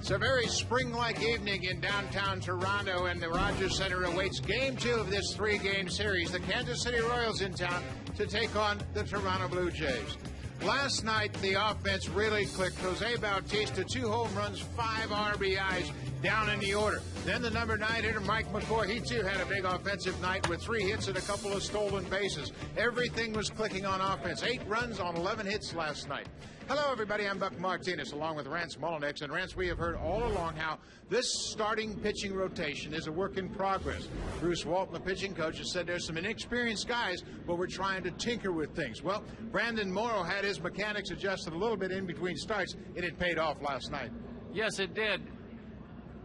It's a very spring-like evening in downtown Toronto, and the Rogers Center awaits Game 2 of this three-game series. The Kansas City Royals in town to take on the Toronto Blue Jays. Last night, the offense really clicked. Jose Bautista, 2 home runs, 5 RBIs down in the order. Then the number 9 hitter, Mike McCoy, he too had a big offensive night with 3 hits and a couple of stolen bases. Everything was clicking on offense. 8 runs on 11 hits last night. Hello, everybody. I'm Buck Martinez, along with Rance Mullinex. And Rance, we have heard all along how this starting pitching rotation is a work in progress. Bruce Walton, the pitching coach, has said there's some inexperienced guys, but we're trying to tinker with things. Well, Brandon Morrow had his mechanics adjusted a little bit in between starts, and it paid off last night. Yes, it did.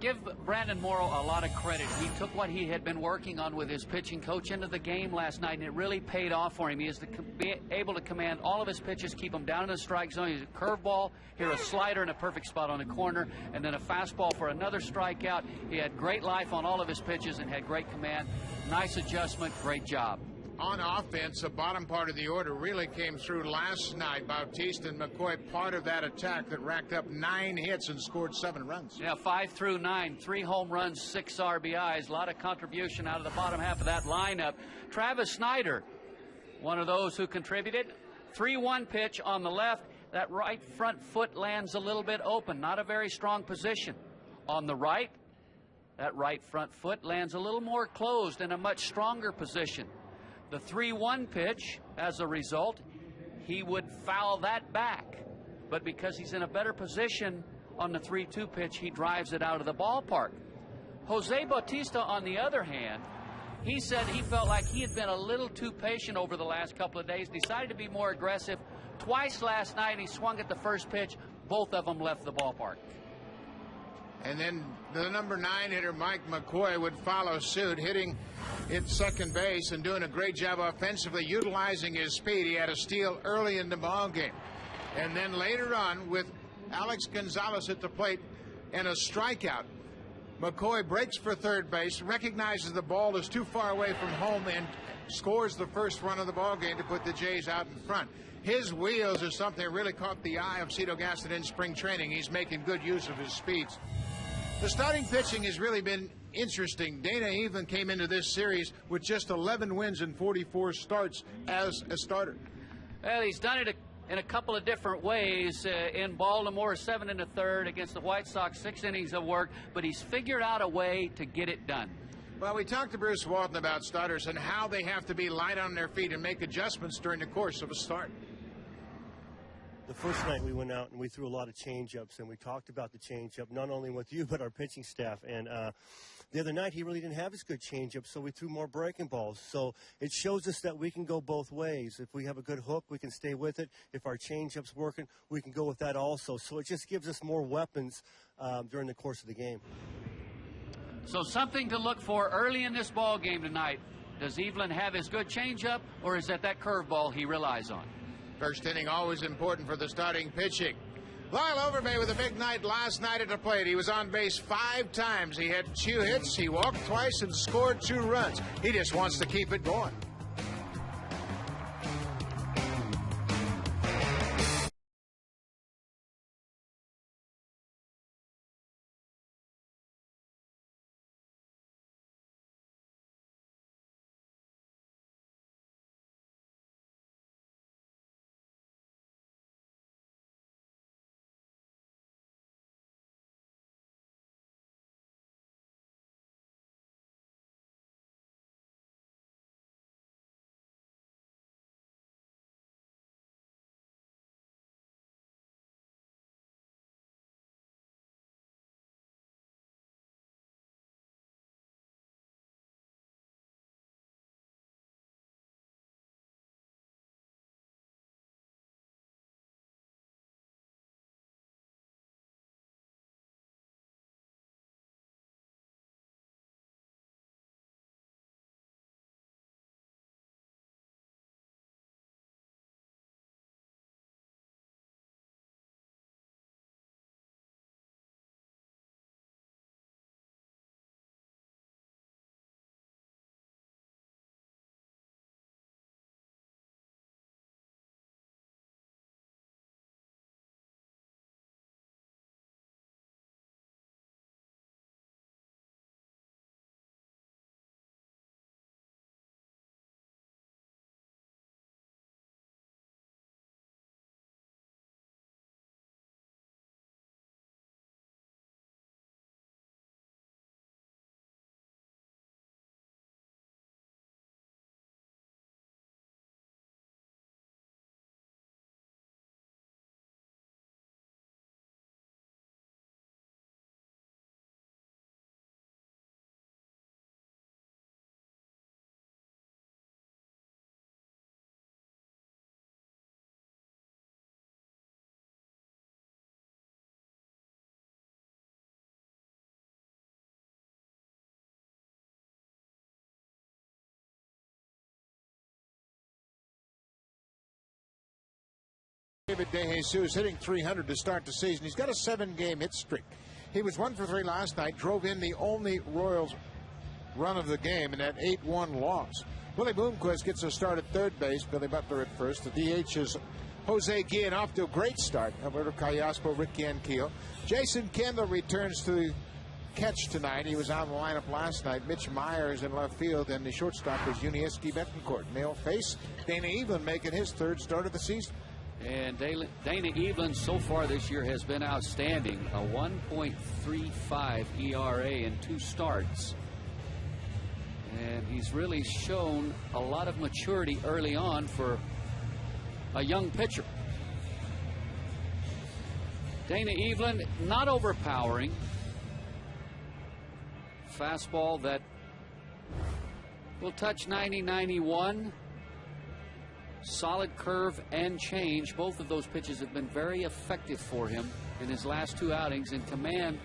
Give Brandon Morrow a lot of credit. He took what he had been working on with his pitching coach into the game last night, and it really paid off for him. He is be able to command all of his pitches, keep them down in the strike zone. He's a curveball, here a slider in a perfect spot on the corner, and then a fastball for another strikeout. He had great life on all of his pitches and had great command. Nice adjustment, great job. On offense, the bottom part of the order really came through last night. Bautista and McCoy, part of that attack that racked up 9 hits and scored 7 runs. Yeah, 5 through 9, 3 home runs, 6 RBIs. A lot of contribution out of the bottom half of that lineup. Travis Snyder, one of those who contributed. 3-1 pitch on the left. That right front foot lands a little bit open. Not a very strong position. On the right, that right front foot lands a little more closed in a much stronger position. The 3-1 pitch, as a result, he would foul that back. But because he's in a better position on the 3-2 pitch, he drives it out of the ballpark. Jose Bautista, on the other hand, he said he felt like he had been a little too patient over the last couple of days, decided to be more aggressive. Twice last night, he swung at the first pitch. Both of them left the ballpark. And then the number 9 hitter, Mike McCoy, would follow suit, hitting at second base and doing a great job offensively, utilizing his speed. He had a steal early in the ball game. And then later on, with Alex Gonzalez at the plate and a strikeout, McCoy breaks for third base, recognizes the ball is too far away from home, and scores the first run of the ball game to put the Jays out in front. His wheels is something that really caught the eye of Cito Gaston in spring training. He's making good use of his speeds. The starting pitching has really been interesting. Dana even came into this series with just 11 wins and 44 starts as a starter. Well, he's done it in a couple of different ways. In Baltimore, 7 1/3 against the White Sox, 6 innings of work, but he's figured out a way to get it done. Well, we talked to Bruce Walton about starters and how they have to be light on their feet and make adjustments during the course of a start. The first night we went out and we threw a lot of change-ups, and we talked about the change-up, not only with you, but our pitching staff. And the other night he really didn't have his good change-up, so we threw more breaking balls. So it shows us that we can go both ways. If we have a good hook, we can stay with it. If our change-up's working, we can go with that also. So it just gives us more weapons during the course of the game. So something to look for early in this ball game tonight. Does Evelyn have his good change-up, or is that curveball he relies on? First inning always important for the starting pitching. Lyle Overbay with a big night last night at the plate. He was on base 5 times. He had 2 hits. He walked twice and scored 2 runs. He just wants to keep it going. David DeJesus hitting .300 to start the season. He's got a 7-game hit streak. He was 1 for 3 last night, drove in the only Royals run of the game in that 8-1 loss. Willie Bloomquist gets a start at third base. Billy Butler at first. The DH is Jose Guillen, off to a great start. Alberto Callaspo, Rick Ankiel. Jason Kendall returns to the catch tonight. He was out of the lineup last night. Mitch Myers in left field, and the shortstop is Yunieski Betancourt. Male face, Dana Evelyn making his third start of the season. And Dana Evelyn so far this year has been outstanding. A 1.35 ERA in 2 starts. And he's really shown a lot of maturity early on for a young pitcher. Dana Evelyn, not overpowering. Fastball that will touch 90-91. Solid curve and change. Both of those pitches have been very effective for him in his last 2 outings. And command,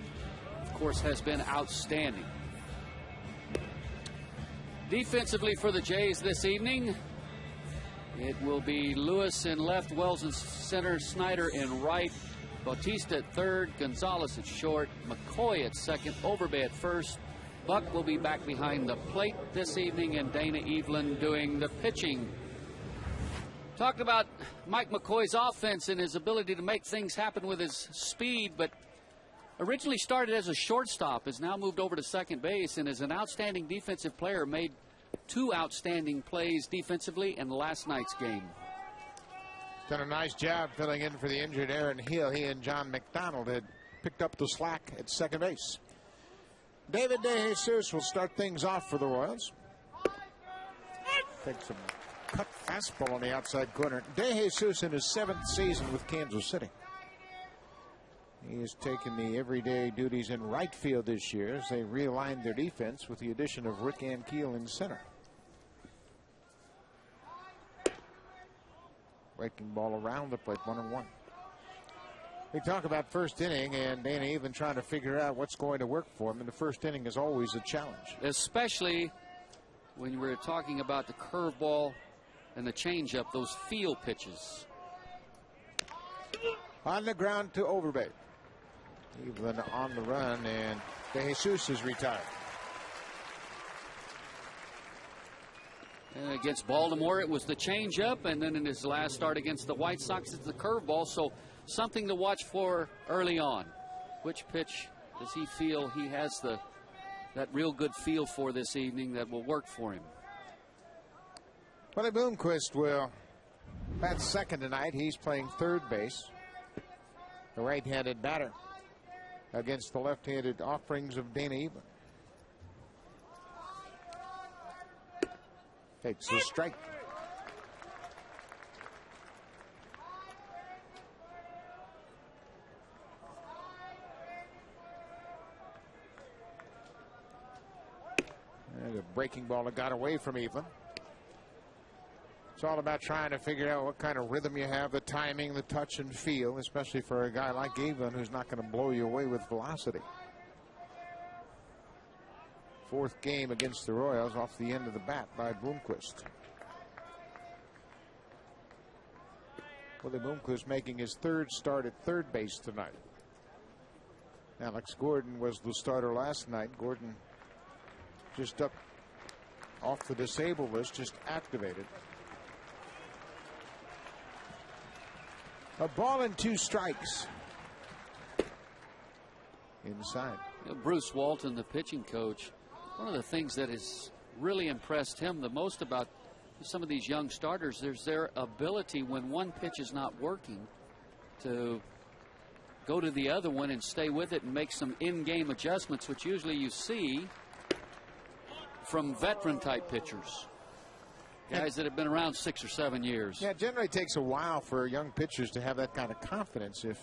of course, has been outstanding. Defensively for the Jays this evening, it will be Lewis in left, Wells in center, Snyder in right, Bautista at third, Gonzalez at short, McCoy at second, Overbay at first. Buck will be back behind the plate this evening, and Dana Evelyn doing the pitching. Talked about Mike McCoy's offense and his ability to make things happen with his speed, but originally started as a shortstop, has now moved over to second base, and is an outstanding defensive player. Made 2 outstanding plays defensively in last night's game. Done a nice job filling in for the injured Aaron Hill. He and John McDonald had picked up the slack at second base. David DeJesus will start things off for the Royals. Takes some cut fastball on the outside corner. DeJesus in his 7th season with Kansas City. He has taken the everyday duties in right field this year as they realigned their defense with the addition of Rick Ankiel in center. Breaking ball around the plate, 1-1. We talk about first inning, and Dana even trying to figure out what's going to work for him. And the first inning is always a challenge, especially when we're talking about the curveball and the changeup, those field pitches. On the ground to Overbay. Evelyn on the run, and DeJesus is retired. And against Baltimore, it was the changeup, and then in his last start against the White Sox, it's the curveball. So something to watch for early on. Which pitch does he feel he has that real good feel for this evening that will work for him? Willie Bloomquist will bat second tonight. He's playing third base. The right-handed batter against the left-handed offerings of Dana Evelyn. Takes the strike. And a breaking ball that got away from Evelyn. It's all about trying to figure out what kind of rhythm you have, the timing, the touch and feel, especially for a guy like Evelyn who's not going to blow you away with velocity. 4th game against the Royals off the end of the bat by Bloomquist. Willie Bloomquist making his 3rd start at third base tonight. Alex Gordon was the starter last night. Gordon just up off the disabled list, just activated. A ball and 2 strikes. Inside. Bruce Walton, the pitching coach, one of the things that has really impressed him the most about some of these young starters, there's their ability when one pitch is not working to go to the other one and stay with it and make some in-game adjustments, which usually you see from veteran type pitchers. Guys that have been around 6 or 7 years. Yeah, it generally takes a while for young pitchers to have that kind of confidence. If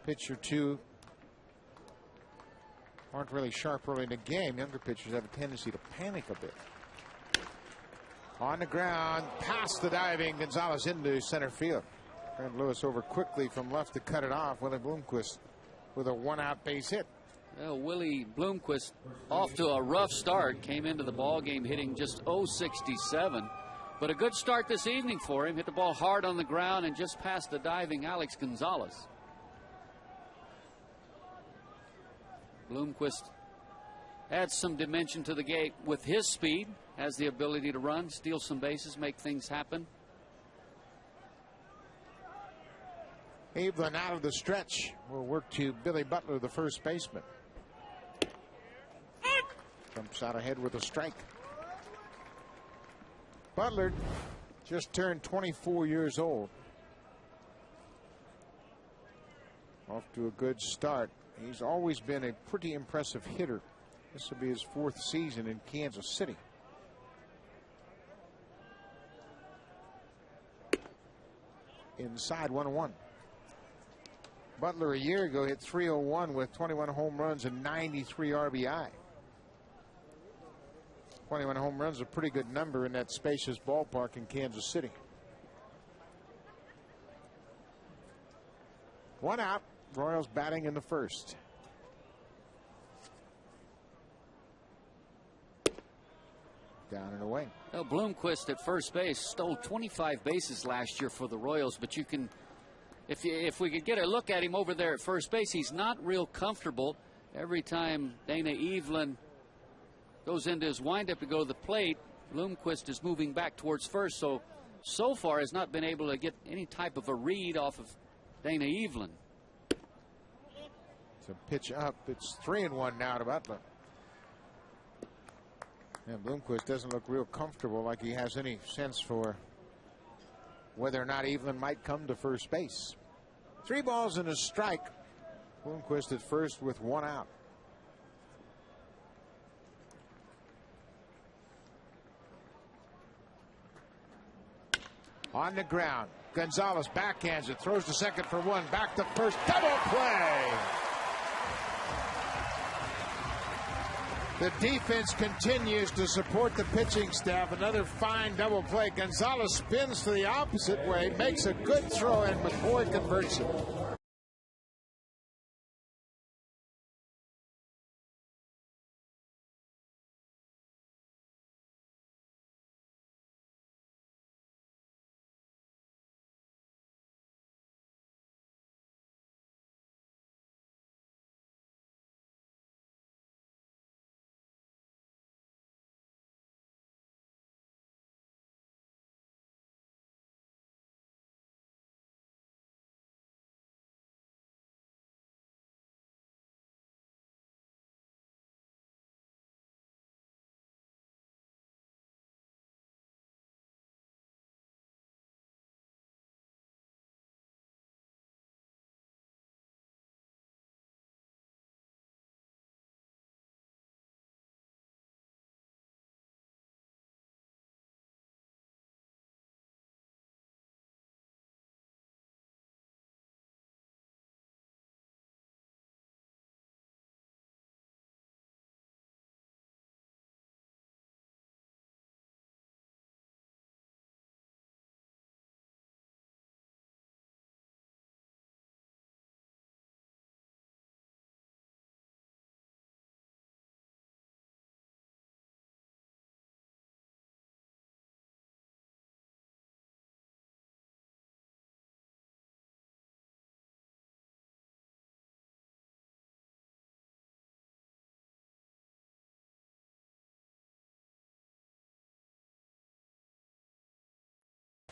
pitch or 2 aren't really sharp early in the game, younger pitchers have a tendency to panic a bit. On the ground, past the diving Gonzalez into center field. Brent Lewis over quickly from left to cut it off. Willie Bloomquist with a 1-out base hit. Well, Willie Bloomquist off to a rough start, came into the ball game hitting just .067, But a good start this evening for him. Hit the ball hard on the ground and just past the diving Alex Gonzalez. Bloomquist adds some dimension to the game with his speed. Has the ability to run, steal some bases, make things happen. Evelyn out of the stretch will work to Billy Butler, the first baseman. Jumps out ahead with a strike. Butler just turned 24 years old. Off to a good start. He's always been a pretty impressive hitter. This will be his 4th season in Kansas City. Inside 1-1. Butler a year ago hit .301 with 21 home runs and 93 RBI. 21 home runs, a pretty good number in that spacious ballpark in Kansas City. 1 out. Royals batting in the first. Down and away. Well, Bloomquist at first base stole 25 bases last year for the Royals, but you can, if we could get a look at him over there at first base, he's not real comfortable. Every time Dana Evelyn goes into his windup to go to the plate, Bloomquist is moving back towards first, so far has not been able to get any type of a read off of Dana Evelyn. It's a pitch up. It's 3-1 now to Butler. And Bloomquist doesn't look real comfortable, like he has any sense for whether or not Evelyn might come to first base. 3 balls and a strike. Bloomquist at first with 1 out. On the ground, Gonzalez backhands it, throws to second for 1, back to first, double play. The defense continues to support the pitching staff. Another fine double play. Gonzalez spins to the opposite way, makes a good throw, and McCoy converts it.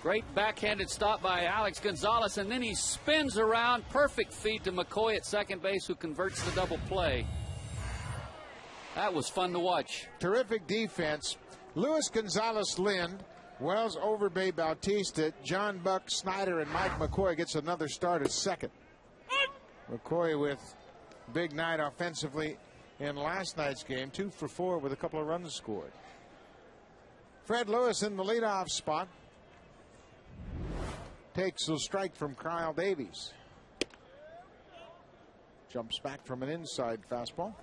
Great backhanded stop by Alex Gonzalez, and then he spins around. Perfect feed to McCoy at second base, who converts the double play. That was fun to watch. Terrific defense. Luis Gonzalez Lind, Wells, Overbay, Bautista, John Buck, Snyder, and Mike McCoy gets another start at second. McCoy with big night offensively in last night's game, 2 for 4 with a couple of runs scored. Fred Lewis in the leadoff spot. Takes a strike from Kyle Davies. Jumps back from an inside fastball.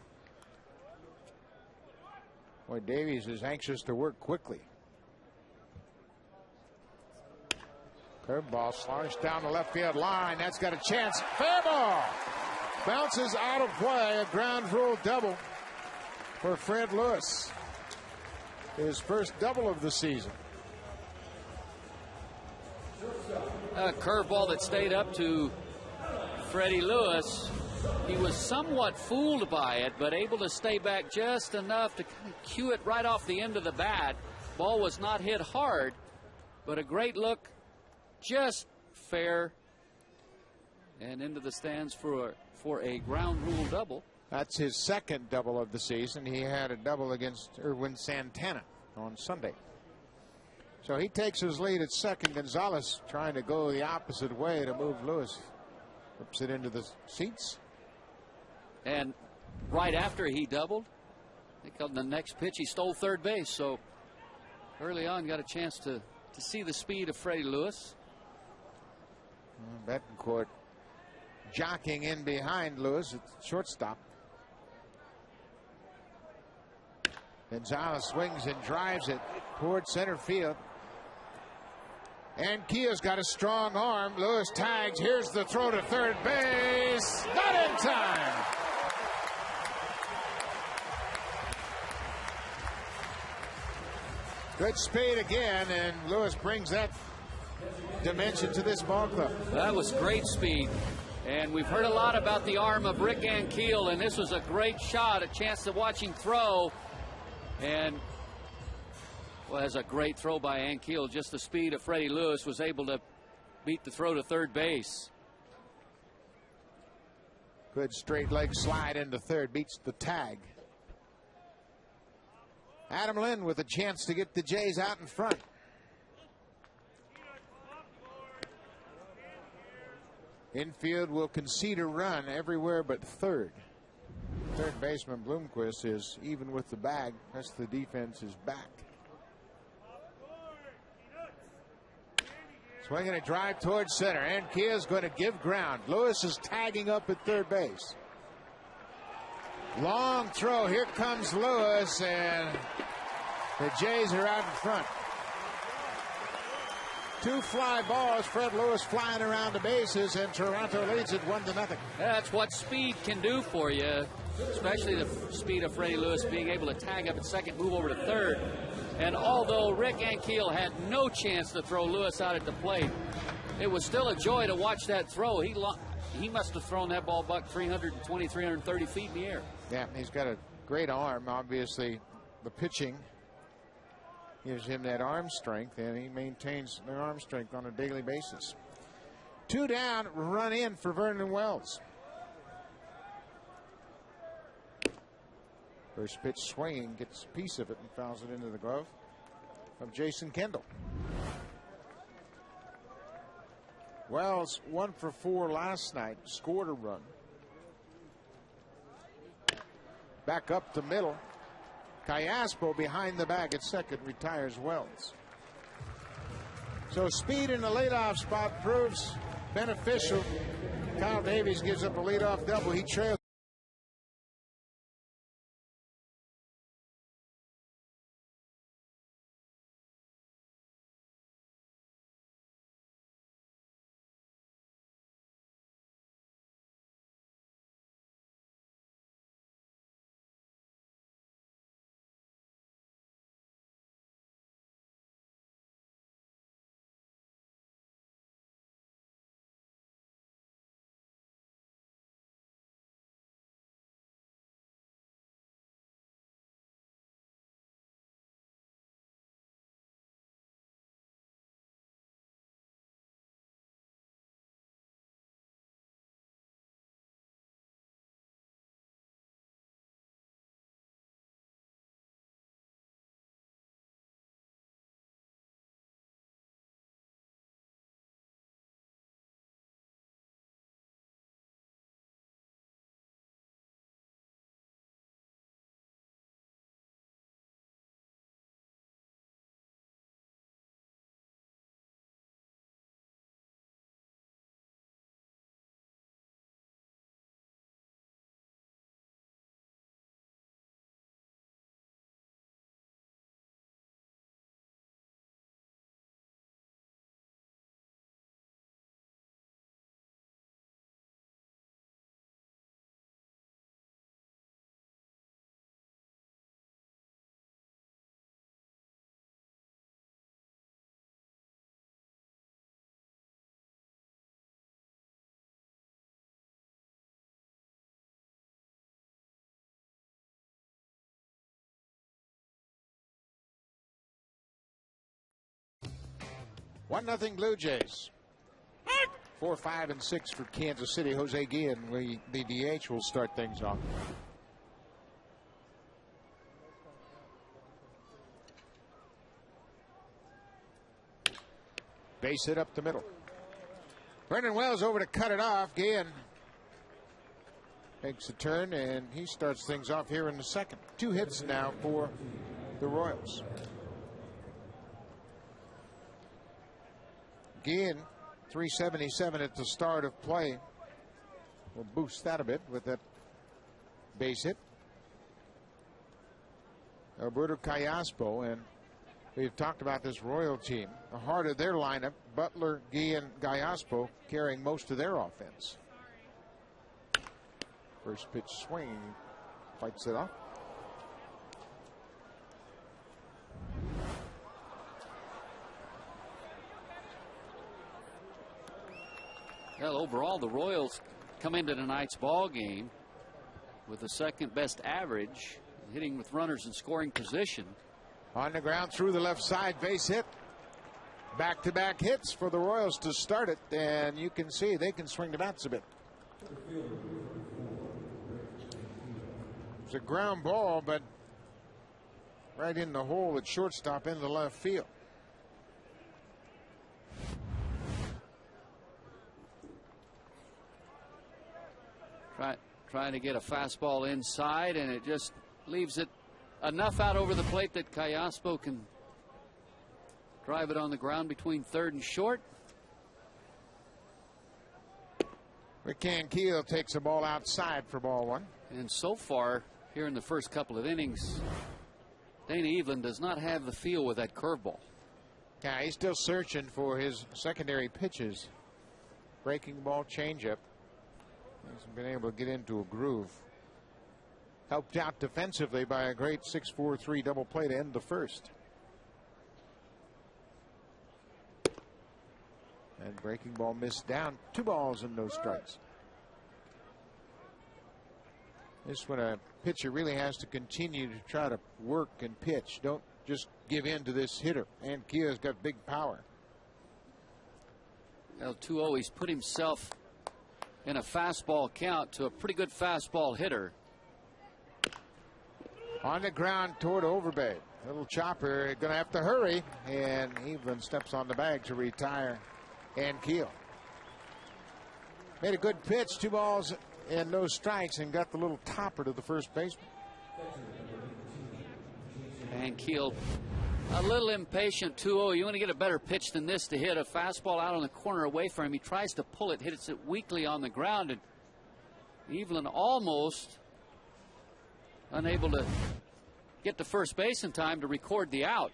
Boy, Davies is anxious to work quickly. Curveball slashed down the left field line. That's got a chance. Fair ball. Bounces out of play. A ground rule double for Fred Lewis. His first double of the season. A curveball that stayed up to Freddie Lewis. He was somewhat fooled by it, but able to stay back just enough to kind of cue it right off the end of the bat. Ball was not hit hard, but a great look, just fair, and into the stands for a ground rule double. That's his second double of the season. He had a double against Erwin Santana on Sunday. So he takes his lead at second. Gonzalez trying to go the opposite way to move Lewis. Flips it into the seats. And right after he doubled, I think on the next pitch he stole third base. So early on got a chance to see the speed of Freddie Lewis. Betancourt jockeying in behind Lewis at shortstop. Gonzalez swings and drives it toward center field. And Kia's got a strong arm. Lewis tags. Here's the throw to third base. Not in time. Good speed again, and Lewis brings that dimension to this ball club. That was great speed. And we've heard a lot about the arm of Rick Ankiel, and this was a great shot, a chance to watch him throw. And well, that's a great throw by Ankiel. Just the speed of Freddie Lewis was able to beat the throw to third base. Good straight leg slide into third, beats the tag. Adam Lynn with a chance to get the Jays out in front. Infield will concede a run everywhere but third. Third baseman Bloomquist is even with the bag. The rest of the defense is back. Swinging a drive towards center. And Kia's going to give ground. Lewis is tagging up at third base. Long throw. Here comes Lewis, and the Jays are out in front. Two fly balls. Fred Lewis flying around the bases, and Toronto leads it 1-0. That's what speed can do for you, especially the speed of Freddie Lewis being able to tag up at second, move over to third. And although Rick Ankiel had no chance to throw Lewis out at the plate, it was still a joy to watch that throw. He must have thrown that ball back 320, 330 feet in the air. Yeah, he's got a great arm. Obviously, the pitching gives him that arm strength, and he maintains the arm strength on a daily basis. Two down, run in for Vernon Wells. First pitch swinging, gets a piece of it and fouls it into the glove of Jason Kendall. Wells 1 for 4 last night, scored a run. Back up to middle. Callaspo behind the bag at second retires Wells. So speed in the leadoff spot proves beneficial. Kyle Davies gives up a leadoff double. He trails. 1-0 Blue Jays. 4, 5, and 6 for Kansas City. Jose Guillen, the DH, will start things off. Base hit up the middle. Brendan Wells over to cut it off. Guillen takes a turn, and he starts things off here in the second. 2 hits now for the Royals. Guillen, 377 at the start of play. We'll boost that a bit with that base hit. Alberto Callaspo, and we've talked about this Royal team. The heart of their lineup, Butler, Guillen, Gallaspo, carrying most of their offense. First pitch swing, fights it off. Well, overall, the Royals come into tonight's ball game with the second best average, hitting with runners in scoring position. On the ground through the left side, base hit. Back-to-back hits for the Royals to start it, and you can see they can swing the bats a bit. It's a ground ball, but right in the hole at shortstop in the left field. Trying to get a fastball inside, and it just leaves it enough out over the plate that Callaspo can drive it on the ground between third and short. McCann Keel takes the ball outside for ball 1. And so far, here in the first couple of innings, Dana Evelyn does not have the feel with that curveball. Yeah, he's still searching for his secondary pitches. Breaking ball, changeup. Hasn't been able to get into a groove. Helped out defensively by a great 6-4-3 double play to end the first. And breaking ball missed down. 2 balls and no strikes. This when a pitcher really has to continue to try to work and pitch. Don't just give in to this hitter. And Kia's got big power. Well, 2-0, he's put himself in a fastball count to a pretty good fastball hitter. On the ground toward Overbay. Little chopper, going to have to hurry, and Evelyn steps on the bag to retire and Keel. Made a good pitch, 2 balls and no strikes, and got the little topper to the first baseman. And Keel a little impatient. 2-0. You want to get a better pitch than this to hit a fastball out on the corner away from him. He tries to pull it, hits it weakly on the ground, and Evelyn almost unable to get to first base in time to record the out.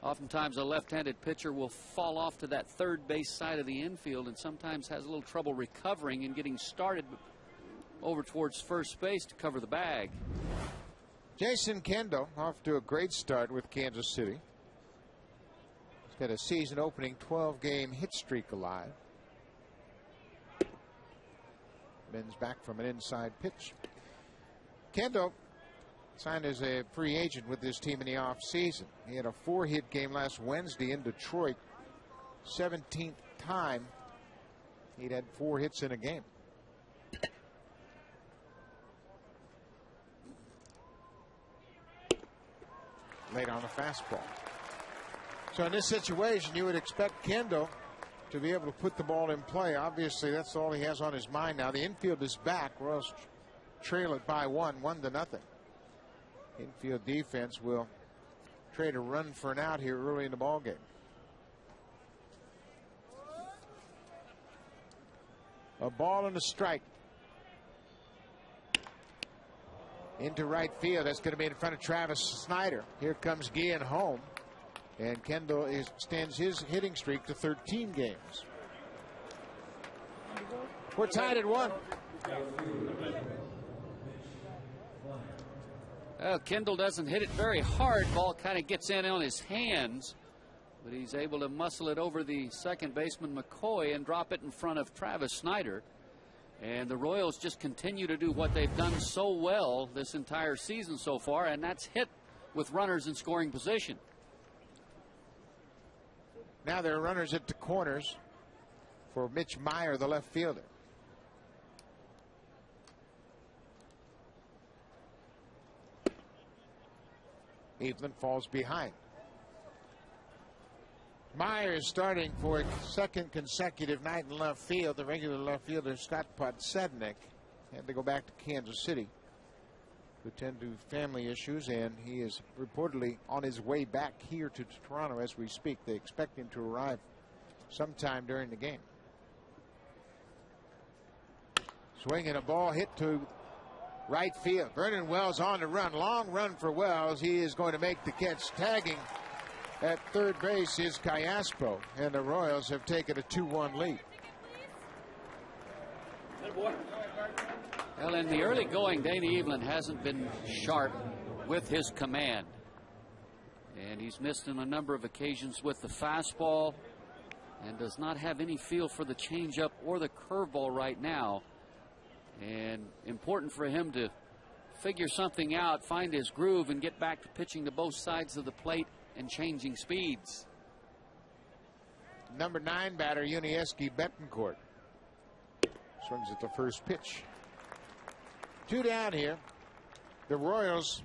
Oftentimes a left-handed pitcher will fall off to that third base side of the infield and sometimes has a little trouble recovering and getting started over towards first base to cover the bag. Jason Kendo off to a great start with Kansas City. He's got a season opening 12-game hit streak alive. Ben's back from an inside pitch. Kendo signed as a free agent with this team in the offseason. He had a 4-hit game last Wednesday in Detroit. 17th time he'd had 4 hits in a game. Late on the fastball. So in this situation, you would expect Kendo to be able to put the ball in play. Obviously, that's all he has on his mind now. The infield is back. Royals trail it by 1-0. Infield defense will trade a run for an out here early in the ball game. A ball and a strike. Into right field. That's going to be in front of Travis Snyder. Here comes Guillen home. And Kendall extends his hitting streak to 13 games. We're tied at 1. Well, Kendall doesn't hit it very hard. Ball kind of gets in on his hands. But he's able to muscle it over the second baseman McCoy and drop it in front of Travis Snyder. And the Royals just continue to do what they've done so well this entire season so far, and that's hit with runners in scoring position. Now there are runners at the corners for Mitch Meyer, the left fielder. Evelyn falls behind. Meyer is starting for a second consecutive night in left field. The regular left fielder, Scott Podsednik, had to go back to Kansas City to attend to family issues, and he is reportedly on his way back here to Toronto as we speak. They expect him to arrive sometime during the game. Swinging a ball hit to right field. Vernon Wells on the run. Long run for Wells. He is going to make the catch. Tagging at third base is Callaspo, and the Royals have taken a 2-1 lead. Well, in the early going, Danny Evelyn hasn't been sharp with his command. And he's missed on a number of occasions with the fastball and does not have any feel for the changeup or the curveball right now. And important for him to figure something out, find his groove, and get back to pitching to both sides of the plate and changing speeds. Number 9 batter, Unieski Betancourt. Swings at the first pitch. 2 down here. The Royals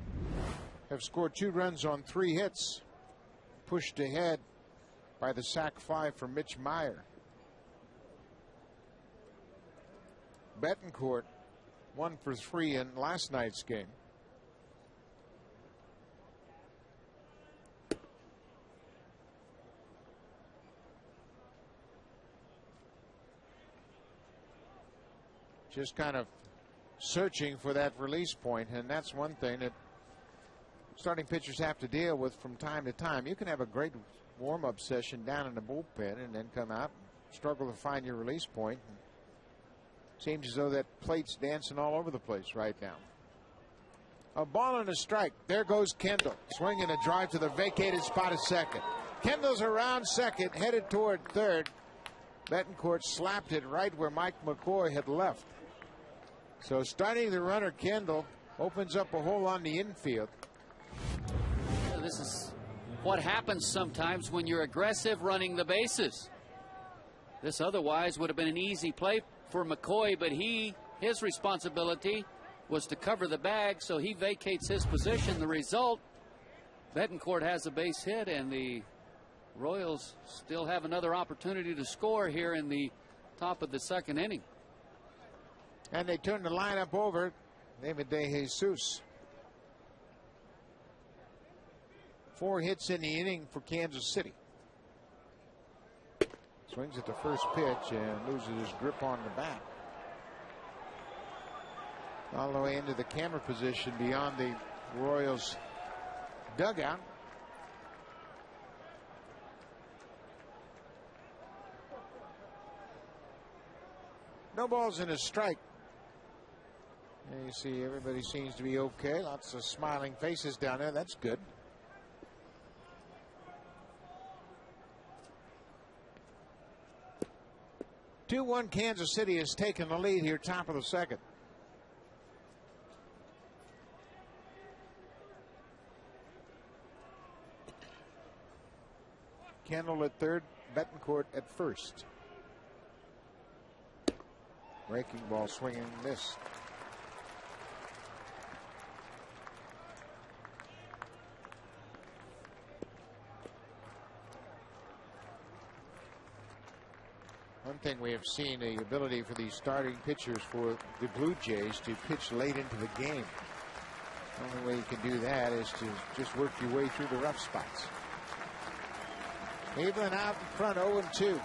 have scored 2 runs on 3 hits. Pushed ahead by the sac fly from Mitch Meyer. Betancourt 1 for 3 in last night's game. Just kind of searching for that release point, and that's one thing that starting pitchers have to deal with from time to time. You can have a great warm-up session down in the bullpen and then come out and struggle to find your release point. Seems as though that plate's dancing all over the place right now. A ball and a strike. There goes Kendall. Swinging a drive to the vacated spot at second. Kendall's around second, headed toward third. Betancourt slapped it right where Mike McCoy had left. So starting the runner, Kendall, opens up a hole on the infield. This is what happens sometimes when you're aggressive running the bases. This otherwise would have been an easy play for McCoy, but his responsibility was to cover the bag, so he vacates his position. The result, Betancourt has a base hit, and the Royals still have another opportunity to score here in the top of the second inning. And they turn the lineup over. David DeJesus. 4 hits in the inning for Kansas City. Swings at the first pitch and loses his grip on the bat. All the way into the camera position beyond the Royals dugout. No balls and a strike. And you see everybody seems to be okay. Lots of smiling faces down there. That's good. (2-1) Kansas City has taken the lead here, top of the second. Kendall at third, Betancourt at first. Breaking ball, swinging, miss. One thing we have seen, the ability for these starting pitchers for the Blue Jays to pitch late into the game. The only way you can do that is to just work your way through the rough spots. Evelyn out in front, 0-2.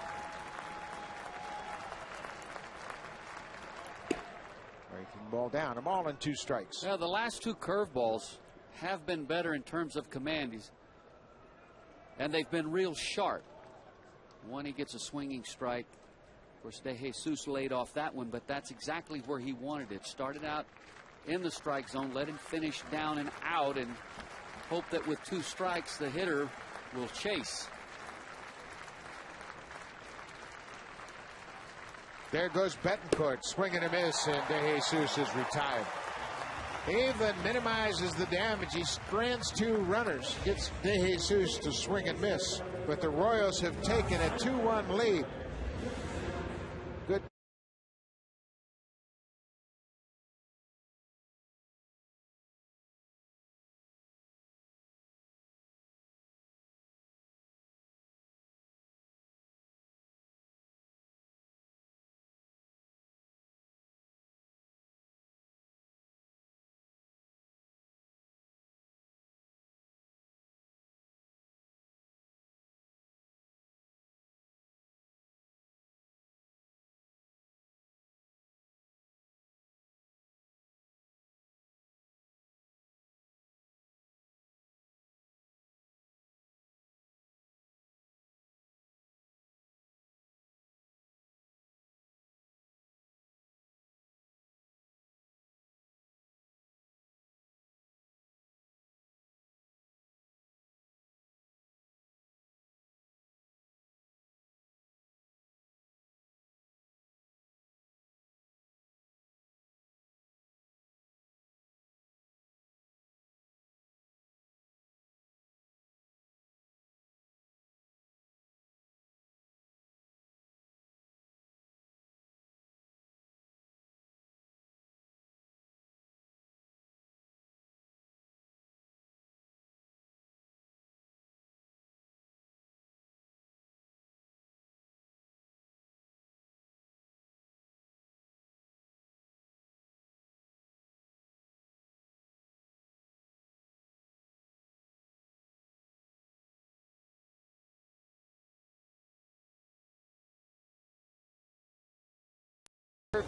Breaking ball down, a ball and 2 strikes. Yeah, the last 2 curveballs have been better in terms of command, and they've been real sharp. One, he gets a swinging strike. Of course, DeJesus laid off that one, but that's exactly where he wanted it. Started out in the strike zone, let him finish down and out, and hope that with 2 strikes, the hitter will chase. There goes Betancourt, swing and a miss, and DeJesus is retired. Even minimizes the damage. He strands 2 runners. Gets De Jesus to swing and miss. But the Royals have taken a 2-1 lead. Good.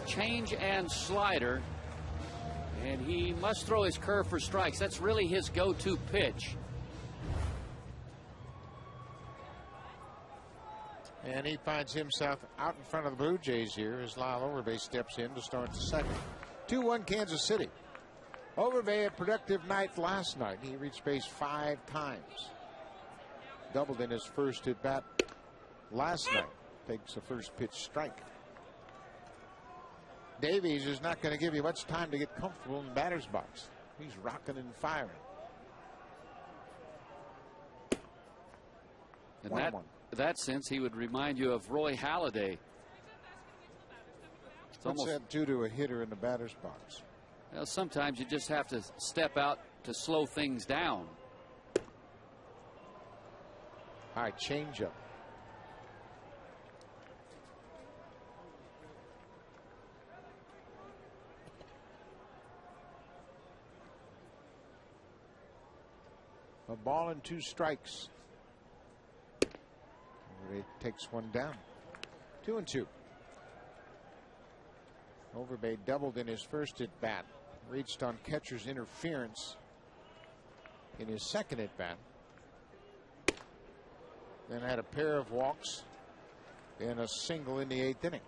Change and slider, and he must throw his curve for strikes. That's really his go-to pitch. And he finds himself out in front of the Blue Jays here as Lyle Overbay steps in to start the second. 2-1 Kansas City. Overbay a productive night last night. He reached base 5 times. Doubled in his first at bat last night. Takes a first pitch strike. Davies is not going to give you much time to get comfortable in the batter's box. He's rocking and firing. In that sense, he would remind you of Roy Halladay. What's that do to a hitter in the batter's box? Well, sometimes you just have to step out to slow things down. High changeup. A ball and 2 strikes. He takes one down. 2-2. Overbay doubled in his first at bat. Reached on catcher's interference in his second at bat. Then had a pair of walks and a single in the 8th inning.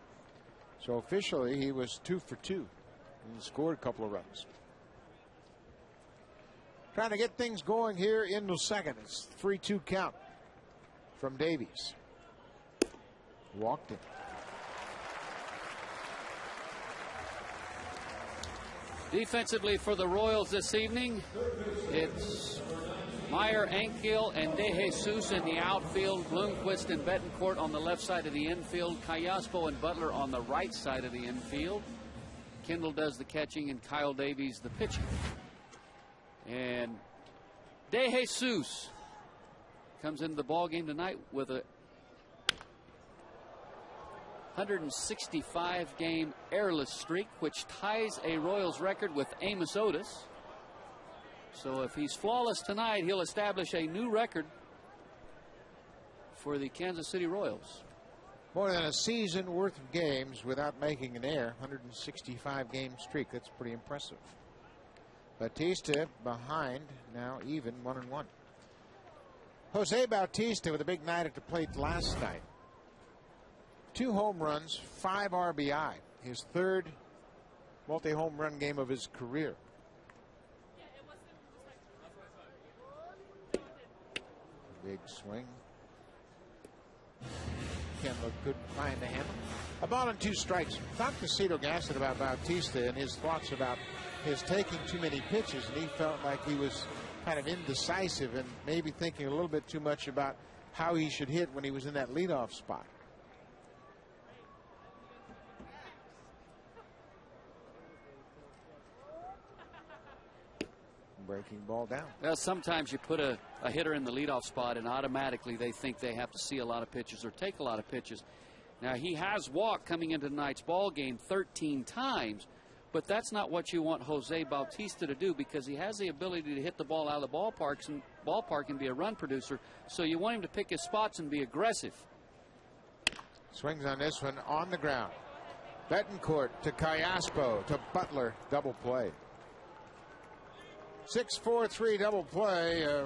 So officially he was 2 for 2 and scored a couple of runs. Trying to get things going here in the second. It's 3-2 count from Davies. Walked in. Defensively for the Royals this evening, it's Meyer, Ankiel, and De Jesus in the outfield. Bloomquist and Betancourt on the left side of the infield. Callaspo and Butler on the right side of the infield. Kendall does the catching and Kyle Davies the pitching. And De Jesus comes into the ball game tonight with a 165 game airless streak, which ties a Royals record with Amos Otis. So if he's flawless tonight, he'll establish a new record for the Kansas City Royals. More than a season worth of games without making an error. 165 game streak. That's pretty impressive. Bautista behind, now even 1-1. Jose Bautista with a big night at the plate last night. 2 home runs, 5 RBI. His 3rd multi-home run game of his career. Big swing. Ken couldn't find the handle. A ball and 2 strikes. Talked to Cito Gaston about Bautista and his thoughts about his taking too many pitches, and he felt like he was kind of indecisive and maybe thinking a little bit too much about how he should hit when he was in that leadoff spot. Breaking ball down. Well, sometimes you put a hitter in the leadoff spot and automatically they think they have to see a lot of pitches or take a lot of pitches. Now, he has walked coming into tonight's ball game 13 times, but that's not what you want Jose Bautista to do, because he has the ability to hit the ball out of the ballpark and be a run producer. So you want him to pick his spots and be aggressive. Swings on this one on the ground. Betancourt to Callaspo to Butler, double play. 6-4-3 double play.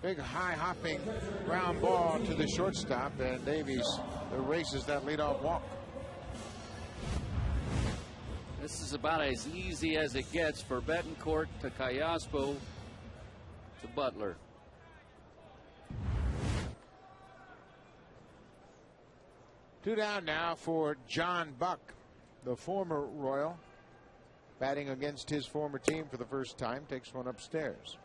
Big high hopping ground ball to the shortstop, and Davies erases that leadoff walk. This is about as easy as it gets for Betancourt to Callaspo to Butler. Two down now for John Buck, the former Royal, batting against his former team for the first time. Takes one upstairs.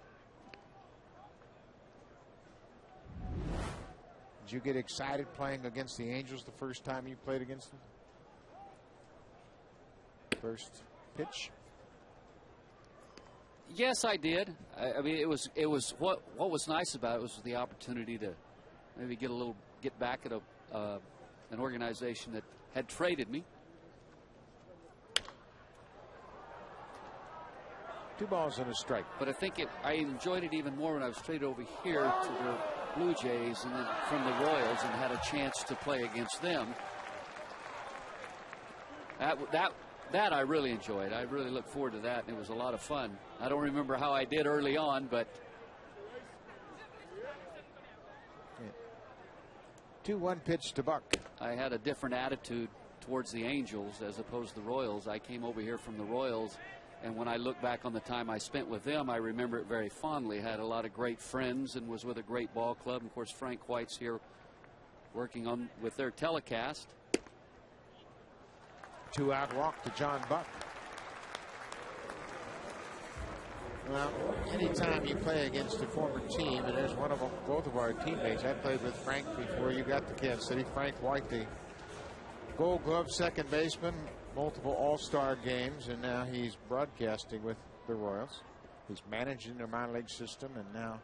Did you get excited playing against the Angels the first time you played against them? First pitch. Yes, I did. I mean, it was what was nice about it was the opportunity to maybe get back at an organization that had traded me. 2 balls and a strike. But I think I enjoyed it even more when I was traded over here to the Blue Jays and then from the Royals and had a chance to play against them. That I really enjoyed. I really looked forward to that, and it was a lot of fun. I don't remember how I did early on, but 2-1 pitch to Buck. I had a different attitude towards the Angels as opposed to the Royals. I came over here from the Royals, and when I look back on the time I spent with them, I remember it very fondly. Had a lot of great friends and was with a great ball club. And of course, Frank White's here working with their telecast. 2-out walk to John Buck. Well, anytime you play against a former team, and there's one of them, both of our teammates. I played with Frank before you got to Kansas City. Frank White, the Gold Glove second baseman, multiple All-Star games, and now he's broadcasting with the Royals. He's managing their minor league system, and now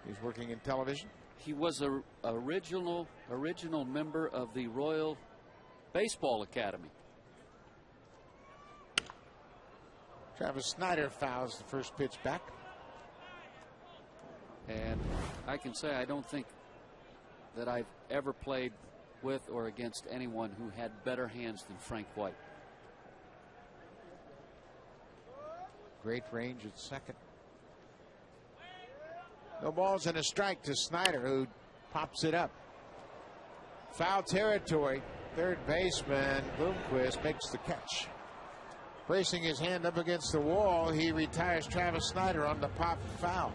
he's working in television. He was a original member of the Royal Baseball Academy. Travis Snyder fouls the first pitch back. And I can say I don't think that I've ever played with or against anyone who had better hands than Frank White. Great range at second. No balls and a strike to Snyder, who pops it up. Foul territory. Third baseman Bloomquist makes the catch. Placing his hand up against the wall, he retires Travis Snyder on the pop foul.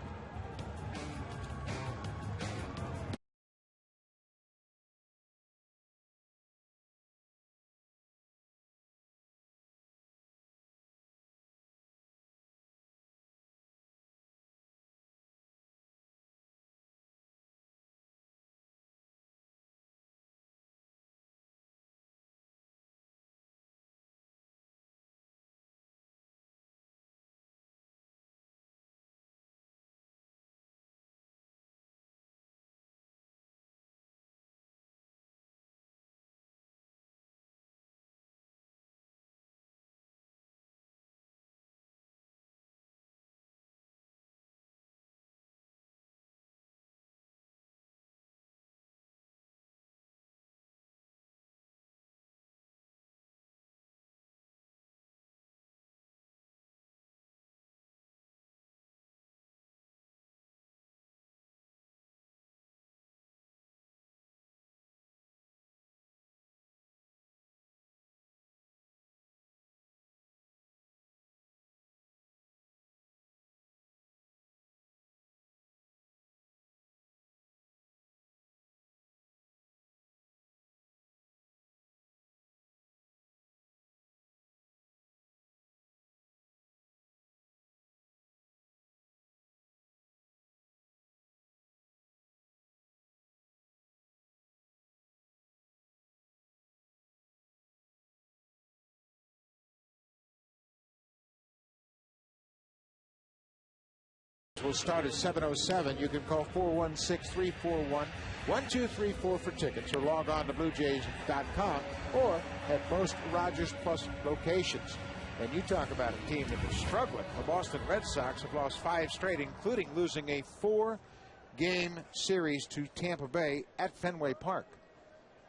We'll start at 7:07. You can call 416-341-1234 for tickets, or log on to BlueJays.com, or at most Rogers Plus locations. And you talk about a team that is struggling. The Boston Red Sox have lost 5 straight, including losing a 4-game series to Tampa Bay at Fenway Park.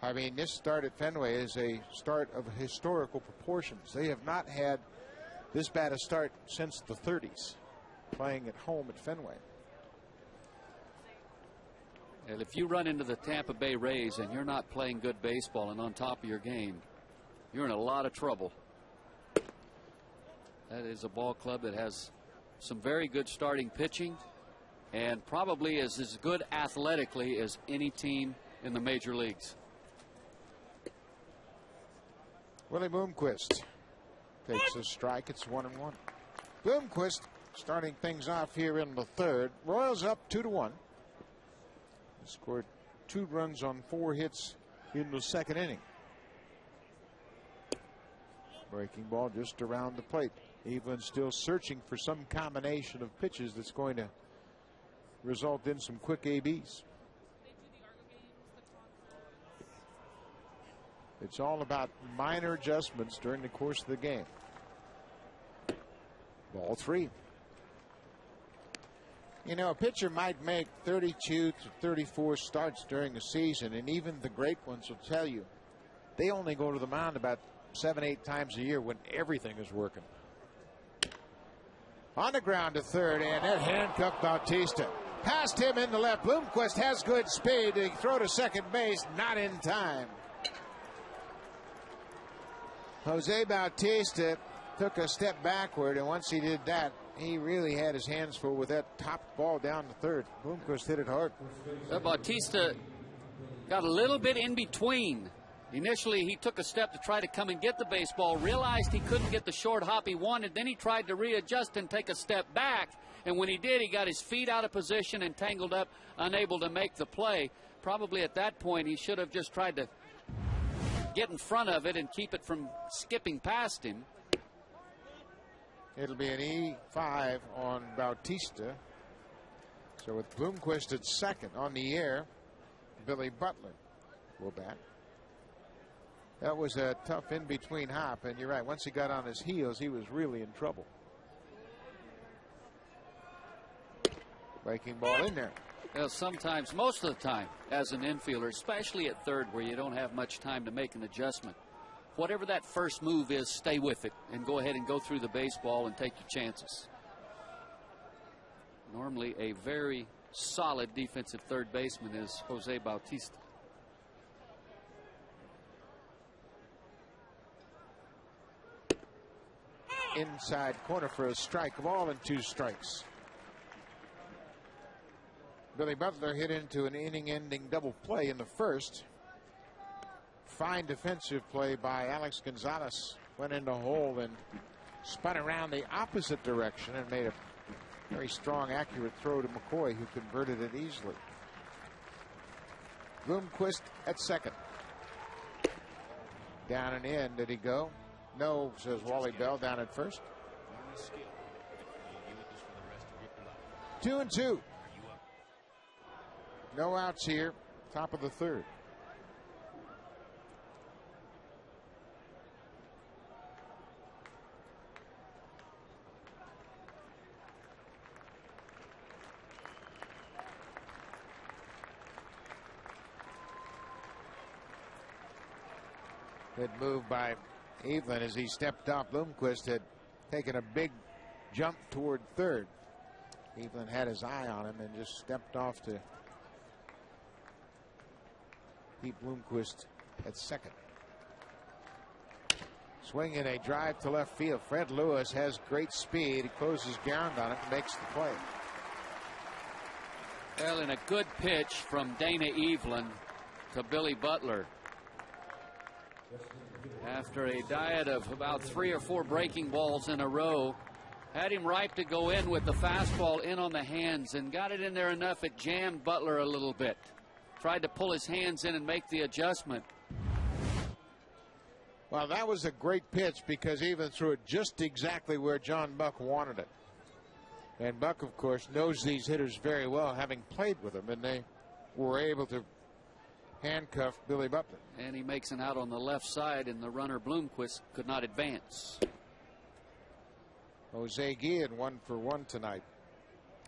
I mean, this start at Fenway is a start of historical proportions. They have not had this bad a start since the 30s, playing at home at Fenway. And if you run into the Tampa Bay Rays and you're not playing good baseball and on top of your game, you're in a lot of trouble. That is a ball club that has some very good starting pitching and probably is as good athletically as any team in the major leagues. Willie Bloomquist takes a strike. It's 1-1. Bloomquist starting things off here in the third. Royals up 2-1. Scored 2 runs on 4 hits in the second inning. Breaking ball just around the plate. Evelyn still searching for some combination of pitches that's going to result in some quick ABs. It's all about minor adjustments during the course of the game. Ball 3. You know, a pitcher might make 32 to 34 starts during the season, and even the great ones will tell you they only go to the mound about 7-8 times a year when everything is working. On the ground to third, and that handcuffed Bautista. Past him in the left. Bloomquist has good speed. They throw to second base, not in time. Jose Bautista took a step backward, and once he did that, he really had his hands full with that top ball down to third. Bloomquist hit it hard. Bautista got a little bit in between. Initially, he took a step to try to come and get the baseball, realized he couldn't get the short hop he wanted, then he tried to readjust and take a step back, and when he did, he got his feet out of position and tangled up, unable to make the play. Probably at that point, he should have just tried to get in front of it and keep it from skipping past him. It'll be an E5 on Bautista. So with Bloomquist at second, on the air, Billy Butler will bat. That was a tough in-between hop, and you're right. Once he got on his heels, he was really in trouble. Breaking ball in there. Well, sometimes, most of the time, as an infielder, especially at third where you don't have much time to make an adjustment, whatever that first move is, stay with it and go ahead and go through the baseball and take your chances. Normally a very solid defensive third baseman is Jose Bautista. Inside corner for a strike. A ball and 2 strikes. Billy Butler hit into an inning-ending double play in the first. Fine defensive play by Alex Gonzalez. Went in the hole and spun around the opposite direction and made a very strong, accurate throw to McCoy, who converted it easily. Bloomquist at second. Down and in. Did he go? No, says Wally Bell down at first. 2-2. No outs here. Top of the third. Good move by Evelyn as he stepped off. Bloomquist had taken a big jump toward third. Evelyn had his eye on him and just stepped off to keep Bloomquist at second. Swinging a drive to left field. Fred Lewis has great speed. He closes ground on it and makes the play. Well, in a good pitch from Dana Evelyn to Billy Butler. After a diet of about 3 or 4 breaking balls in a row, had him ripe to go in with the fastball in on the hands and got it in there enough it jammed Butler a little bit. Tried to pull his hands in and make the adjustment. Well, that was a great pitch because Evelyn threw it just exactly where John Buck wanted it. And Buck, of course, knows these hitters very well, having played with them, and they were able to handcuff Billy Butler. And he makes an out on the left side, and the runner Bloomquist could not advance. Jose Guillen 1 for 1 tonight.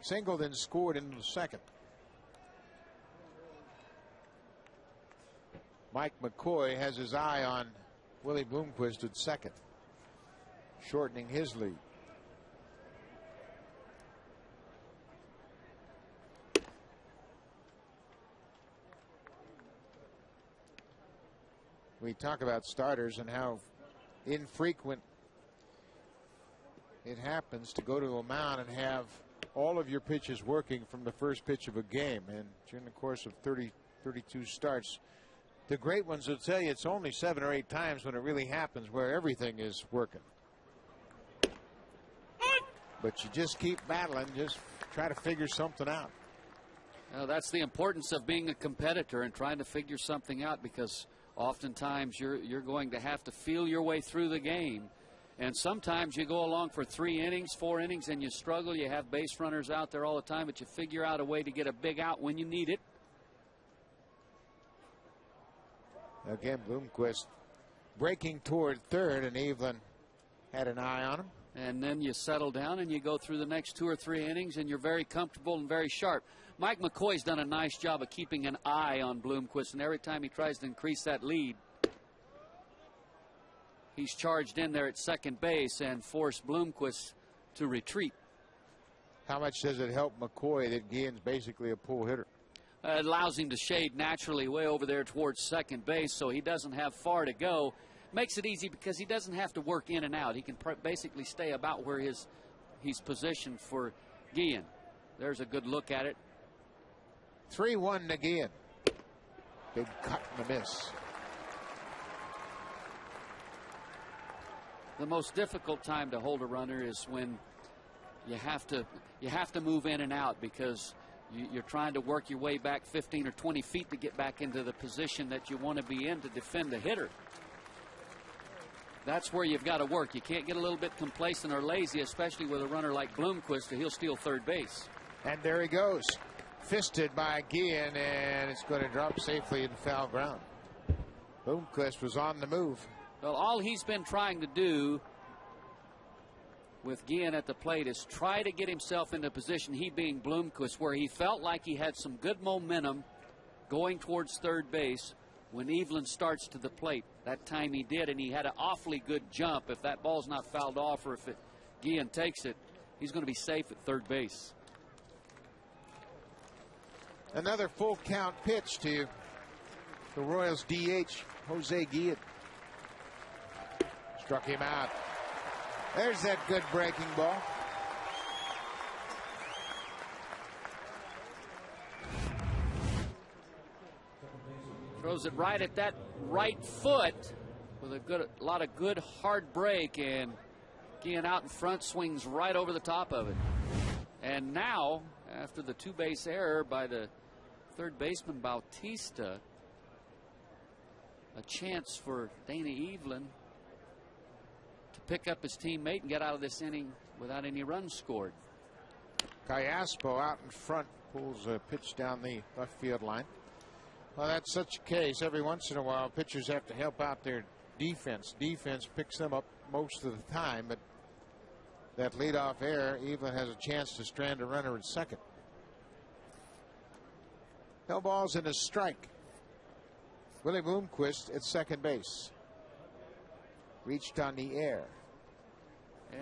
Singled and scored in the second. Mike McCoy has his eye on Willie Bloomquist at second, shortening his lead. We talk about starters and how infrequent it happens to go to a mound and have all of your pitches working from the first pitch of a game. And during the course of 32 starts, the great ones will tell you it's only 7 or 8 times when it really happens where everything is working. But you just keep battling, just try to figure something out. Well, that's the importance of being a competitor and trying to figure something out, because oftentimes you're going to have to feel your way through the game. And sometimes you go along for 3 innings, 4 innings, and you struggle. You have base runners out there all the time, but you figure out a way to get a big out when you need it. Again, Bloomquist breaking toward third, and Evelyn had an eye on him. And then you settle down and you go through the next 2 or 3 innings, and you're very comfortable and very sharp. Mike McCoy's done a nice job of keeping an eye on Bloomquist, and every time he tries to increase that lead, he's charged in there at second base and forced Bloomquist to retreat. How much does it help McCoy that Guillen's basically a pull hitter? It allows him to shade naturally way over there towards second base, so he doesn't have far to go. Makes it easy because he doesn't have to work in and out. He can basically stay about where he's positioned for Guillen. There's a good look at it. 3-1 to Guillen. Big cut and a miss. The most difficult time to hold a runner is when you have to move in and out, because you're trying to work your way back 15 or 20 feet to get back into the position that you want to be in to defend the hitter. That's where you've got to work. You can't get a little bit complacent or lazy, especially with a runner like Bloomquist, or he'll steal third base. And there he goes. Fisted by Guillen, and it's going to drop safely in foul ground. Bloomquist was on the move. Well, all he's been trying to do with Guillen at the plate is try to get himself into a position, he being Bloomquist, where he felt like he had some good momentum going towards third base when Evelyn starts to the plate. That time he did, and he had an awfully good jump. If that ball's not fouled off, or if Guillen takes it, he's going to be safe at third base. Another full count pitch to the Royals DH, Jose Guillen. Struck him out. There's that good breaking ball. Throws it right at that right foot with a lot of good hard break, and Guillen out in front swings right over the top of it. And now, after the 2-base error by the third baseman Bautista, a chance for Dana Evelyn to pick up his teammate and get out of this inning without any runs scored. Callaspo out in front pulls a pitch down the left field line. Well, that's such a case. Every once in a while, pitchers have to help out their defense. Defense picks them up most of the time, but that leadoff error, Evelyn has a chance to strand a runner at second. No balls and a strike. Willie Bloomquist at second base. Reached on the air.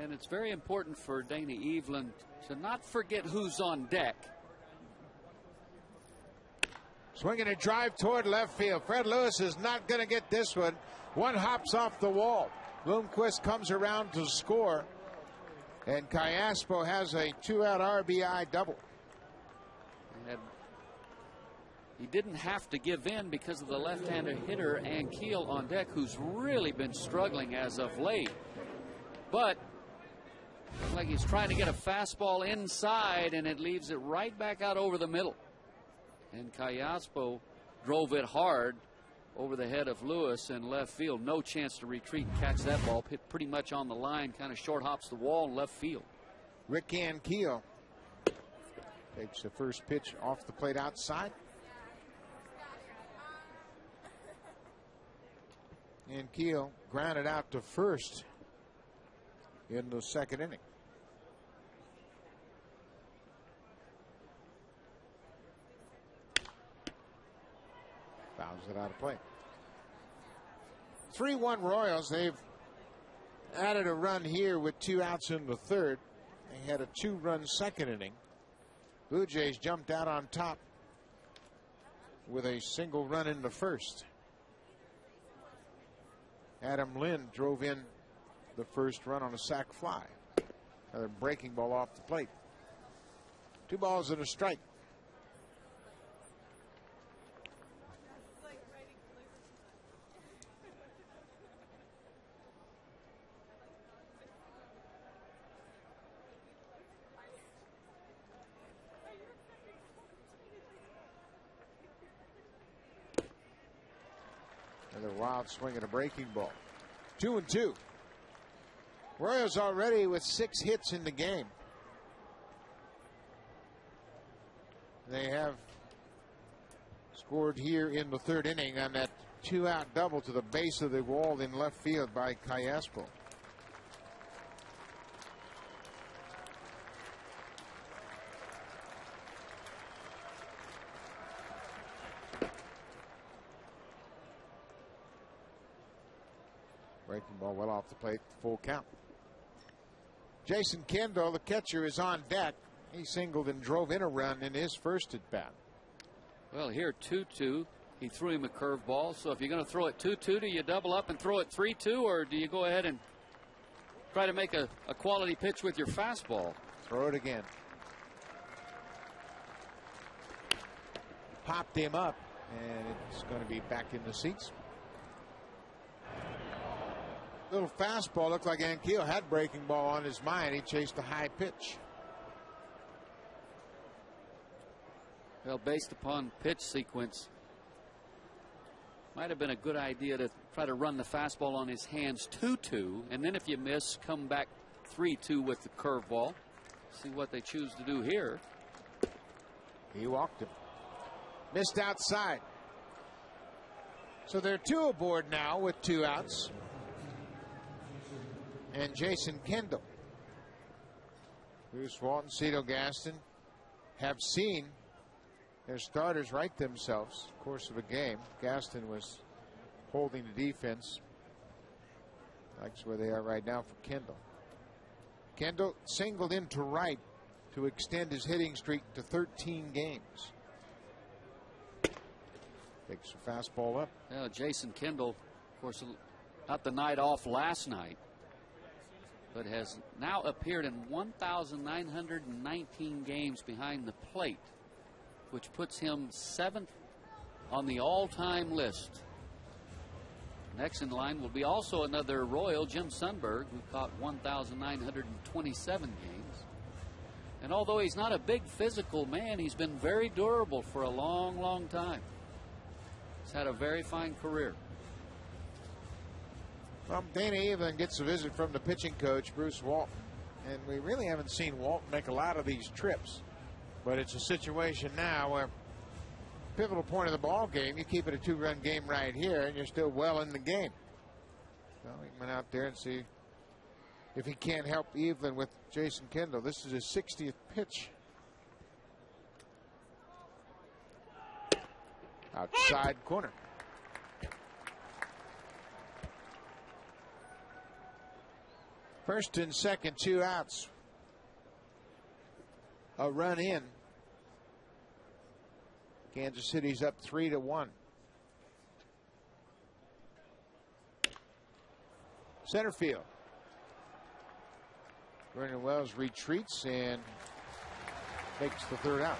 And it's very important for Dana Evelyn to not forget who's on deck. Swinging a drive toward left field. Fred Lewis is not going to get this one. One hops off the wall. Bloomquist comes around to score. And Callaspo has a 2-out RBI double. And he didn't have to give in because of the left-handed hitter Ankiel on deck, who's really been struggling as of late. But looks like he's trying to get a fastball inside, and it leaves it right back out over the middle. And Callaspo drove it hard over the head of Lewis in left field. No chance to retreat and catch that ball. Hit pretty much on the line, kind of short hops the wall in left field. Rick Ankiel Takes the first pitch off the plate outside. And Keel grounded out to first in the second inning. Fouls it out of play. 3-1 Royals. They've added a run here with 2 outs in the third. They had a 2-run second inning. Blue Jays jumped out on top with a single run in the first. Adam Lynn drove in the first run on a sac fly. Another breaking ball off the plate. 2 balls and a strike. Another wild swing and a breaking ball. 2-2. Royals already with 6 hits in the game. They have scored here in the third inning on that 2-out double to the base of the wall in left field by Callaspo. Breaking ball well off the plate, full count. Jason Kendall, the catcher, is on deck. He singled and drove in a run in his first at bat. Well, here 2-2. He threw him a curveball. So if you're going to throw it 2-2, do you double up and throw it 3-2, or do you go ahead and try to make a quality pitch with your fastball? Throw it again. Popped him up, and it's going to be back in the seats. Little fastball, looked like Ankiel had breaking ball on his mind. He chased a high pitch. Well, based upon pitch sequence, might have been a good idea to try to run the fastball on his hands 2-2, and then if you miss, come back 3-2 with the curveball. See what they choose to do here. He walked him. Missed outside. So they're 2 aboard now with 2 outs. And Jason Kendall. Bruce Walton, Cito Gaston have seen their starters right themselves in the course of a game. Gaston was holding the defense. Likes where they are right now for Kendall. Kendall singled into right to extend his hitting streak to 13 games. Takes a fastball up. Well, Jason Kendall, of course, got the night off last night, but has now appeared in 1,919 games behind the plate, which puts him 7th on the all-time list. Next in line will be also another Royal, Jim Sundberg, who caught 1,927 games. And although he's not a big physical man, he's been very durable for a long, long time. He's had a very fine career. Well, Dana Evelyn gets a visit from the pitching coach, Bruce Walton. And we really haven't seen Walton make a lot of these trips. But it's a situation now where pivotal point of the ball game, you keep it a 2-run game right here, and you're still well in the game. So he went out there and see if he can't help Evelyn with Jason Kendall. This is his 60th pitch. Outside corner. First and second, 2 outs. A run in. Kansas City's up 3-1. Center field. Vernon Wells retreats and makes the 3rd out.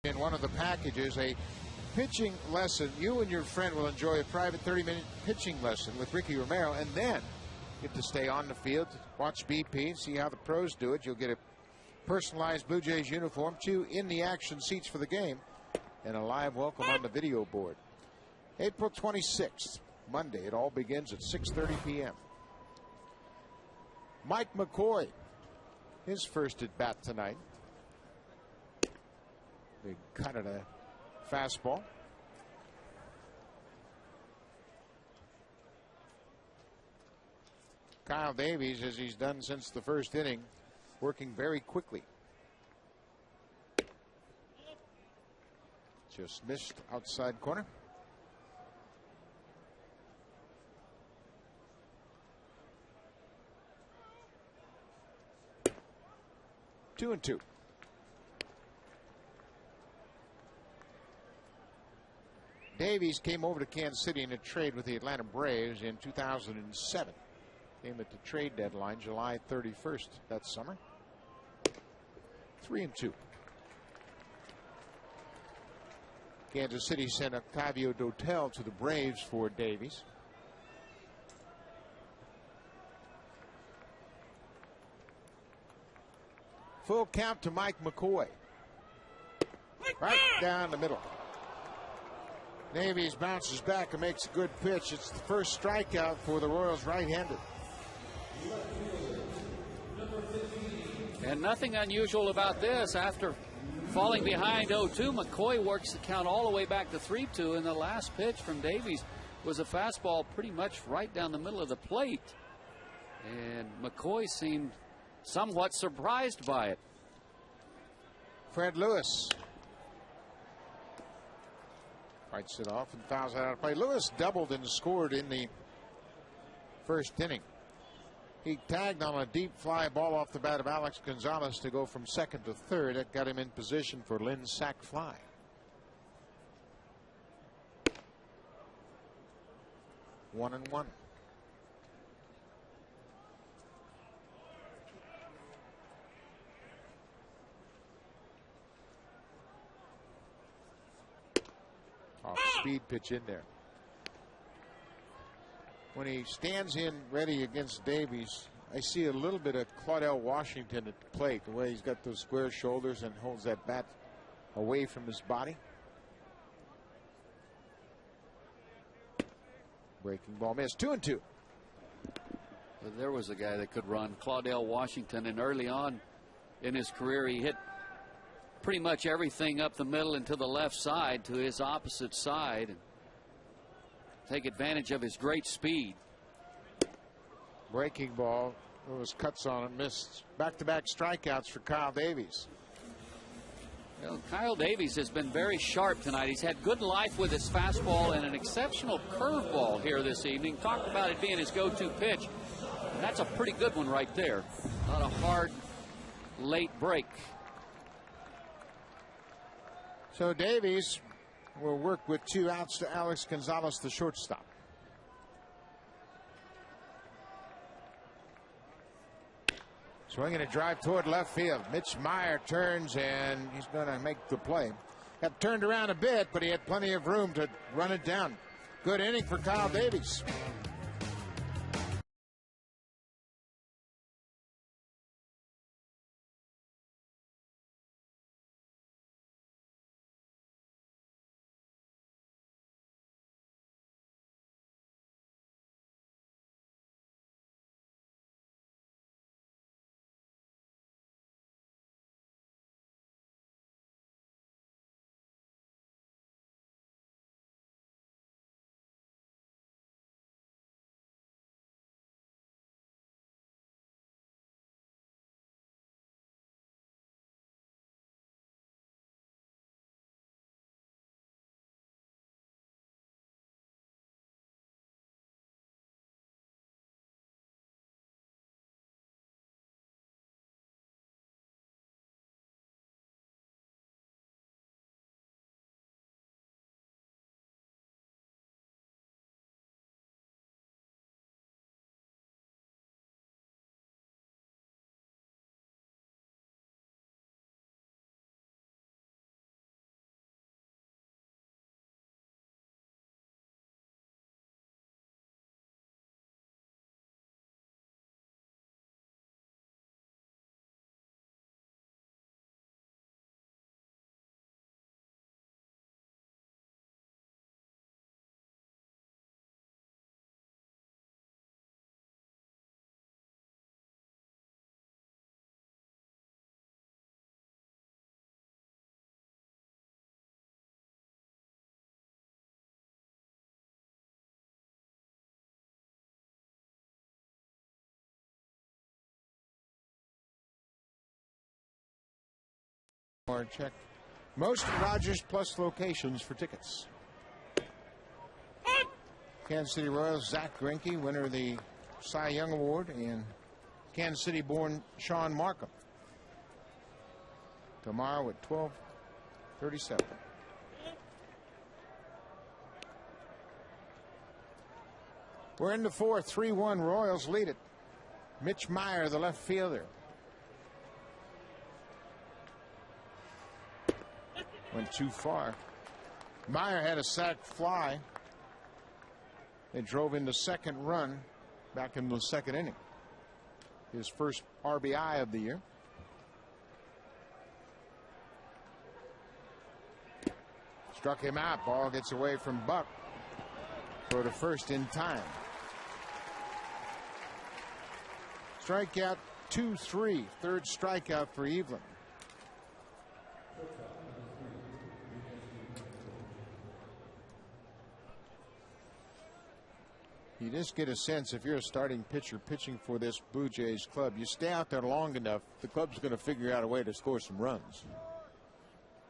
In one of the packages, a pitching lesson. You and your friend will enjoy a private 30-minute pitching lesson with Ricky Romero, and then get to stay on the field, watch BP, and see how the pros do it. You'll get a personalized Blue Jays uniform, 2 in the action seats for the game, and a live welcome on the video board. April 26th, Monday. It all begins at 6:30 p.m. Mike McCoy, his first at bat tonight. Big cut of a fastball. Kyle Davies, as he's done since the first inning, working very quickly. Just missed outside corner. Two and two. Davies came over to Kansas City in a trade with the Atlanta Braves in 2007. Came at the trade deadline July 31st that summer. 3 and 2. Kansas City sent Octavio Dotel to the Braves for Davies. Full count to Mike McCoy. Right down the middle. Davies bounces back and makes a good pitch. It's the first strikeout for the Royals right-handed. And nothing unusual about this. After falling behind 0-2, McCoy works the count all the way back to 3-2, and the last pitch from Davies was a fastball pretty much right down the middle of the plate. And McCoy seemed somewhat surprised by it. Fred Lewis fights it off and fouls it out of play. Lewis doubled and scored in the first inning. He tagged on a deep fly ball off the bat of Alex Gonzalez to go from second to third. That got him in position for Lynn's sac fly. 1-1. Off speed pitch in there. When he stands in ready against Davies, I see a little bit of Claudell Washington at the plate, the way he's got those square shoulders and holds that bat away from his body. Breaking ball missed. 2 and 2. There was a guy that could run, Claudell Washington, and early on in his career he hit pretty much everything up the middle and to the left side to his opposite side and take advantage of his great speed. Breaking ball. There was cuts on it. Missed. Back-to-back strikeouts for Kyle Davies. Well, Kyle Davies has been very sharp tonight. He's had good life with his fastball and an exceptional curveball here this evening. Talked about it being his go-to pitch. And that's a pretty good one right there. Not a hard late break. So Davies will work with 2 outs to Alex Gonzalez, the shortstop. Swinging a drive toward left field. Mitch Meyer turns and he's going to make the play. Got turned around a bit, but he had plenty of room to run it down. Good inning for Kyle Davies. Or check most Rogers Plus locations for tickets. Kansas City Royals Zach Greinke, winner of the Cy Young Award, and Kansas City-born Sean Markham. Tomorrow at 12:37. We're in the fourth. 3-1 Royals lead it. Mitch Meyer, the left fielder. Went too far. Meyer had a sac fly. They drove in the second run back in the second inning. His first RBI of the year. Struck him out. Ball gets away from Buck. Throw to first in time. Strikeout 2-3. Third strikeout for Evelyn. You just get a sense, if you're a starting pitcher pitching for this Blue Jays club, you stay out there long enough, the club's going to figure out a way to score some runs.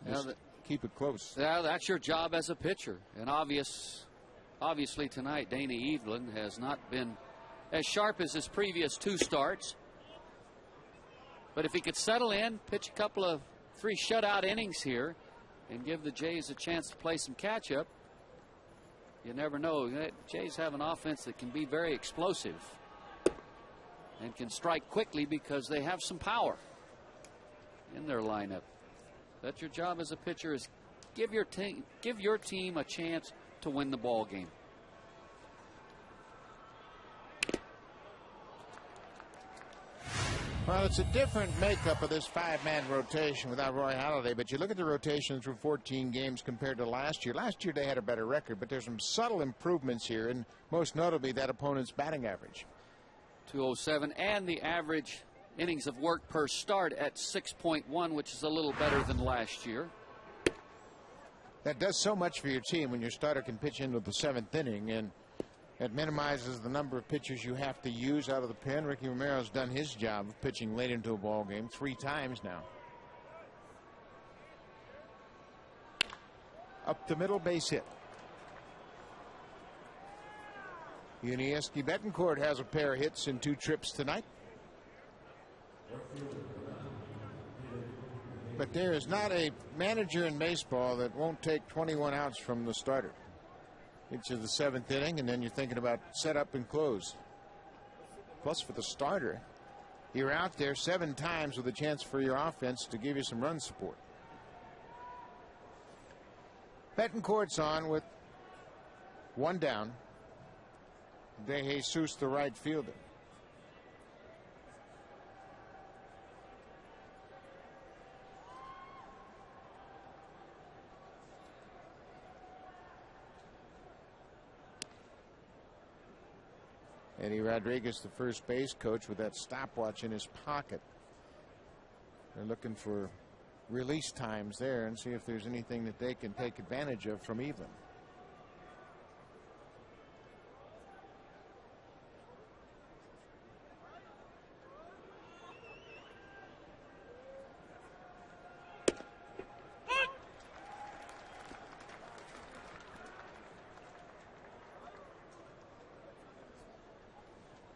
Just keep it close. Yeah, that's your job as a pitcher. And obviously tonight, Danny Evelyn has not been as sharp as his previous two starts. But if he could settle in, pitch a couple of 3 shutout innings here, and give the Jays a chance to play some catch-up, you never know. Jays have an offense that can be very explosive and can strike quickly because they have some power in their lineup. That's your job as a pitcher, is give your team a chance to win the ball game. Well, it's a different makeup of this 5-man rotation without Roy Halladay, but you look at the rotation through 14 games compared to last year. Last year they had a better record, but there's some subtle improvements here, and most notably that opponent's batting average. 207, and the average innings of work per start at 6.1, which is a little better than last year. That does so much for your team when your starter can pitch into the 7th inning, and it minimizes the number of pitchers you have to use out of the pen. Ricky Romero's done his job of pitching late into a ball game 3 times now. Up the middle, base hit. Yuniesky Betancourt has a pair of hits in 2 trips tonight. But there is not a manager in baseball that won't take 21 outs from the starter into the 7th inning, and then you're thinking about setup and close. Plus, for the starter, you're out there 7 times with a chance for your offense to give you some run support. Betancourt's on with 1 down. De Jesus, the right fielder. Eddie Rodriguez, the first base coach, with that stopwatch in his pocket. They're looking for release times there and see if there's anything that they can take advantage of from Evelyn.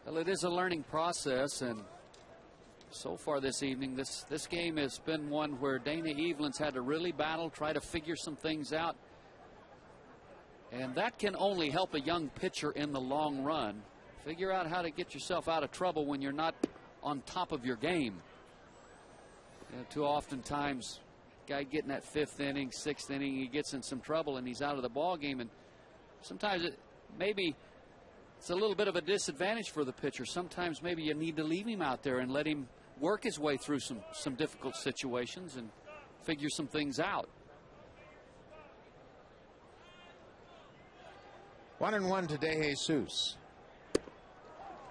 Well, it is a learning process, and so far this evening, this game has been one where Dana Evelyn's had to really battle, try to figure some things out. And that can only help a young pitcher in the long run. Figure out how to get yourself out of trouble when you're not on top of your game. Too often times, guy getting that 5th inning, 6th inning, he gets in some trouble and he's out of the ball game. And sometimes maybe it's a little bit of a disadvantage for the pitcher. Sometimes maybe you need to leave him out there and let him work his way through some difficult situations and figure some things out. 1-1 to De Jesus.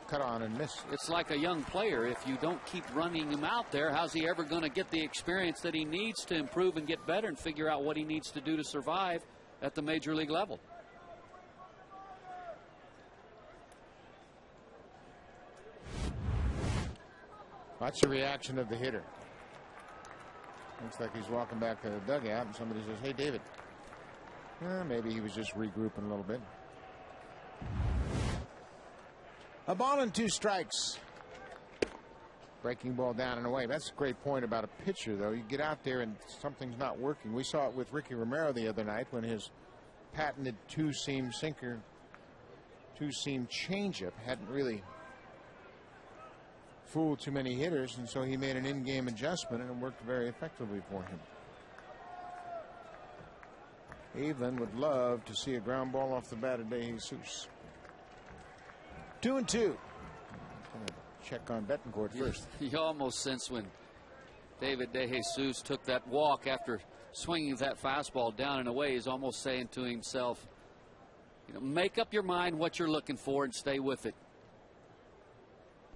Cut on and miss. It's like a young player. If you don't keep running him out there, how's he ever going to get the experience that he needs to improve and get better and figure out what he needs to do to survive at the major league level? Watch the reaction of the hitter. Looks like he's walking back to the dugout, and somebody says, "Hey, David." Maybe he was just regrouping a little bit. A ball and 2 strikes. Breaking ball down and away. That's a great point about a pitcher, though. You get out there and something's not working. We saw it with Ricky Romero the other night when his patented 2-seam sinker, 2-seam changeup hadn't really fooled too many hitters, and so he made an in-game adjustment, and it worked very effectively for him. Evelyn would love to see a ground ball off the bat of De Jesus. 2-2. Check on Betancourt first. You almost sense when David De Jesus took that walk after swinging that fastball down and away, he's almost saying to himself, you know, make up your mind what you're looking for and stay with it.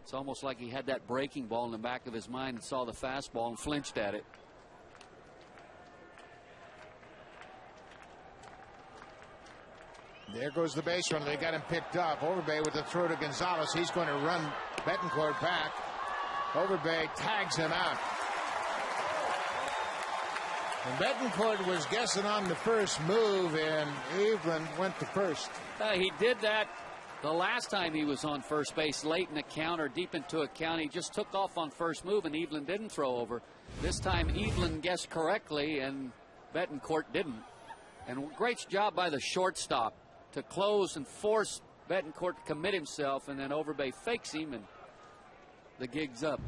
It's almost like he had that breaking ball in the back of his mind and saw the fastball and flinched at it. There goes the base runner. They got him picked up. Overbay with the throw to Gonzalez. He's going to run Betancourt back. Overbay tags him out. And Betancourt was guessing on the first move, and Evelyn went to first. He did that the last time he was on first base, late in the count or deep into a count. He just took off on first move, and Evelyn didn't throw over. This time, Evelyn guessed correctly, and Betancourt didn't. And great job by the shortstop to close and force Betancourt to commit himself, and then Overbay fakes him, and the gig's up.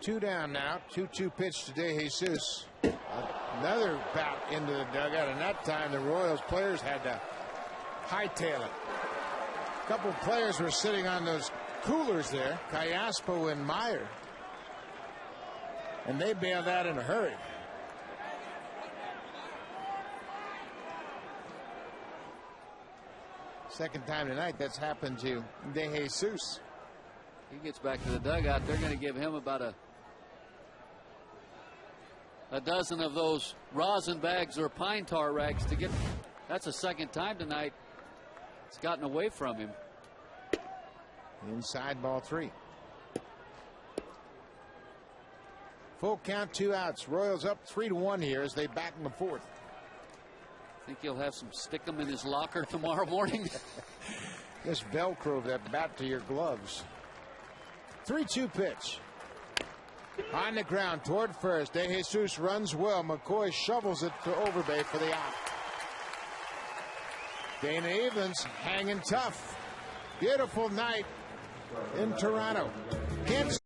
2 down now. 2-2 pitch to De Jesus. Another bat into the dugout, and that time the Royals players had to hightail it. A couple of players were sitting on those coolers there, Callaspo and Meyer, and they bailed out in a hurry. Second time tonight that's happened to De Jesus. He gets back to the dugout. They're going to give him about a dozen of those rosin bags or pine tar rags to get. That's the second time tonight it's gotten away from him. Inside, ball 3. Full count, 2 outs. Royals up 3-1 here as they back in the 4th. Think he'll have some stick 'em in his locker tomorrow morning. Just Velcro that bat to your gloves. 3-2 pitch. On the ground toward first. De Jesus runs well. McCoy shovels it to Overbay for the out. Dana Evelyn's hanging tough. Beautiful night in Toronto. Kansas.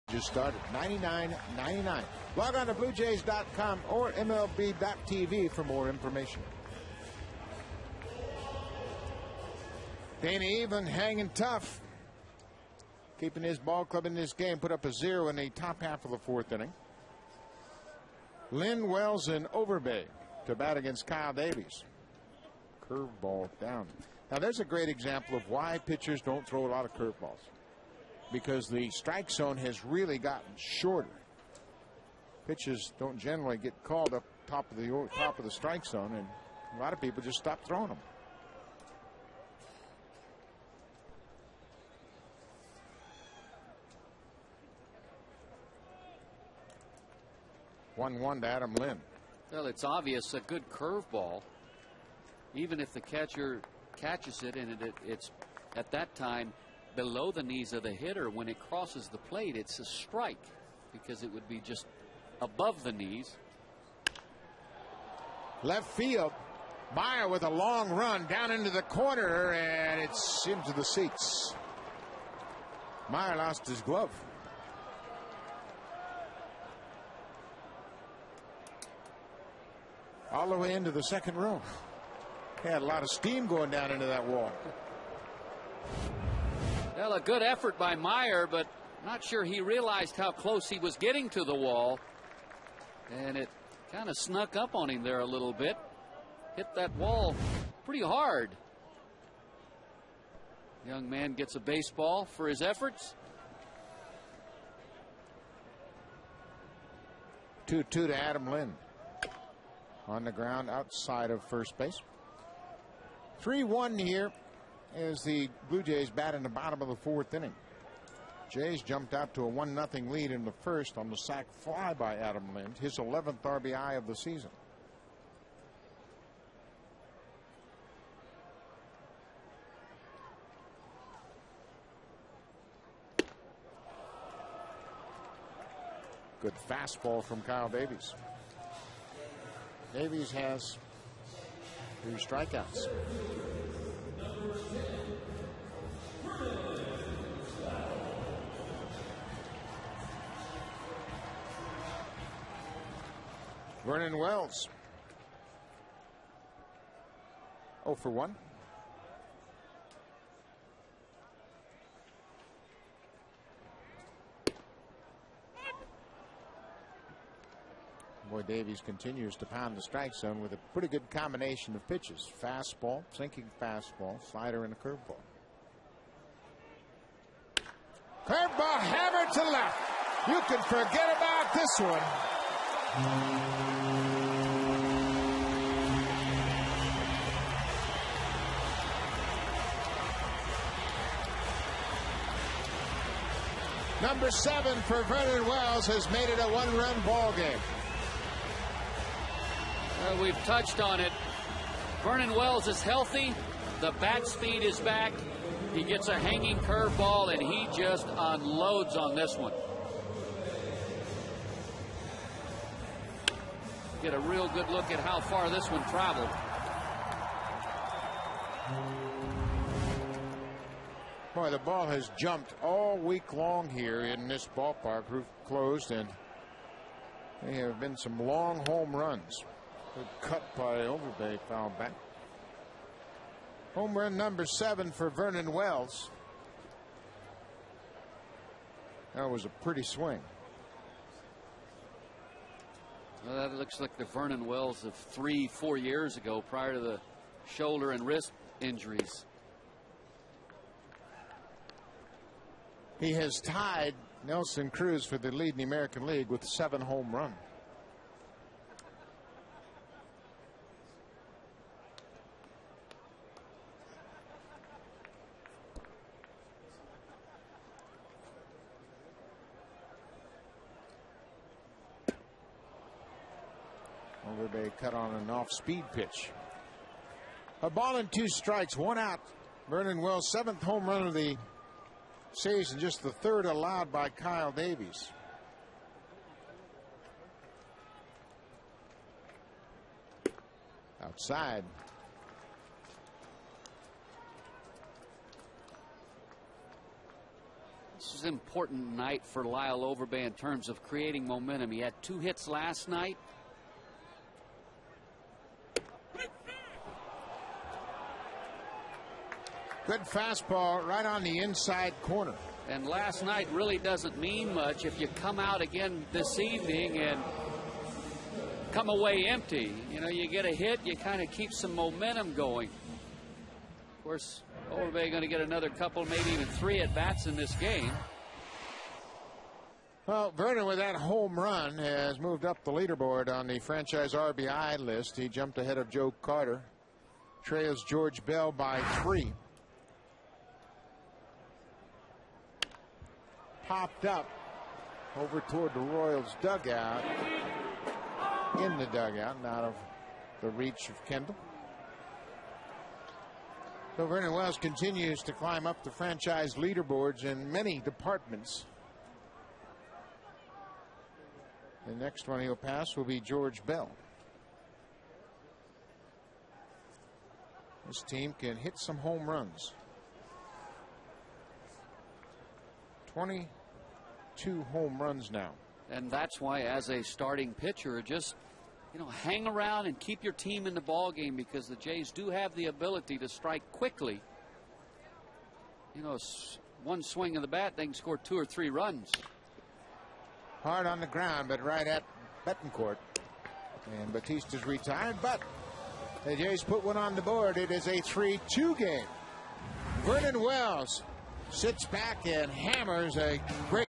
Just started. $99.99. Log on to BlueJays.com or MLB.tv for more information. Dana Evelyn hanging tough. keeping his ball club in this game, put up a 0 in the top half of the 4th inning. Lynn, Wells, and Overbay to bat against Kyle Davies. Curveball down. Now there's a great example of why pitchers don't throw a lot of curveballs, because the strike zone has really gotten shorter. Pitches don't generally get called up top of the strike zone, and a lot of people just stop throwing them. One to Adam Lynn. Well, it's obvious a good curveball, even if the catcher catches it and it's at that time below the knees of the hitter. When it crosses the plate, it's a strike because it would be just above the knees. Left field. Meyer with a long run down into the corner, and it's into the seats. Meyer lost his glove. All the way into the second row. He had a lot of steam going down into that wall. Well, a good effort by Meyer, but not sure he realized how close he was getting to the wall. And it kind of snuck up on him there a little bit. Hit that wall pretty hard. Young man gets a baseball for his efforts. 2-2 to Adam Lynn. On the ground outside of first base. 3-1 here as the Blue Jays bat in the bottom of the 4th inning. Jays jumped out to a 1-0 lead in the first on the sac fly by Adam Lynn, his 11th RBI of the season. Good fastball from Kyle Davies. Davies has 3 strikeouts. Vernon Wells 0 for 1. Boy, Davies continues to pound the strike zone with a pretty good combination of pitches. Fastball, sinking fastball, slider, and a curveball. Curveball hammered to left. You can forget about this one. Number 7 for Vernon Wells has made it a 1-run ball game. We've touched on it. Vernon Wells is healthy. The bat speed is back. He gets a hanging curveball, and he just unloads on this one. Get a real good look at how far this one traveled. Boy, the ball has jumped all week long here in this ballpark. Roof closed, and there have been some long home runs. Good cut by Overbay, foul back. Home run number 7 for Vernon Wells. That was a pretty swing. Well, that looks like the Vernon Wells of 3-4 years ago, prior to the shoulder and wrist injuries. He has tied Nelson Cruz for the lead in the American League with 7 home runs. Overbay cut on an off-speed pitch. A ball and 2 strikes, 1 out. Vernon Wells' 7th home run of the season, just the 3rd allowed by Kyle Davies. Outside. This is an important night for Lyle Overbay in terms of creating momentum. He had 2 hits last night. Good fastball right on the inside corner. And last night really doesn't mean much if you come out again this evening and come away empty. You know, you get a hit, you kind of keep some momentum going. Of course, Overbay going to get another couple, maybe even 3 at-bats in this game. Well, Vernon with that home run has moved up the leaderboard on the franchise RBI list. He jumped ahead of Joe Carter. Trails George Bell by 3. Popped up over toward the Royals dugout. In the dugout, not out of the reach of Kendall. So Vernon Wells continues to climb up the franchise leaderboards in many departments. The next one he'll pass will be George Bell. This team can hit some home runs. 22 home runs now. And that's why, as a starting pitcher, just, you know, hang around and keep your team in the ball game, because the Jays do have the ability to strike quickly. You know, one swing of the bat, they can score 2 or 3 runs. Hard on the ground, but right at Betancourt. And Batista's retired, but the Jays put one on the board. It is a 3-2 game. Vernon Wells sits back and hammers a great.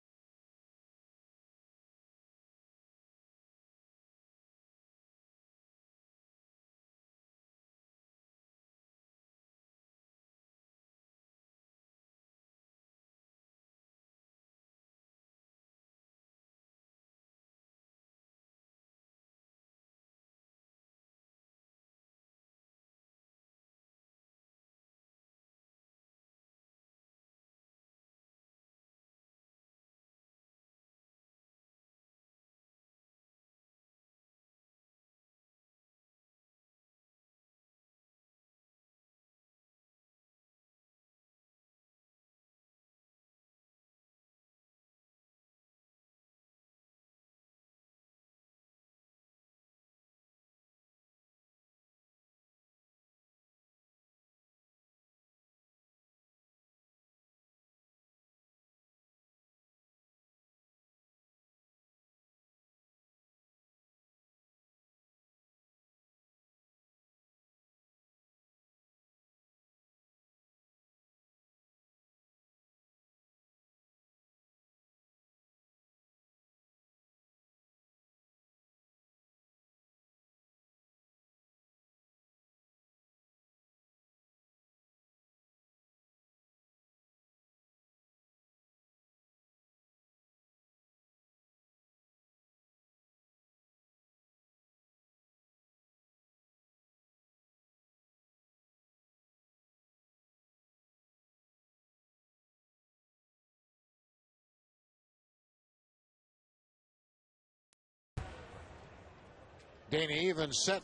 Dana Evans set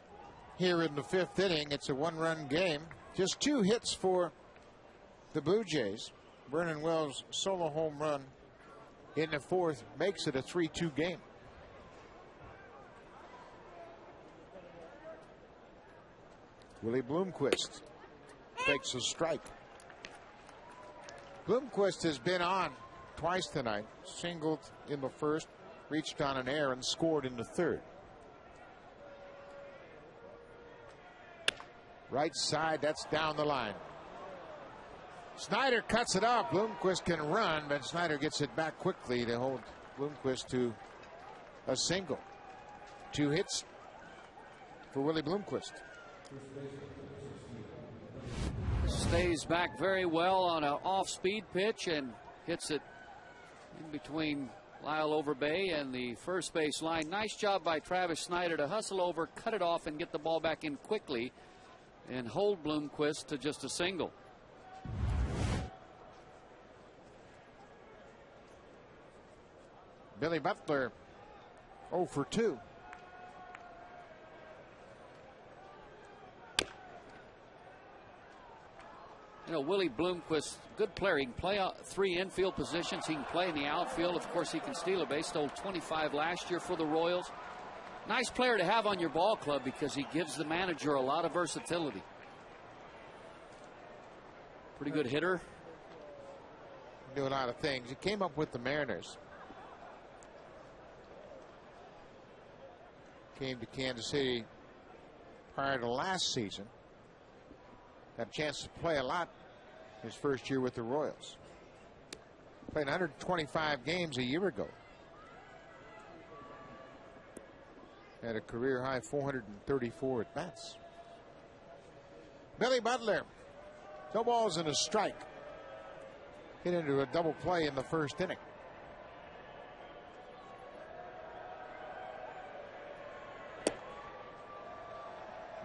here in the 5th inning. It's a 1-run game. Just 2 hits for the Blue Jays. Vernon Wells' solo home run in the 4th makes it a 3-2 game. Willie Bloomquist takes a strike. Bloomquist has been on twice tonight. Singled in the 1st, reached on an error, and scored in the 3rd. Right side, that's down the line. Snyder cuts it off. Bloomquist can run, but Snyder gets it back quickly to hold Bloomquist to a single. 2 hits for Willie Bloomquist. Stays back very well on an off-speed pitch and hits it in between Lyle Overbay and the first base line. Nice job by Travis Snyder to hustle over, cut it off, and get the ball back in quickly and hold Bloomquist to just a single. Billy Butler 0 for 2. You know, Willie Bloomquist, good player. He can play 3 infield positions. He can play in the outfield. Of course, he can steal a base. Stole 25 last year for the Royals. Nice player to have on your ball club because he gives the manager a lot of versatility. Pretty good hitter. do a lot of things. He came up with the Mariners. Came to Kansas City prior to last season. Got a chance to play a lot his first year with the Royals. Played 125 games a year ago. Had a career high 434 at bats. Billy Butler, 2 balls and a strike. Hit into a double play in the first inning.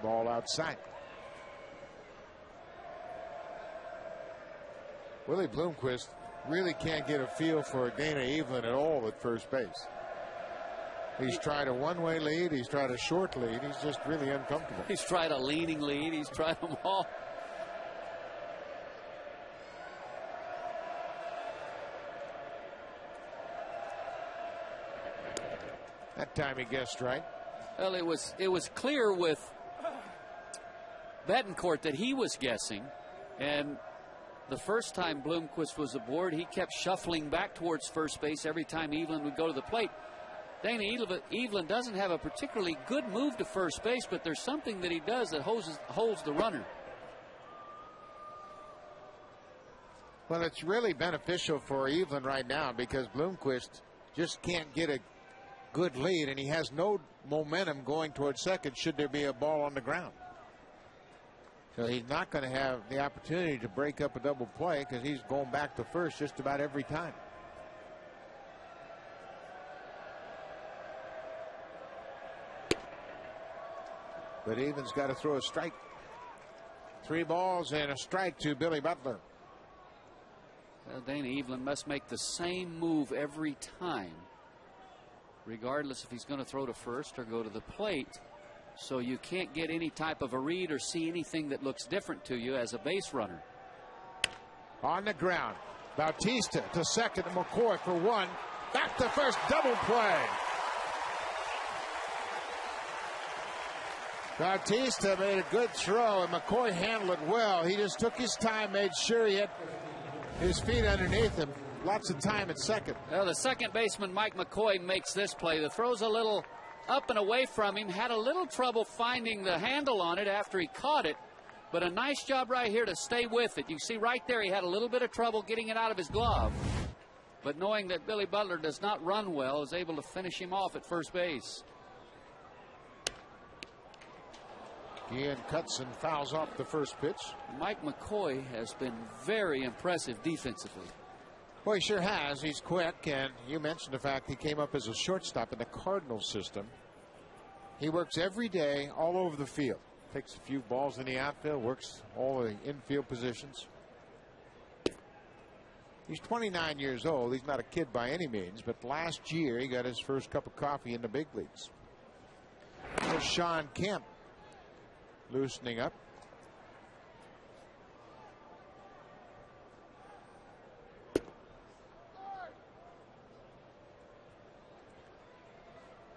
Ball outside. Willie Bloomquist really can't get a feel for Dana Evelyn at all at first base. He's tried a one-way lead. He's tried a short lead. He's just really uncomfortable. He's tried a leaning lead. He's tried them all. That time he guessed right. Well, it was clear with Betancourt that he was guessing, and the first time Bloomquist was aboard, he kept shuffling back towards first base every time Evelyn would go to the plate. Dana Evelyn doesn't have a particularly good move to first base, but there's something that he does that holds the runner. Well, it's really beneficial for Evelyn right now because Bloomquist just can't get a good lead, and he has no momentum going towards second should there be a ball on the ground. So he's not going to have the opportunity to break up a double play because he's going back to first just about every time. But Evelyn's got to throw a strike. 3 balls and a strike to Billy Butler. Well, Dana Evelyn must make the same move every time, regardless if he's going to throw to first or go to the plate. So you can't get any type of a read or see anything that looks different to you as a base runner. On the ground, Bautista to second, and McCoy for 1. Back to first, double play. Bautista made a good throw, and McCoy handled it well. He just took his time, made sure he had his feet underneath him. Lots of time at second. Well, the second baseman, Mike McCoy, makes this play. The throw's a little up and away from him. Had a little trouble finding the handle on it after he caught it. But a nice job right here to stay with it. You see right there he had a little bit of trouble getting it out of his glove. But knowing that Billy Butler does not run well, is able to finish him off at first base. Ian cuts and fouls off the first pitch. Mike McCoy has been very impressive defensively. Well, he sure has. He's quick, and you mentioned the fact he came up as a shortstop in the Cardinals system. He works every day all over the field. Takes a few balls in the outfield, works all the infield positions. He's 29 years old. He's not a kid by any means, but last year he got his first cup of coffee in the big leagues. There's Sean Kemp loosening up.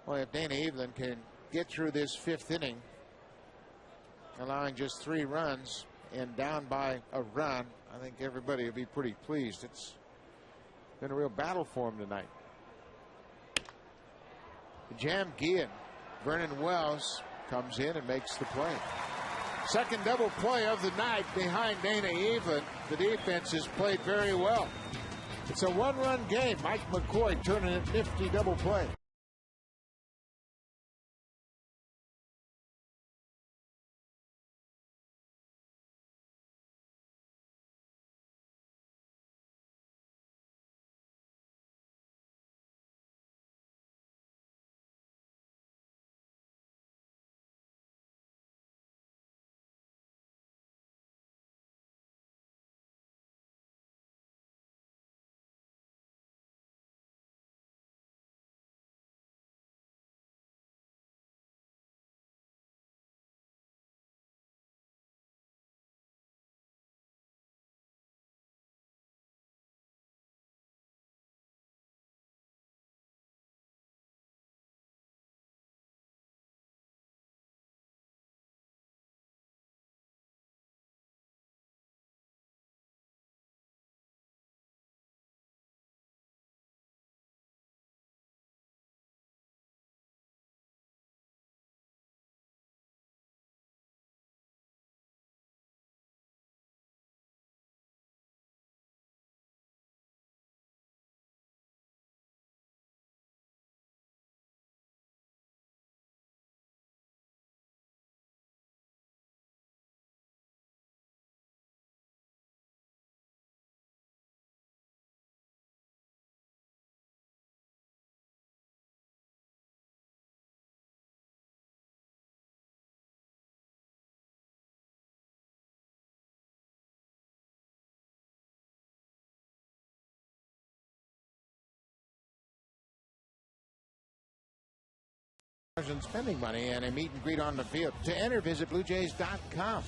Well, if Dana Evelyn can get through this 5th inning, allowing just 3 runs and down by a run, I think everybody will be pretty pleased. It's been a real battle for him tonight. Jam Guillen, Vernon Wells comes in and makes the play. Second double play of the night behind Dana Evelyn. The defense has played very well. It's a 1-run game. Mike McCoy turning a nifty double play. in spending money and a meet and greet on the field. To enter, visit BlueJays.com.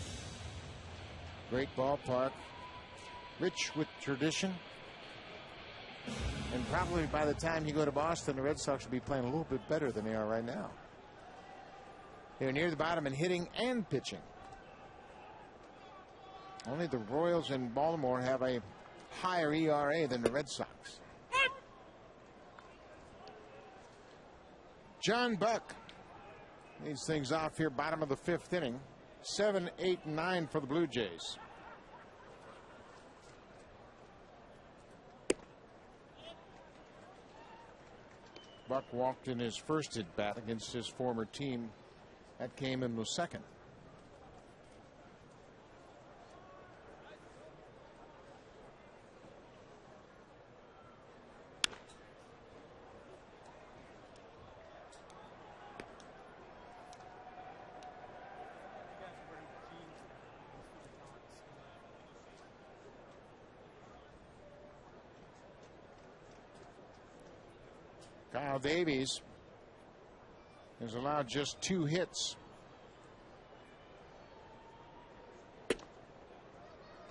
Great ballpark, rich with tradition. And probably by the time you go to Boston, the Red Sox will be playing a little bit better than they are right now. They're near the bottom in hitting and pitching. Only the Royals and Baltimore have a higher ERA than the Red Sox. John Buck leads things off here, bottom of the 5th inning. 7, 8, 9 for the Blue Jays. Buck walked in his first at bat against his former team. That came in the second. Kyle Davies has allowed just 2 hits.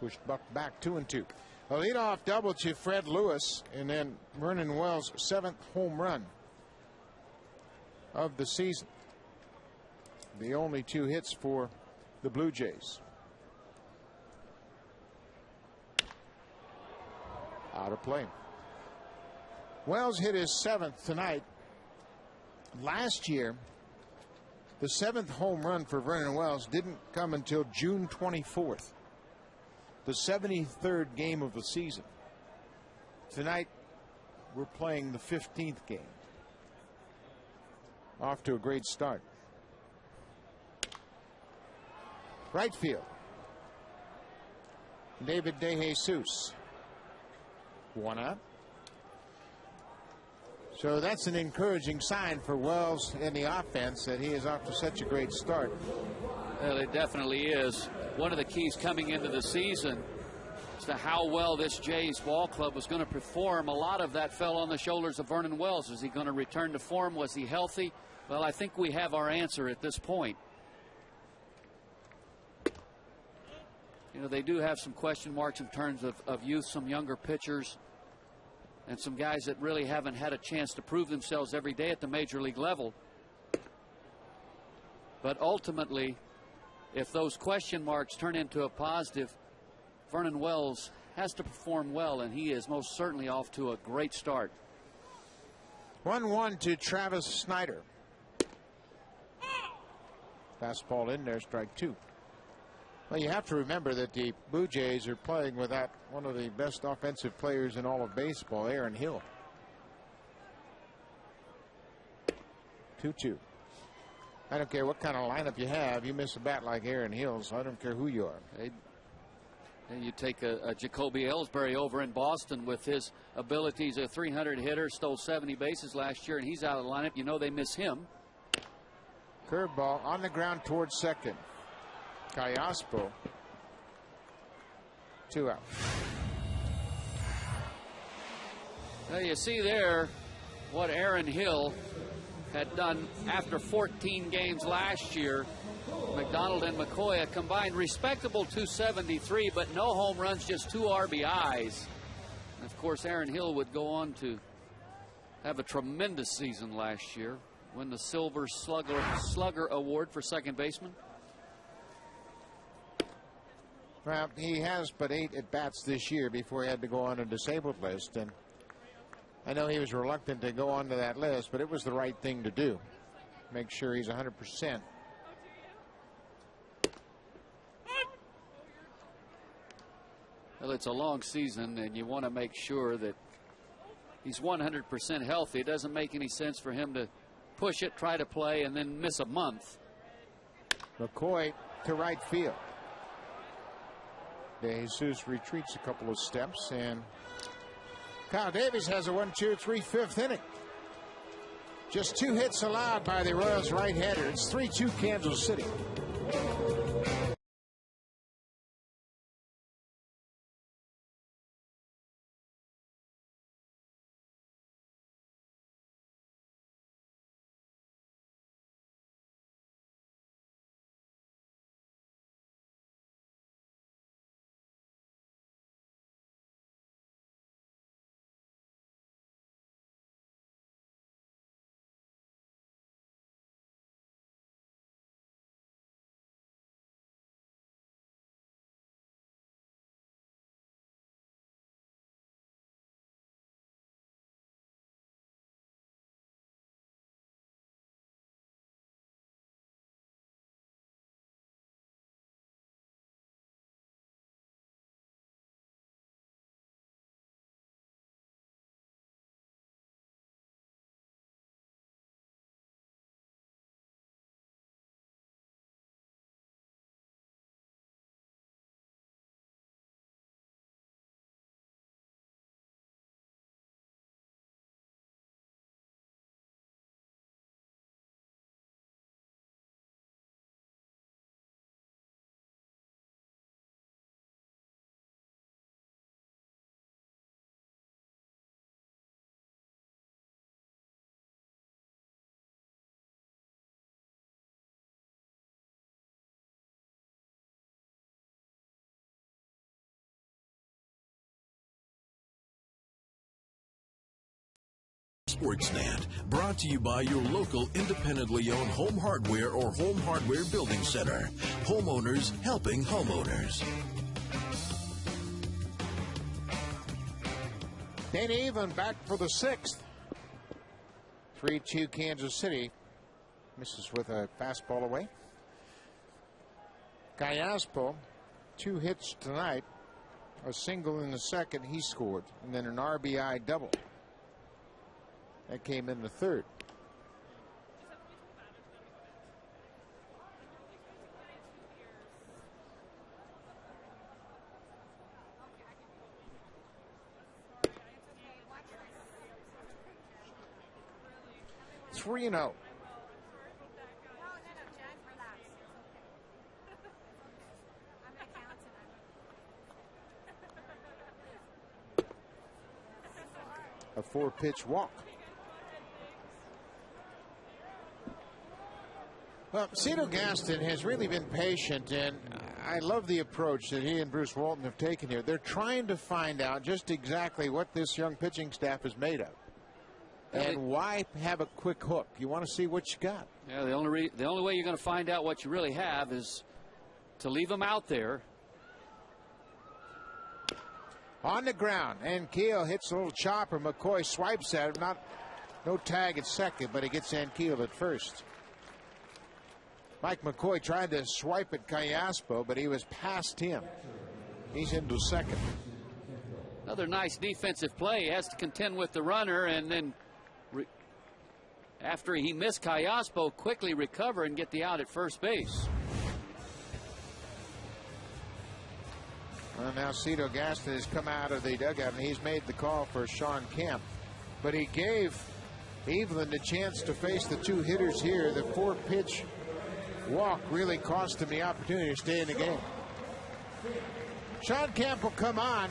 Pushed Buck back 2-2. A leadoff double to Fred Lewis, and then Vernon Wells' 7th home run of the season. The only 2 hits for the Blue Jays. Out of play. Wells hit his 7th tonight. Last year, the 7th home run for Vernon Wells didn't come until June 24th, the 73rd game of the season. Tonight, we're playing the 15th game. Off to a great start. Right field. David DeJesus. 1 out. So that's an encouraging sign for Wells in the offense, that he is off to such a great start. Well, it definitely is. One of the keys coming into the season as to how well this Jays ball club was going to perform. A lot of that fell on the shoulders of Vernon Wells. Was he going to return to form? Was he healthy? Well, I think we have our answer at this point. You know, they do have some question marks in terms of youth, some younger pitchers, and some guys that really haven't had a chance to prove themselves every day at the major league level. But ultimately, if those question marks turn into a positive, Vernon Wells has to perform well, and he is most certainly off to a great start. 1-1 to Travis Snyder. Fastball in there, strike 2. Well, you have to remember that the Blue Jays are playing without one of the best offensive players in all of baseball, Aaron Hill. 2-2. I don't care what kind of lineup you have. You miss a bat like Aaron Hill, so I don't care who you are. And you take a Jacoby Ellsbury over in Boston with his abilities. A 300 hitter, stole 70 bases last year, and he's out of the lineup. You know they miss him. Curveball on the ground towards second. Callaspo. 2 out. Now you see there what Aaron Hill had done after 14 games last year. McDonald and McCoy, a combined respectable 273, but no home runs, just 2 RBIs. And of course, Aaron Hill would go on to have a tremendous season last year, win the Silver Slugger Award for second baseman. Well, he has but 8 at-bats this year before he had to go on a disabled list. And I know he was reluctant to go onto that list, but it was the right thing to do. Make sure he's 100%. Well, it's a long season, and you want to make sure that he's 100% healthy. It doesn't make any sense for him to push it, try to play, and then miss a month. McCoy to right field. DeJesus retreats a couple of steps, and Kyle Davies has a 1-2-3 5th inning. Just 2 hits allowed by the Royals right-hander. It's 3-2 Kansas City. Sportsnet, brought to you by your local independently owned home hardware or home hardware building center. Homeowners helping homeowners. Then even back for the 6th. 3-2 Kansas City. Misses with a fastball away. Gallaspo, 2 hits tonight. A single in the second, he scored. And then an RBI double. That came in the 3rd. It's 3-0. A 4-pitch walk. Well, Cito Gaston has really been patient, and I love the approach that he and Bruce Walton have taken here. They're trying to find out just exactly what this young pitching staff is made of. And why have a quick hook? You want to see what you got. Yeah, the only way you're going to find out what you really have is to leave them out there. On the ground, and Keel hits a little chopper. McCoy swipes at him. No tag at second, but he gets Ankiel at first. Mike McCoy tried to swipe at Gallaspo, but he was past him. He's into second. Another nice defensive play. He has to contend with the runner, and then after he missed Gallaspo, quickly recover and get the out at first base. Well, now Cito Gaston has come out of the dugout, and he's made the call for Sean Kemp. But he gave Evelyn the chance to face the 2 hitters here. The 4-pitch walk really cost him the opportunity to stay in the game. Sean Kemp will come on.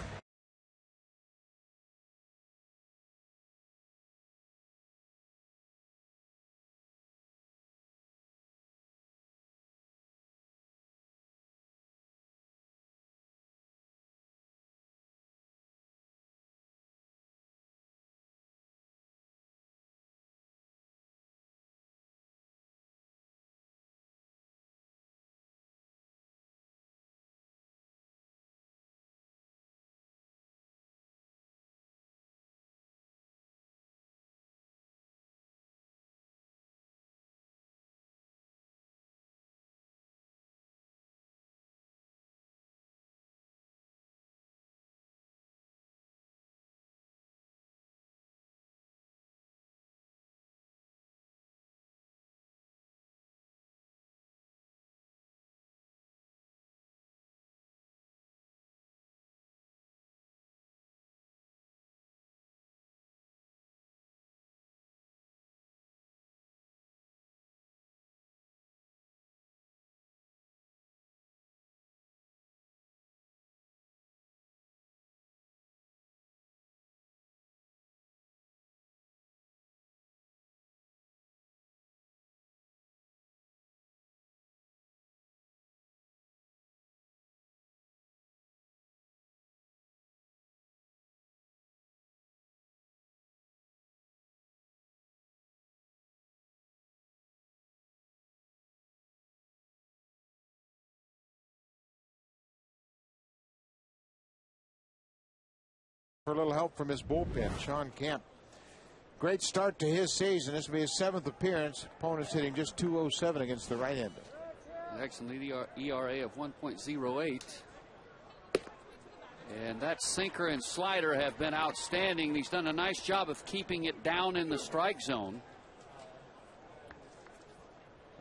For a little help from his bullpen, Sean Kemp. Great start to his season. This will be his 7th appearance. Opponent's hitting just .207 against the right-hander. Excellent ERA of 1.08. And that sinker and slider have been outstanding. He's done a nice job of keeping it down in the strike zone.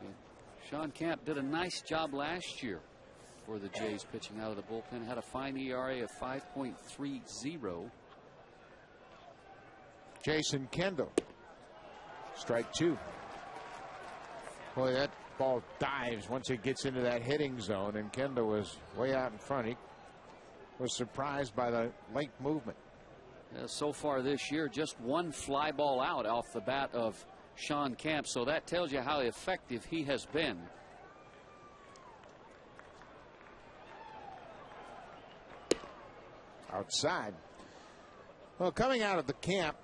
And Sean Kemp did a nice job last year for the Jays pitching out of the bullpen. Had a fine ERA of 5.30. Jason Kendall, strike 2. Boy, that ball dives once it gets into that hitting zone, and Kendall was way out in front. He was surprised by the late movement. So far this year, just one fly ball out off the bat of Sean Kemp, so that tells you how effective he has been. Outside. Well, coming out of the camp,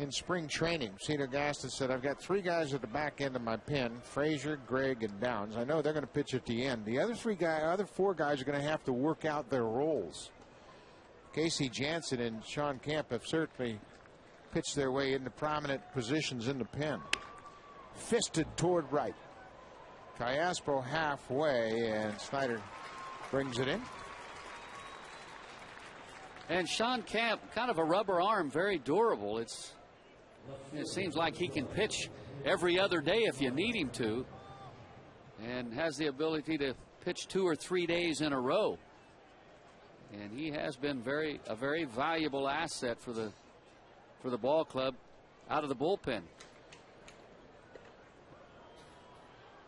in spring training. Cedar Gaston said, I've got 3 guys at the back end of my pen, Frazier, Gregg, and Downs. I know they're going to pitch at the end. The other 4 guys are going to have to work out their roles. Casey Jansen and Sean Kemp have certainly pitched their way into prominent positions in the pen. Fisted toward right. Callaspo halfway, and Snyder brings it in. And Sean Kemp, kind of a rubber arm, very durable. It seems like he can pitch every other day if you need him to, and has the ability to pitch 2 or 3 days in a row. And he has been a very valuable asset for the ball club out of the bullpen.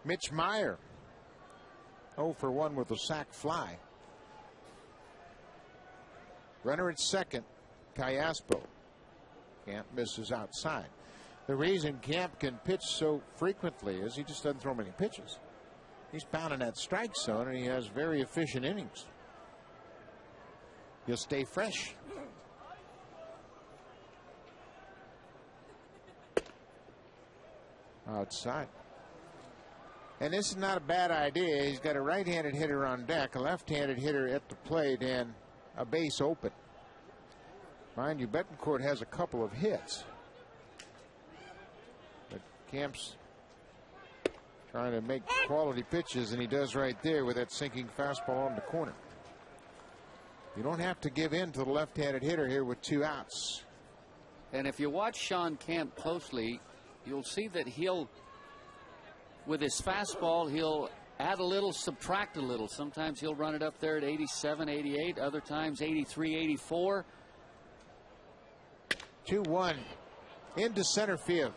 Mitch Meyer, 0 for 1 with a sac fly. Runner at second, Callaspo. Kemp misses outside. The reason Kemp can pitch so frequently is he just doesn't throw many pitches. He's pounding that strike zone, and he has very efficient innings. He'll stay fresh. Outside. And this is not a bad idea. He's got a right-handed hitter on deck, a left-handed hitter at the plate, and a base open. Mind you, Betancourt has a couple of hits. But Kemp's trying to make quality pitches, and he does right there with that sinking fastball on the corner. You don't have to give in to the left-handed hitter here with 2 outs. And if you watch Sean Kemp closely, you'll see that with his fastball, he'll add a little, subtract a little. Sometimes he'll run it up there at 87, 88. Other times 83, 84. 2-1 into center field.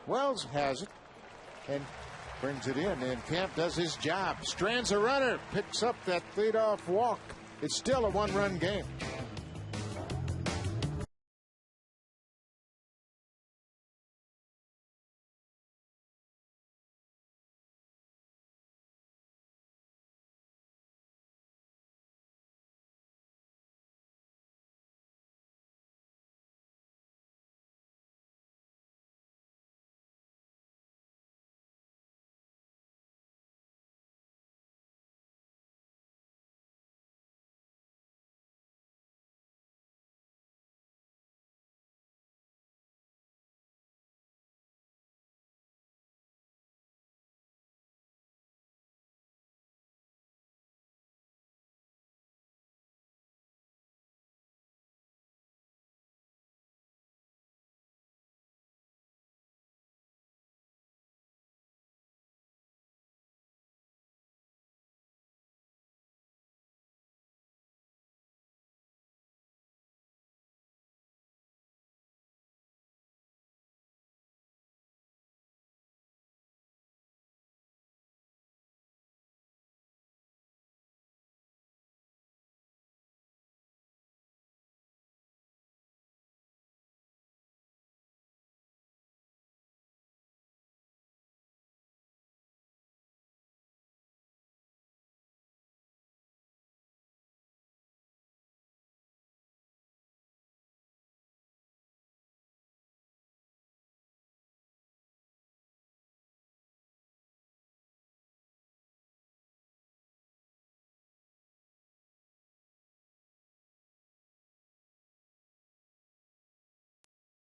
Wells has it and brings it in, and Kemp does his job. Strands a runner, picks up that leadoff walk. It's still a 1-run game.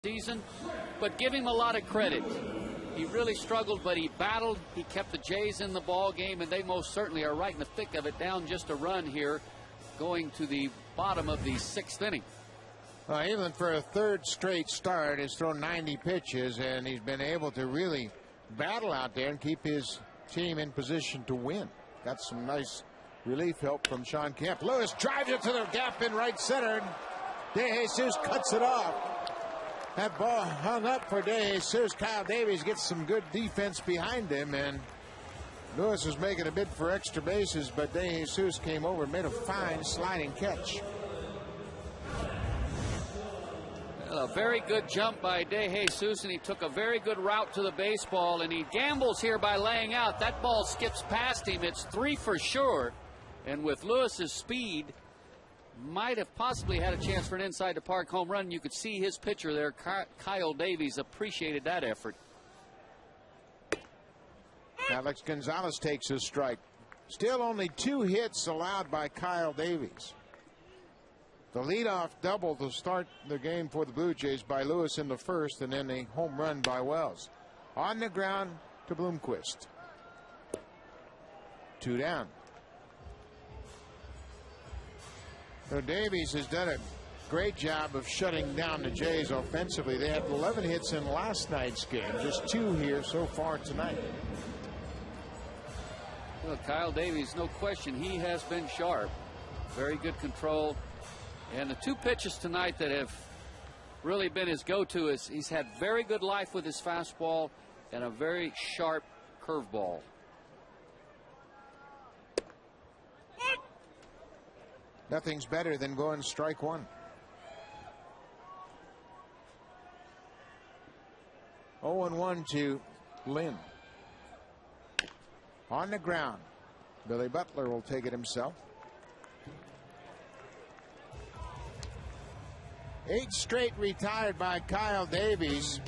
Season, but give him a lot of credit. He really struggled, but he battled. He kept the Jays in the ball game, and they most certainly are right in the thick of it, down just a run here, going to the bottom of the 6th inning. Even for a 3rd straight start, has thrown 90 pitches, and he's been able to really battle out there and keep his team in position to win. Got some nice relief help from Sean Kemp. Lewis drives it to the gap in right center. De Jesus cuts it off. That ball hung up for De Jesus. Kyle Davies gets some good defense behind him, and Lewis was making a bid for extra bases, but De Jesus came over and made a fine sliding catch. Well, a very good jump by De Jesus, and he took a very good route to the baseball, and he gambles here by laying out. That ball skips past him. It's 3 for sure, and with Lewis's speed, might have possibly had a chance for an inside the park home run. You could see his pitcher there, Kyle Davies, appreciated that effort. Alex Gonzalez takes his strike. Still only 2 hits allowed by Kyle Davies. The leadoff double to start the game for the Blue Jays by Lewis in the first, and then a home run by Wells. On the ground to Bloomquist. 2 down. So Davies has done a great job of shutting down the Jays offensively. They had 11 hits in last night's game, just 2 here so far tonight. Well, Kyle Davies, no question, he has been sharp. Very good control. And the 2 pitches tonight that have really been his go-to is he's had very good life with his fastball and a very sharp curveball. Nothing's better than going strike 1. 0-1 to Lynn. On the ground. Billy Butler will take it himself. 8 straight retired by Kyle Davies.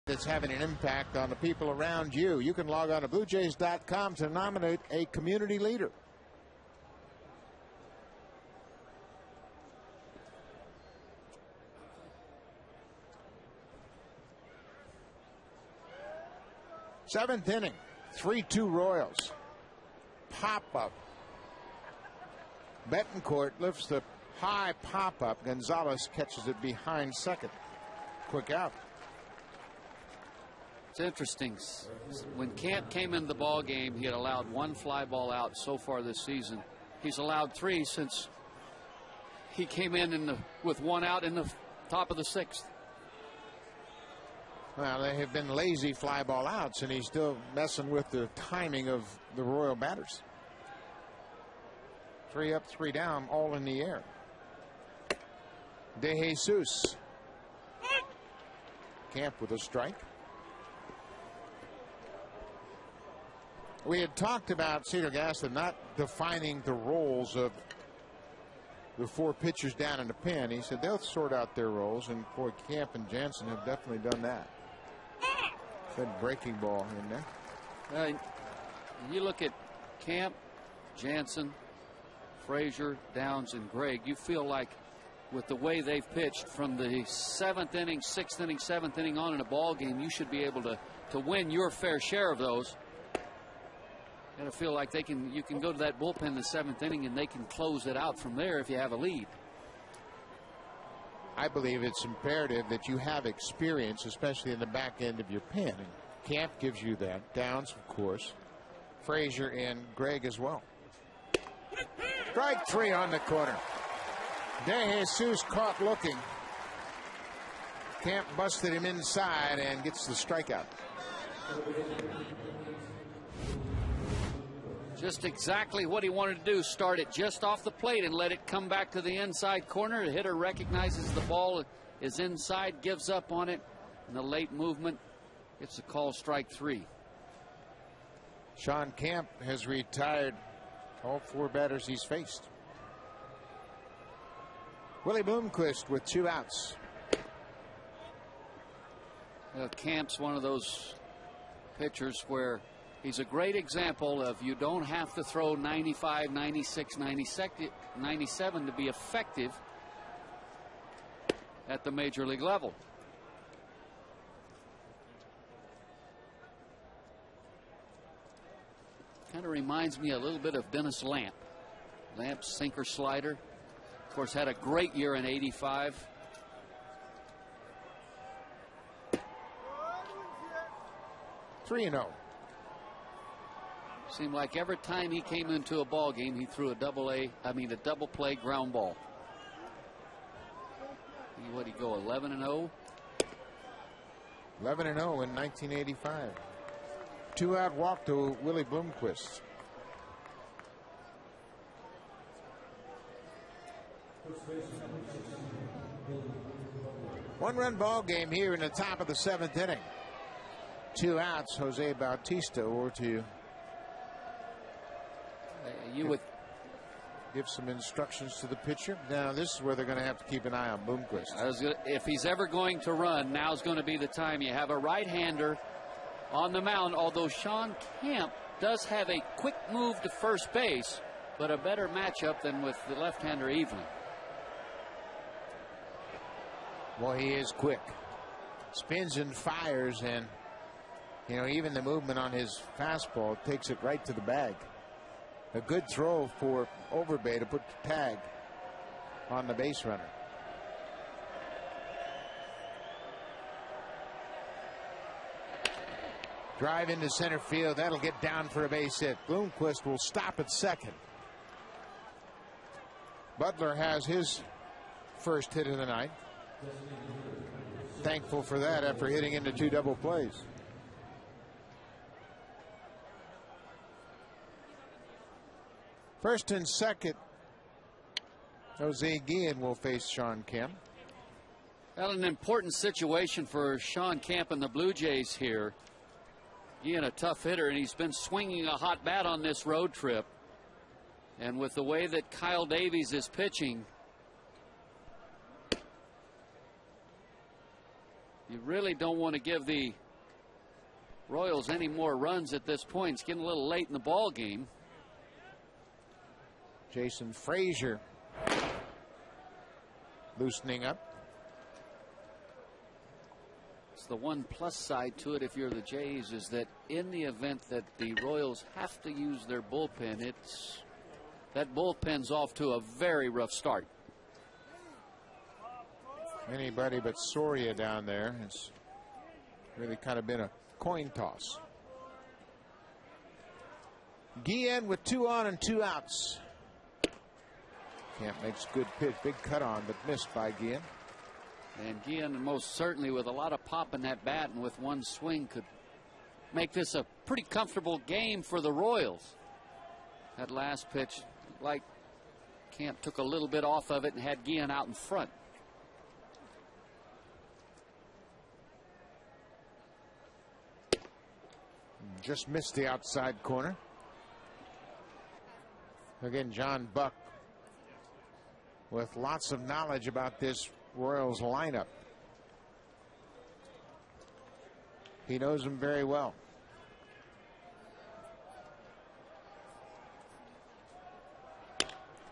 That's having an impact on the people around you. You can log on to BlueJays.com to nominate a community leader. Seventh inning, 3-2 Royals. Pop-up. Betancourt lifts the high pop-up. Gonzalez catches it behind second. Quick out. It's interesting. When Camp came into the ball game, he had allowed 1 fly ball out so far this season. He's allowed 3 since he came in with 1 out in the top of the 6th. Well, they have been lazy fly ball outs, and he's still messing with the timing of the Royal batters. 3 up, 3 down, all in the air. De Jesus. Camp with a strike. We had talked about Cedar Gaston not defining the roles of the 4 pitchers down in the pen. He said they'll sort out their roles, and boy, Camp and Jansen have definitely done that. Good breaking ball in there. You look at Camp, Jansen, Frazier, Downs, and Gregg, you feel like with the way they've pitched from the 7th inning, 6th inning, 7th inning on in a ball game, you should be able to win your fair share of those. And I feel like you can go to that bullpen in the 7th inning and they can close it out from there if you have a lead. I believe it's imperative that you have experience, especially in the back end of your pen. And Camp gives you that. Downs, of course. Frazier and Gregg as well. Strike 3 on the corner. De Jesus caught looking. Camp busted him inside and gets the strikeout. Just exactly what he wanted to do. Start it just off the plate and let it come back to the inside corner. The hitter recognizes the ball is inside, gives up on it, and the late movement gets the call, strike 3. Sean Camp has retired all 4 batters he's faced. Willie Bloomquist with 2 outs. Camp's one of those pitchers where he's a great example of you don't have to throw 95, 96, 97 to be effective at the major league level. Kind of reminds me a little bit of Dennis Lamp. Lamp's sinker slider. Of course, had a great year in '85. Three 3-0. Seemed like every time he came into a ball game, he threw a double play ground ball. What did he go, 11-0? 11-0 in 1985. 2-out walk to Willie Bloomquist. One-run ball game here in the top of the 7th inning. 2 outs. Jose Bautista over to you would give some instructions to the pitcher. Now this is where they're going to have to keep an eye on Bloomquist. If he's ever going to run, now's going to be the time. You have a right-hander on the mound, although Sean Camp does have a quick move to first base, but a better matchup than with the left-hander Evelyn. Well, he is quick. Spins and fires, and you know, even the movement on his fastball takes it right to the bag. A good throw for Overbay to put the tag on the base runner. Drive into center field. That'll get down for a base hit. Bloomquist will stop at second. Butler has his first hit of the night. Thankful for that after hitting into 2 double plays. First and second, Jose Guillen will face Sean Camp. Well, an important situation for Sean Camp and the Blue Jays here. Guillen, a tough hitter, and he's been swinging a hot bat on this road trip. And with the way that Kyle Davies is pitching, you really don't want to give the Royals any more runs at this point. It's getting a little late in the ball game. Jason Frazier loosening up. It's the one plus side to it if you're the Jays, is that in the event that the Royals have to use their bullpen, that bullpen's off to a very rough start. Anybody but Soria down there. It's really kind of been a coin toss. Guillen with 2 on and 2 outs. Camp makes good pitch, big cut on, but missed by Guillen. And Guillen, most certainly with a lot of pop in that bat and with one swing, could make this a pretty comfortable game for the Royals. That last pitch, like Camp took a little bit off of it and had Guillen out in front. Just missed the outside corner. Again, John Buck with lots of knowledge about this Royals lineup. He knows them very well.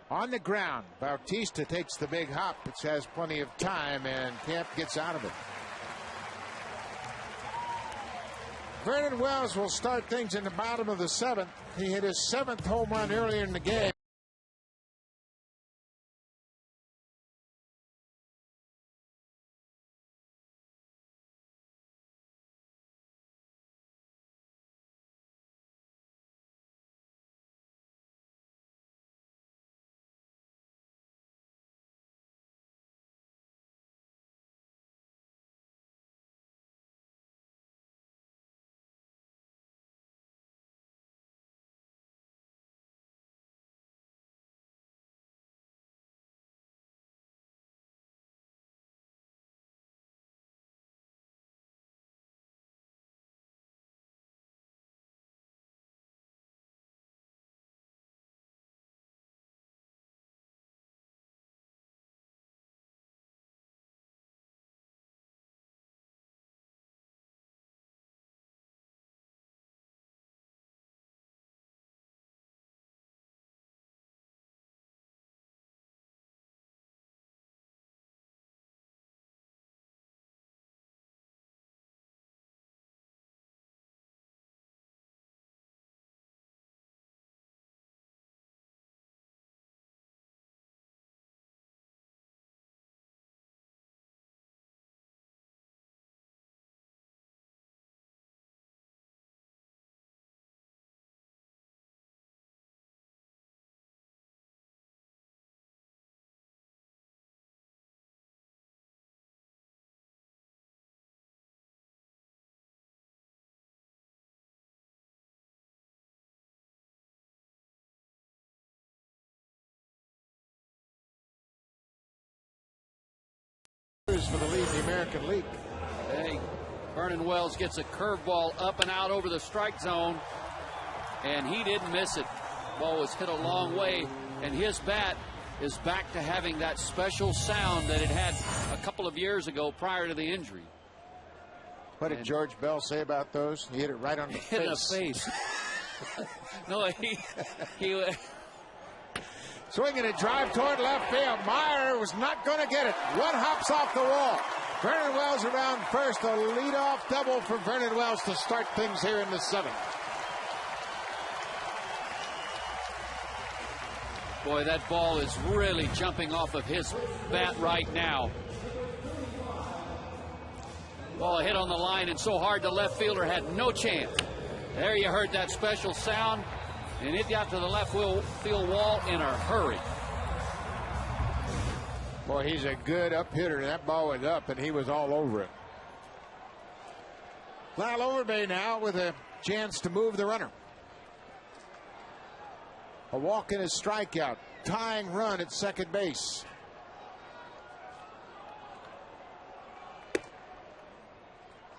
On the ground, Bautista takes the big hop, which has plenty of time, and Camp gets out of it. Vernon Wells will start things in the bottom of the 7th. He hit his 7th home run earlier in the game. pitches for the lead in the American League. Hey, Vernon Wells gets a curveball up and out over the strike zone, and he didn't miss it. Ball was hit a long way, and his bat is back to having that special sound that it had a couple of years ago prior to the injury. What did George Bell say about those? He hit it right on the face. Hit in the face. No, he swinging a drive toward left field. Meyer was not going to get it. One hops off the wall. Vernon Wells around first. A leadoff double for Vernon Wells to start things here in the 7th. Boy, that ball is really jumping off of his bat right now. Ball hit on the line and so hard the left fielder had no chance. There you heard that special sound, and it got to the left field wall in a hurry. Boy, he's a good up hitter, and that ball was up, and he was all over it. Lyle Overbay now with a chance to move the runner. A walk and a strikeout. Tying run at second base.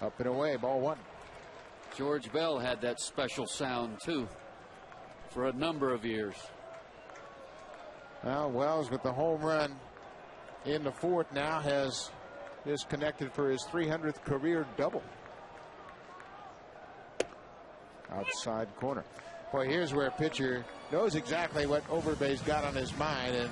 Up and away, ball 1. George Bell had that special sound, too, for a number of years. Well, Wells with the home run in the 4th now has disconnected for his 300th career double. Outside corner. Boy, here's where a pitcher knows exactly what Overbay's got on his mind, and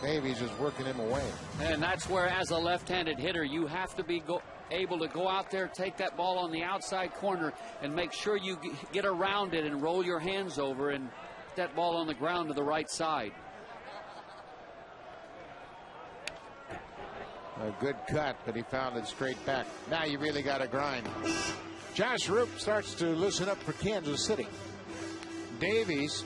Davies is working him away. And that's where, as a left-handed hitter, you have to be able to go out there, take that ball on the outside corner, and make sure you get around it and roll your hands over and put that ball on the ground to the right side. A good cut, but he found it straight back. Now you really got to grind. Josh Roop starts to loosen up for Kansas City. Davies,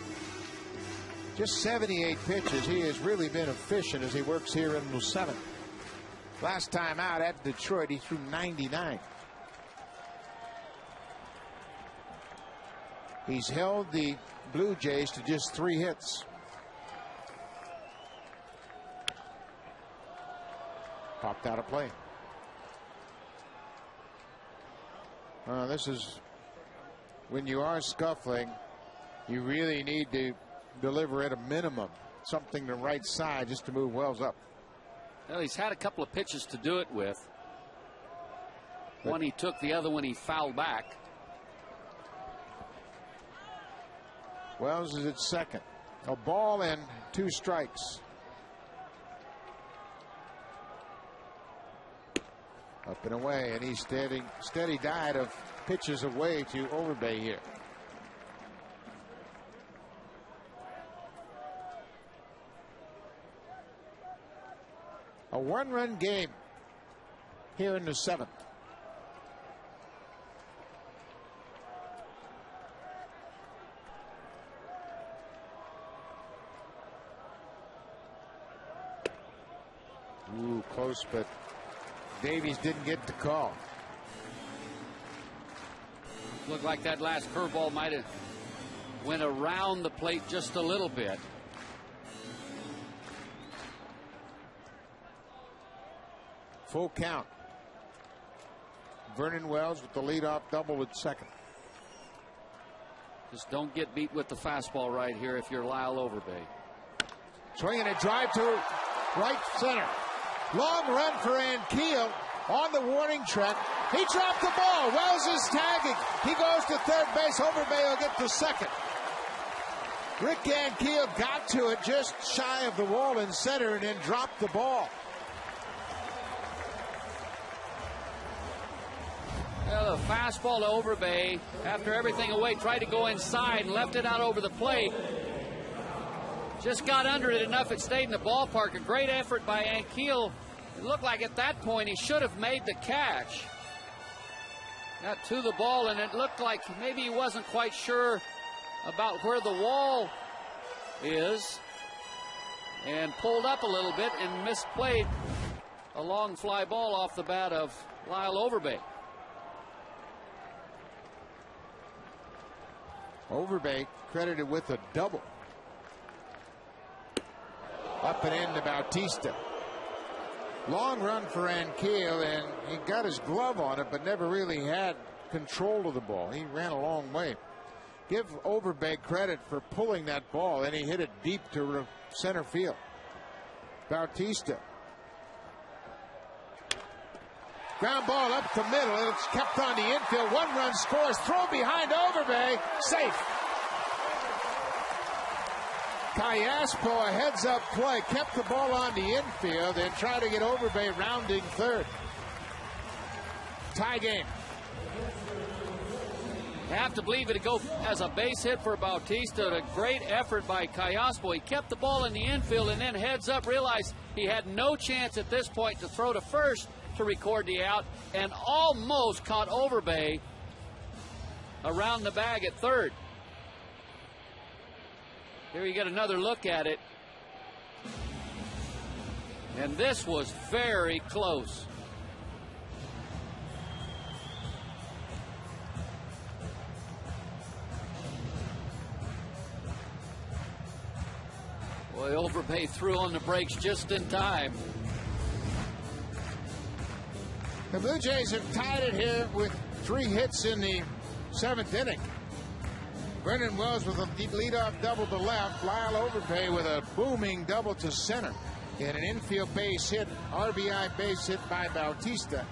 just 78 pitches. He has really been efficient as he works here in the 7th. Last time out at Detroit, he threw 99. He's held the Blue Jays to just 3 hits. Popped out of play. This is when you are scuffling, you really need to deliver at a minimum something to right side just to move Wells up. Well, he's had a couple of pitches to do it with. One he took, the other one he fouled back. Wells is at second. A ball and 2 strikes. Up and away, and he's steady diet of pitches away to Overbay here. A 1-run game here in the 7th. Ooh, close, but Davies didn't get the call. Looked like that last curveball might have went around the plate just a little bit. Full count. Vernon Wells with the leadoff double at second. Just don't get beat with the fastball right here if you're Lyle Overbay. Swinging a drive to right center. Long run for Ankiel on the warning track. He dropped the ball. Wells is tagging. He goes to third base. Overbay will get to second. Rick Ankiel got to it just shy of the wall in center and then dropped the ball. Well, the fastball to Overbay, after everything away, tried to go inside and left it out over the plate. Just got under it enough it stayed in the ballpark. A great effort by Ankiel. It looked like at that point he should have made the catch. Got to the ball, and it looked like maybe he wasn't quite sure about where the wall is, and pulled up a little bit and misplayed a long fly ball off the bat of Lyle Overbay. Overbay credited with a double. Up and in to Bautista. Long run for Ankiel, and he got his glove on it, but never really had control of the ball. He ran a long way. Give Overbay credit for pulling that ball, and he hit it deep to center field. Bautista. Ground ball up the middle, and it's kept on the infield. 1 run scores. Throw behind Overbay. Safe. Callaspo, a heads-up play, kept the ball on the infield and tried to get Overbay rounding third. Tie game. You have to believe it'd go as a base hit for Bautista. A great effort by Callaspo. He kept the ball in the infield and then heads up, realized he had no chance at this point to throw to first to record the out, and almost caught Overbay around the bag at third. Here you get another look at it. And this was very close. Boy, Overbay threw on the brakes just in time. The Blue Jays have tied it here with 3 hits in the 7th inning. Brendan Wells with a leadoff double to left. Lyle Overbay with a booming double to center. And an infield base hit, RBI base hit by Bautista.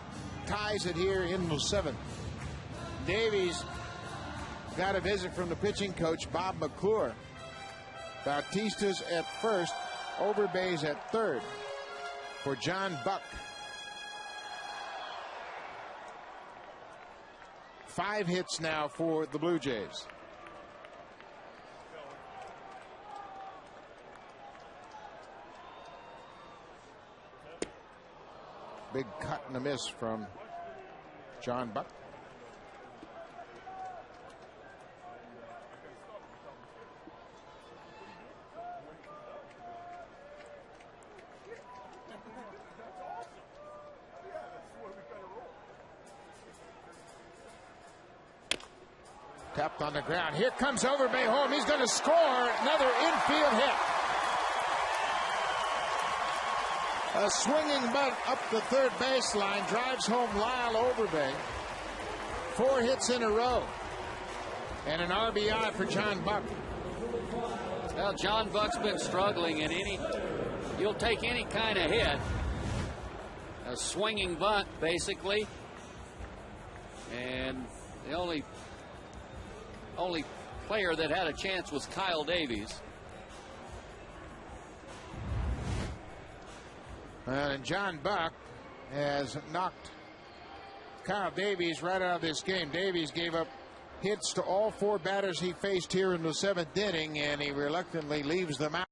Ties it here in the 7th. Davies got a visit from the pitching coach, Bob McClure. Bautista's at first, Overbay's at third for John Buck. 5 hits now for the Blue Jays. Big cut and a miss from John Buck. Tapped on the ground. Here comes Overbay home. He's going to score another infield hit. A swinging bunt up the third baseline drives home Lyle Overbay. 4 hits in a row. And an RBI for John Buck. Well, John Buck's been struggling, and you'll take any kind of hit. A swinging bunt, basically. And the only player that had a chance was Kyle Davies. And John Buck has knocked Kyle Davies right out of this game. Davies gave up hits to all 4 batters he faced here in the 7th inning, and he reluctantly leaves them out.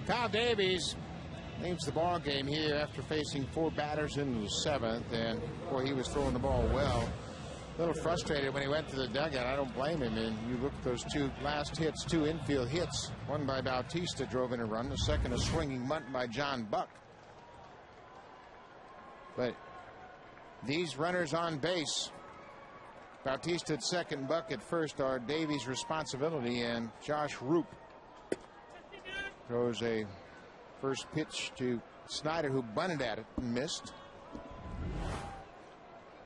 Kyle Davies leaves the ball game here after facing 4 batters in the 7th, and boy, he was throwing the ball well. A little frustrated when he went to the dugout. I don't blame him. And you look at those two last hits, two infield hits. One by Bautista drove in a run. The second a swinging bunt by John Buck. But these runners on base, Bautista at second, Buck at first, are Davies' responsibility. And Josh Roop throws a first pitch to Snyder, who bunted at it and missed.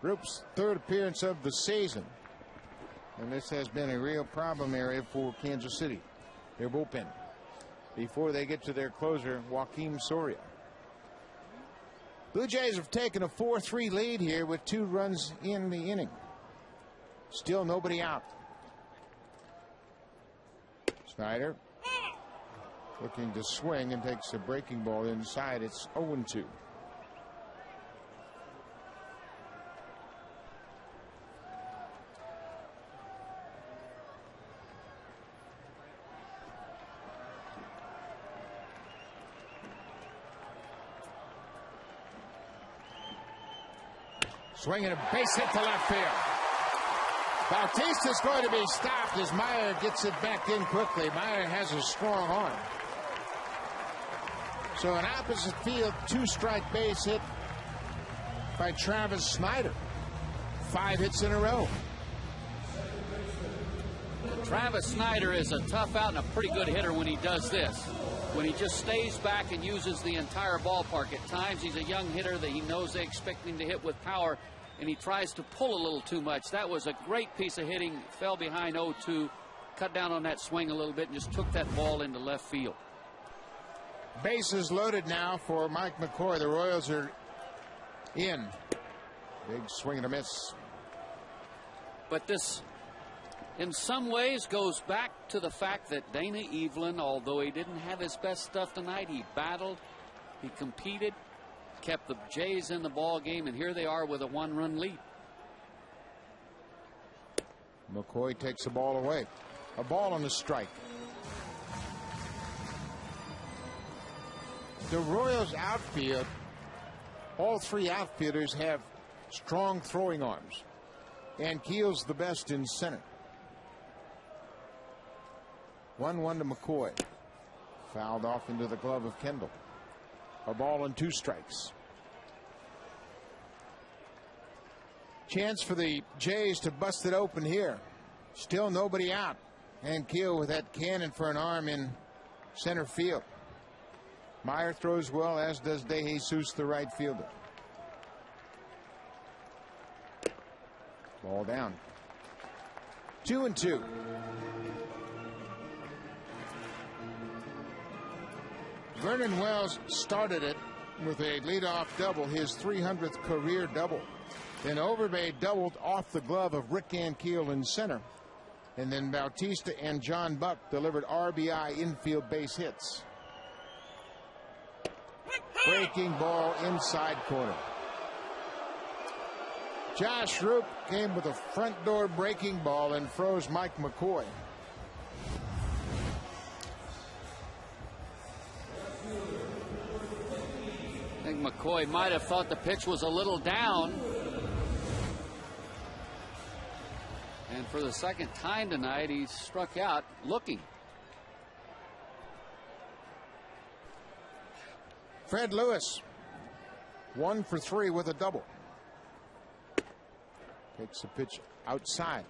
Roop's third appearance of the season, and this has been a real problem area for Kansas City, their bullpen, before they get to their closer, Joaquim Soria. Blue Jays have taken a 4-3 lead here with 2 runs in the inning. Still nobody out. Snyder looking to swing and takes a breaking ball inside. It's 0-2. Swinging a base hit to left field. Bautista's going to be stopped as Meyer gets it back in quickly. Meyer has a strong arm. So an opposite field 2-strike base hit by Travis Snyder. 5 hits in a row. Travis Snyder is a tough out and a pretty good hitter when he does this. When he just stays back and uses the entire ballpark. At times he's a young hitter that he knows they expect him to hit with power, and he tries to pull a little too much. That was a great piece of hitting. Fell behind 0-2, cut down on that swing a little bit, and just took that ball into left field. Bases loaded now for Mike McCoy. The Royals are in. Big swing and a miss. But this, in some ways, goes back to the fact that Dana Evelyn, although he didn't have his best stuff tonight, he battled, he competed, kept the Jays in the ball game, and here they are with a 1-run lead. McCoy takes the ball away. A ball and a strike. The Royals outfield, all 3 outfielders have strong throwing arms, and Keel's the best in center. 1-1 to McCoy. Fouled off into the glove of Kendall. A ball and 2 strikes. Chance for the Jays to bust it open here. Still nobody out. And Keel with that cannon for an arm in center field. Meyer throws well, as does De Jesus, the right fielder. Ball down. 2-2. Vernon Wells started it with a leadoff double, his 300th career double. Then Overbay doubled off the glove of Rick Ankiel in center. And then Bautista and John Buck delivered RBI infield base hits. Breaking ball inside corner. Josh Roop came with a front door breaking ball and froze Mike McCoy. I think McCoy might have thought the pitch was a little down. And for the second time tonight, he struck out looking. Fred Lewis, 1 for 3 with a double. Takes the pitch outside.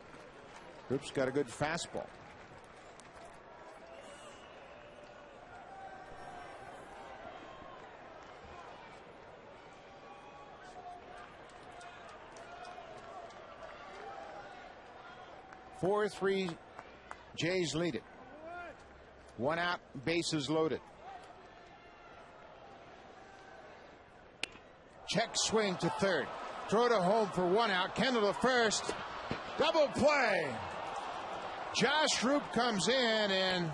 Roop's got a good fastball. Four-3, Jays lead it. 1 out, bases loaded. Check swing to third. Throw to home for 1 out. Kendall to first. Double play. Josh Roop comes in and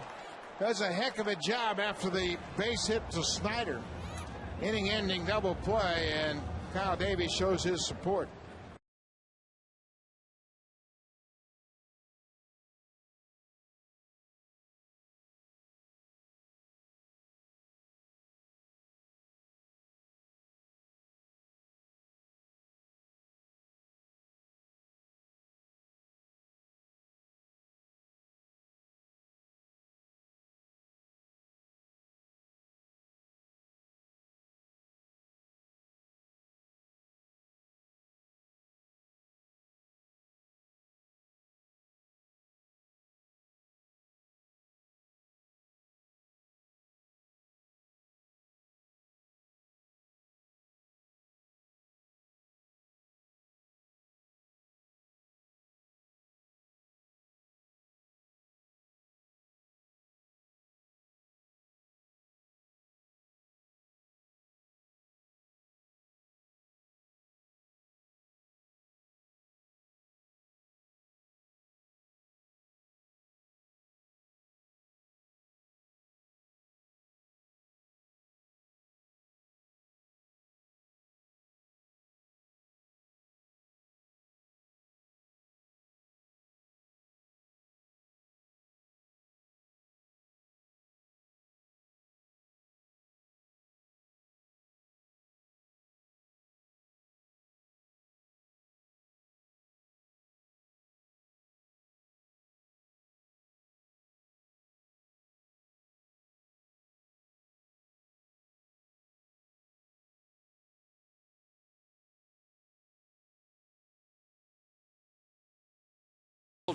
does a heck of a job after the base hit to Snyder. Inning-ending double play, and Kyle Davies shows his support.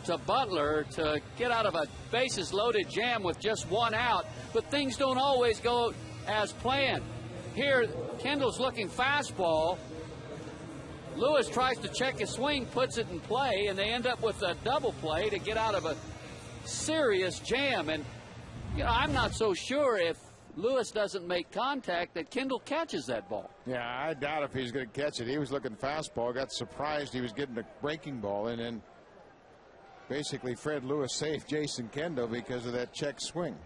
to Butler to get out of a bases loaded jam with just one out, but things don't always go as planned. Here, Kendall's looking fastball. Lewis tries to check his swing, puts it in play, and they end up with a double play to get out of a serious jam. And, you know, I'm not so sure if Lewis doesn't make contact that Kendall catches that ball. Yeah, I doubt if he's going to catch it. He was looking fastball, got surprised he was getting a breaking ball, and then basically Fred Lewis saved Jason Kendall because of that check swing.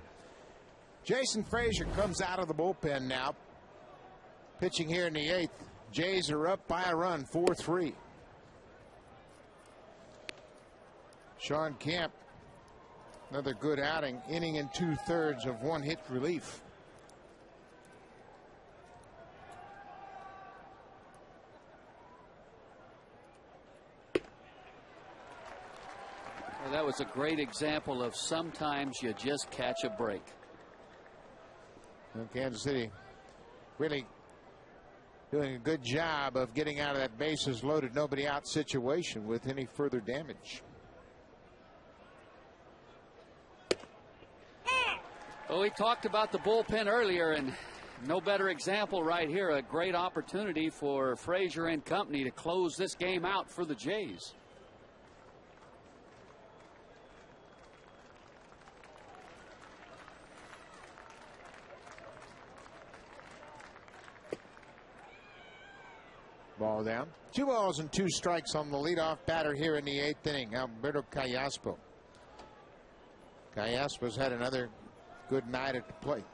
Jason Frazier comes out of the bullpen now, pitching here in the 8th. Jays are up by a run, 4-3. Sean Camp, another good outing, inning and 2/3 of 1-hit relief. Well, that was a great example of sometimes you just catch a break. And Kansas City really doing a good job of getting out of that bases loaded, nobody out situation with any further damage. Well, we talked about the bullpen earlier, and no better example right here. A great opportunity for Frazier and company to close this game out for the Jays. Ball down. 2 balls and 2 strikes on the leadoff batter here in the 8th inning, Alberto Callaspo. Callaspo's had another good night at the plate.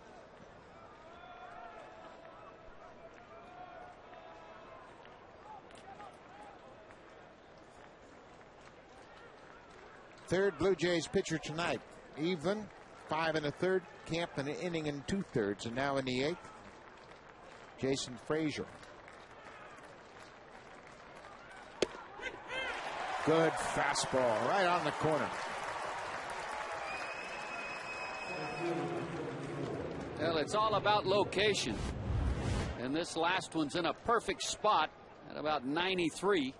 Third Blue Jays pitcher tonight. Even 5 1/3. Camp in an inning and 2/3, and now in the 8th, Jason Frazier. Good fastball right on the corner. Well, it's all about location. And this last one's in a perfect spot at about 93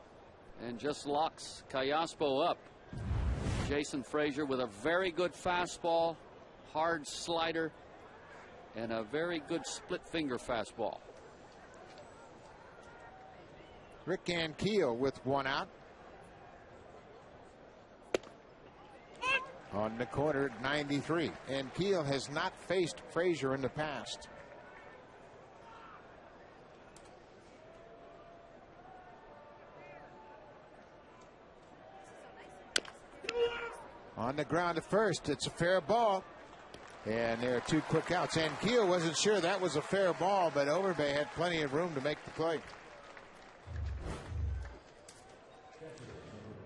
and just locks Callaspo up. Jason Frazier with a very good fastball, hard slider, and a very good split finger fastball. Rick Ankiel with 1 out. On the corner at 93. And Keel has not faced Frazier in the past. On the ground at first. It's a fair ball. And there are 2 quick outs. And Keel wasn't sure that was a fair ball, but Overbay had plenty of room to make the play.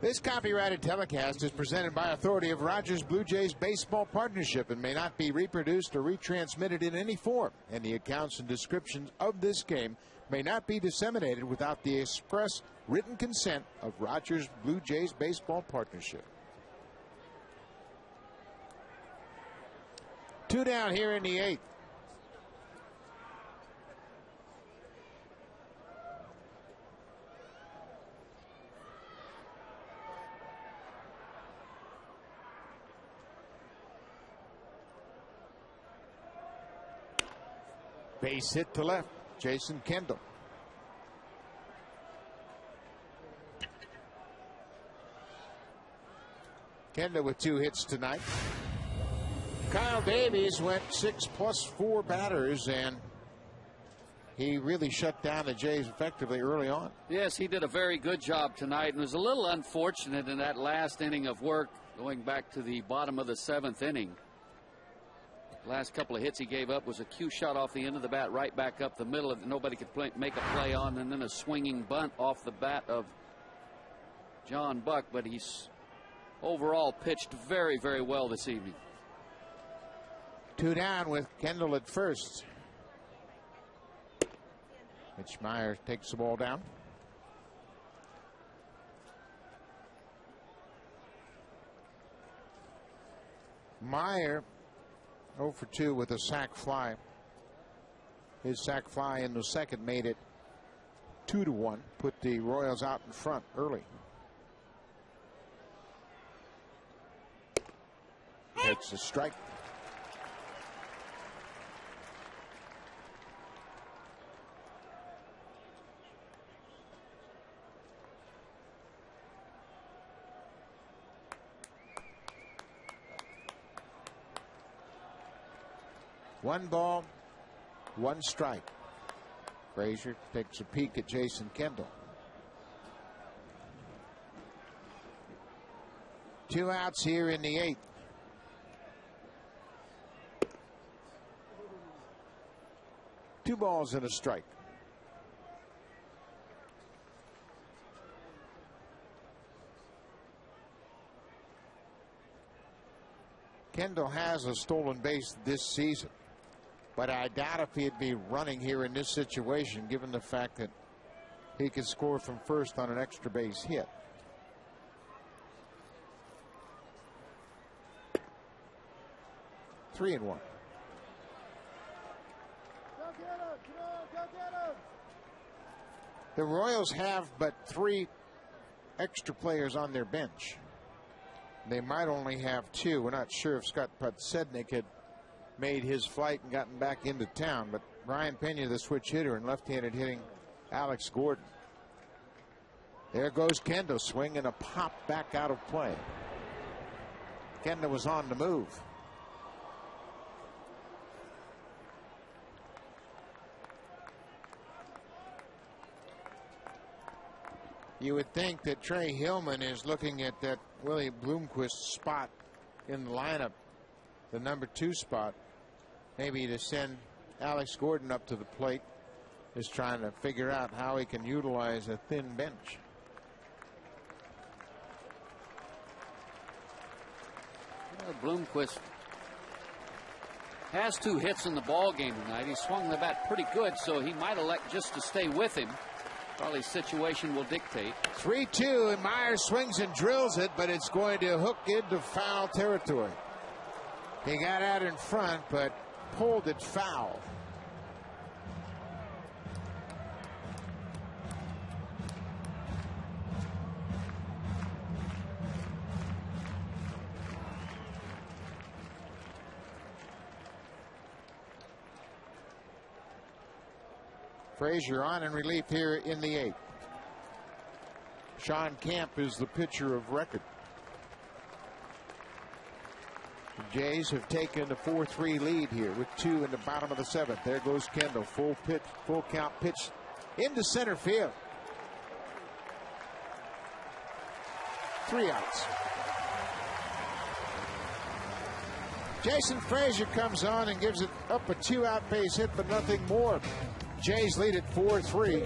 This copyrighted telecast is presented by authority of Rogers Blue Jays Baseball Partnership and may not be reproduced or retransmitted in any form. And the accounts and descriptions of this game may not be disseminated without the express written consent of Rogers Blue Jays Baseball Partnership. 2 down here in the 8th. Base hit to left. Jason Kendall. Kendall with 2 hits tonight. Kyle Davies went 6+4 batters, and he really shut down the Jays effectively early on. Yes, he did a very good job tonight, and was a little unfortunate in that last inning of work, going back to the bottom of the 7th inning. Last couple of hits he gave up was a cue shot off the end of the bat right back up the middle of it. Nobody could make a play on, and then a swinging bunt off the bat of John Buck. But he's overall pitched very, very well this evening. 2 down with Kendall at first. Mitch Meyer takes the ball down. Meyer 0 for 2 with a sac fly. His sac fly in the second made it 2-1. Put the Royals out in front early. It's a strike. One ball, one strike. Frazier takes a peek at Jason Kendall. 2 outs here in the 8th. Two balls and a strike. Kendall has a stolen base this season, but I doubt if he'd be running here in this situation, given the fact that he could score from first on an extra base hit. Three and one. The Royals have but 3 extra players on their bench. They might only have 2. We're not sure if Scott Podsednik had made his flight and gotten back into town, but Ryan Pena, the switch hitter, and left-handed hitting Alex Gordon. There goes Kendall, swing and a pop back out of play. Kendall was on the move. You would think that Trey Hillman is looking at that Willie Bloomquist spot in the lineup, the number 2 spot, maybe to send Alex Gordon up to the plate, is trying to figure out how he can utilize a thin bench. Well, Bloomquist has 2 hits in the ball game tonight. He swung the bat pretty good, so he might elect just to stay with him. Probably situation will dictate. 3-2, and Myers swings and drills it, but it's going to hook into foul territory. He got out in front, but pulled it foul. Frazier on in relief here in the 8th. Sean Camp is the pitcher of record. The Jays have taken a 4-3 lead here with 2 in the bottom of the 7th. There goes Kendall. Full pitch, full count pitch into center field. 3 outs. Jason Frazier comes on and gives it up a 2-out base hit, but nothing more. Jays lead at 4-3.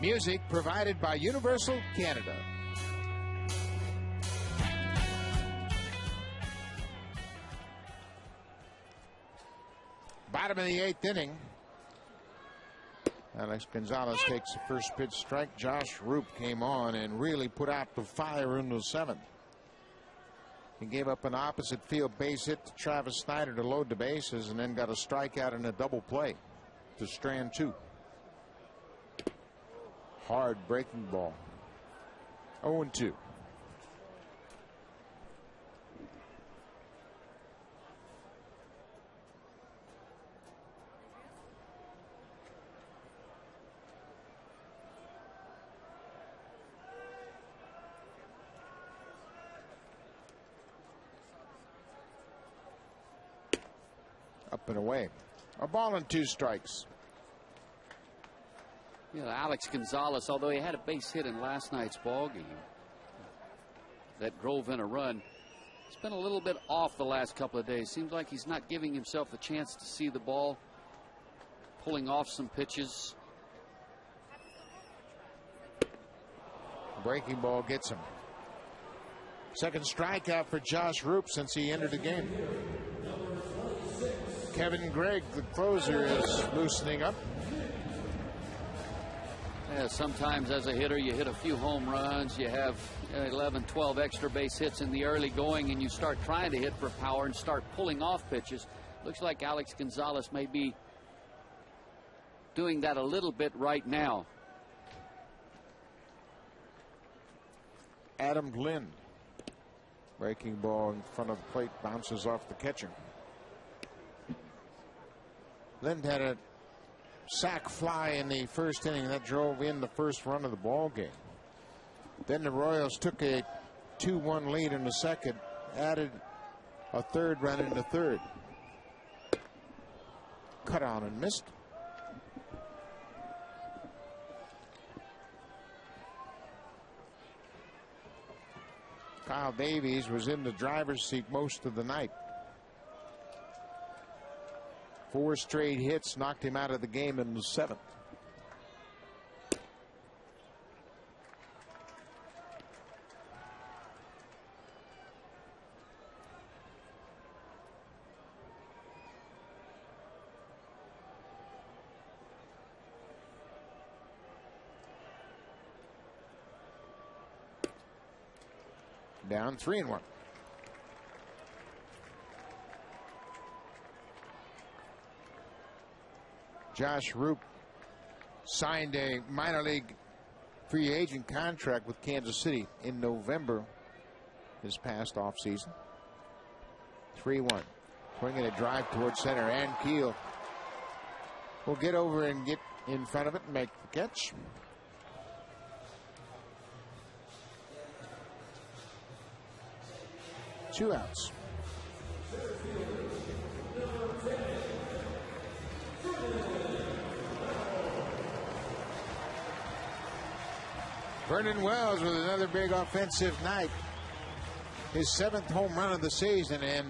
Music provided by Universal Canada. Bottom of the 8th inning. Alex Gonzalez takes the first pitch strike. Josh Roop came on and really put out the fire in the 7th. He gave up an opposite field base hit to Travis Snyder to load the bases, and then got a strikeout and a double play to strand 2. Hard breaking ball. 0-2. Up and away. A ball and 2 strikes. Yeah, Alex Gonzalez, although he had a base hit in last night's ball game that drove in a run, he's been a little bit off the last couple of days. Seems like he's not giving himself a chance to see the ball, pulling off some pitches. Breaking ball gets him. Second strikeout for Josh Roop since he entered the game. Kevin Gregg, the closer, is loosening up. Yeah, sometimes as a hitter you hit a few home runs, you have 11, 12 extra base hits in the early going, and you start trying to hit for power and start pulling off pitches. Looks like Alex Gonzalez may be doing that a little bit right now. Adam Glynn. Breaking ball in front of the plate, bounces off the catcher. Lind had a sac fly in the first inning that drove in the first run of the ball game. Then the Royals took a 2-1 lead in the second, added a third run in the third. Cut on and missed. Kyle Davies was in the driver's seat most of the night. 4 straight hits knocked him out of the game in the 7th. Down 3-1. Josh Roop signed a minor league free agent contract with Kansas City in November this past offseason. 3-1. Swinging a drive towards center, and Keel will get over and get in front of it and make the catch. Two outs. Vernon Wells with another big offensive night. His 7th home run of the season and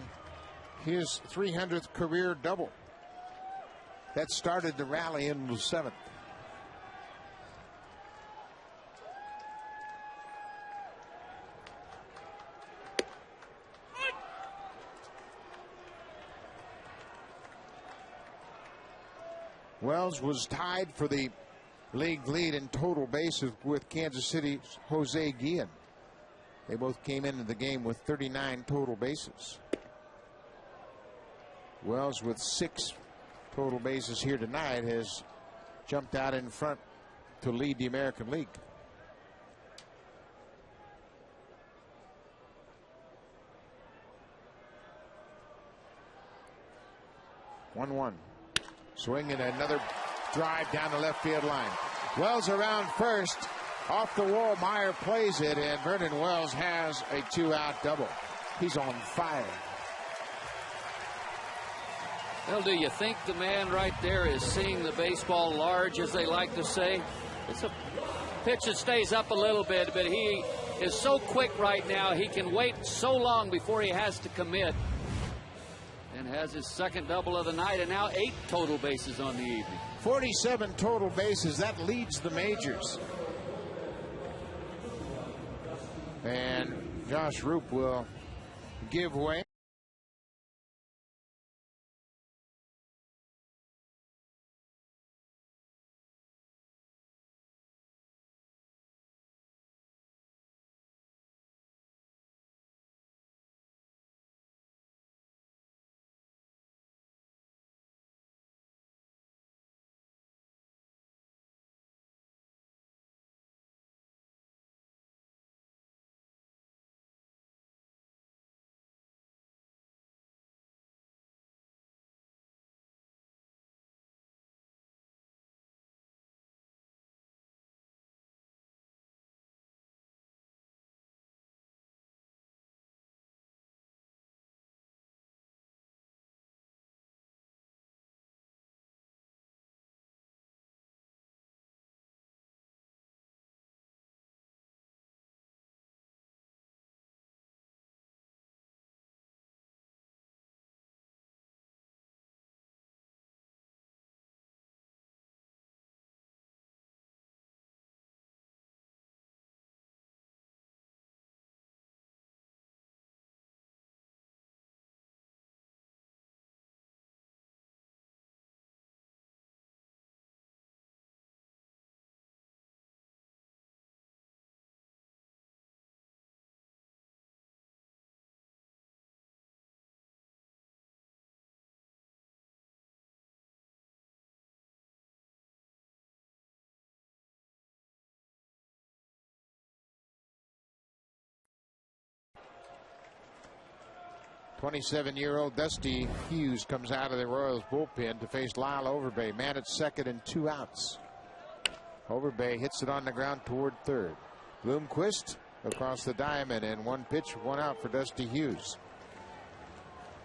his 300th career double. That started the rally in the 7th. Wells was tied for the league lead in total bases with Kansas City's Jose Guillen. They both came into the game with 39 total bases. Wells, with 6 total bases here tonight, has jumped out in front to lead the American League. One. Swinging another drive down the left field line. Wells around first. Off the wall, Meyer plays it, and Vernon Wells has a 2-out double. He's on fire. Well, do you think the man right there is seeing the baseball large, as they like to say? It's a pitch that stays up a little bit, but he is so quick right now, he can wait so long before he has to commit. And has his 2nd double of the night, and now 8 total bases on the evening. 47 total bases. That leads the majors. And Josh Roop will give way. 27-year-old Dusty Hughes comes out of the Royals bullpen to face Lyle Overbay. Man at second and 2 outs. Overbay hits it on the ground toward third. Bloomquist across the diamond, and 1 pitch, 1 out for Dusty Hughes.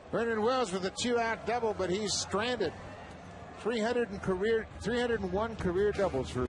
Vernon Wells with a 2-out double, but he's stranded. 301 career doubles for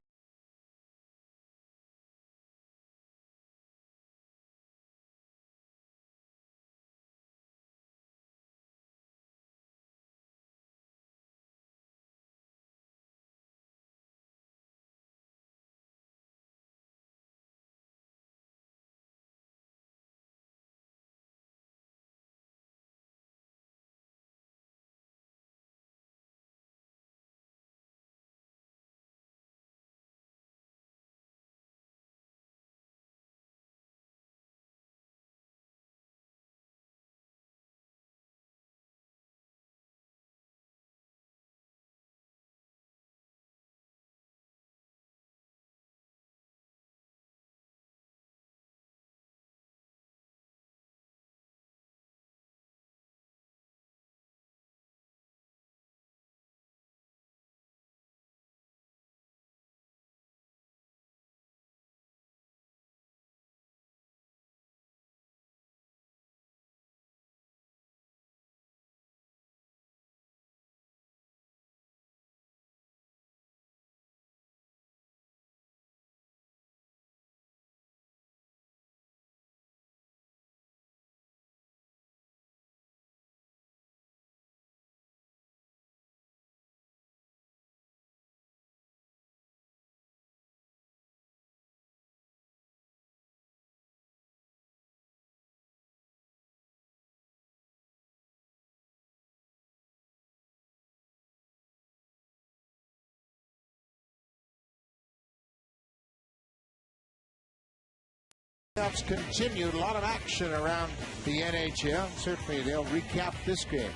continued. A lot of action around the NHL. Certainly they'll recap this game.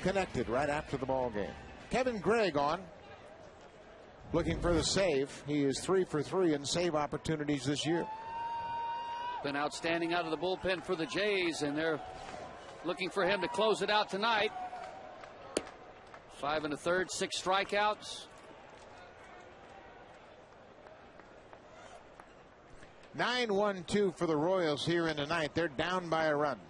Connected right after the ball game. Kevin Gregg on, looking for the save. He is 3 for 3 in save opportunities this year. Been outstanding out of the bullpen for the Jays, and they're looking for him to close it out tonight. 5 1/3, 6 strikeouts. 9-1-2 for the Royals here in the ninth. They're down by a run.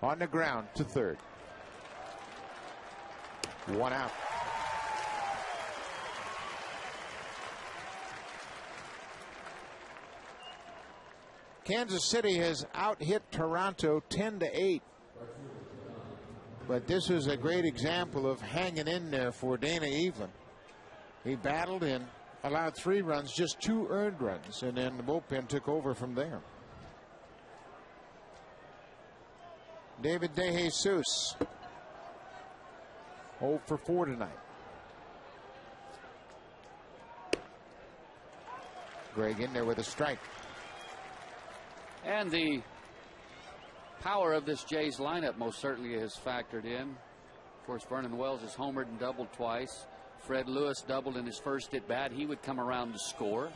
On the ground to third. 1 out. Kansas City has out-hit Toronto 10-8. But this is a great example of hanging in there for Dana Evelyn. He battled and allowed 3 runs, just 2 earned runs, and then the bullpen took over from there. David DeJesus, 0 for 4 tonight. Gregg in there with a strike. And the power of this Jays lineup most certainly has factored in. Of course, Vernon Wells has homered and doubled twice. Fred Lewis doubled in his first at bat. He would come around to score.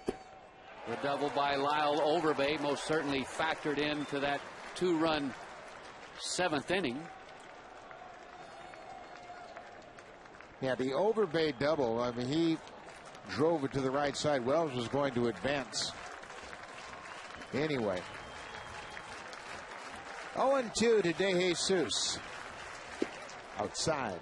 The double by Lyle Overbay most certainly factored into that 2-run 7th inning. Yeah, the Overbay double, I mean, he drove it to the right side. Wells was going to advance anyway. 0-2 to DeJesus. Outside.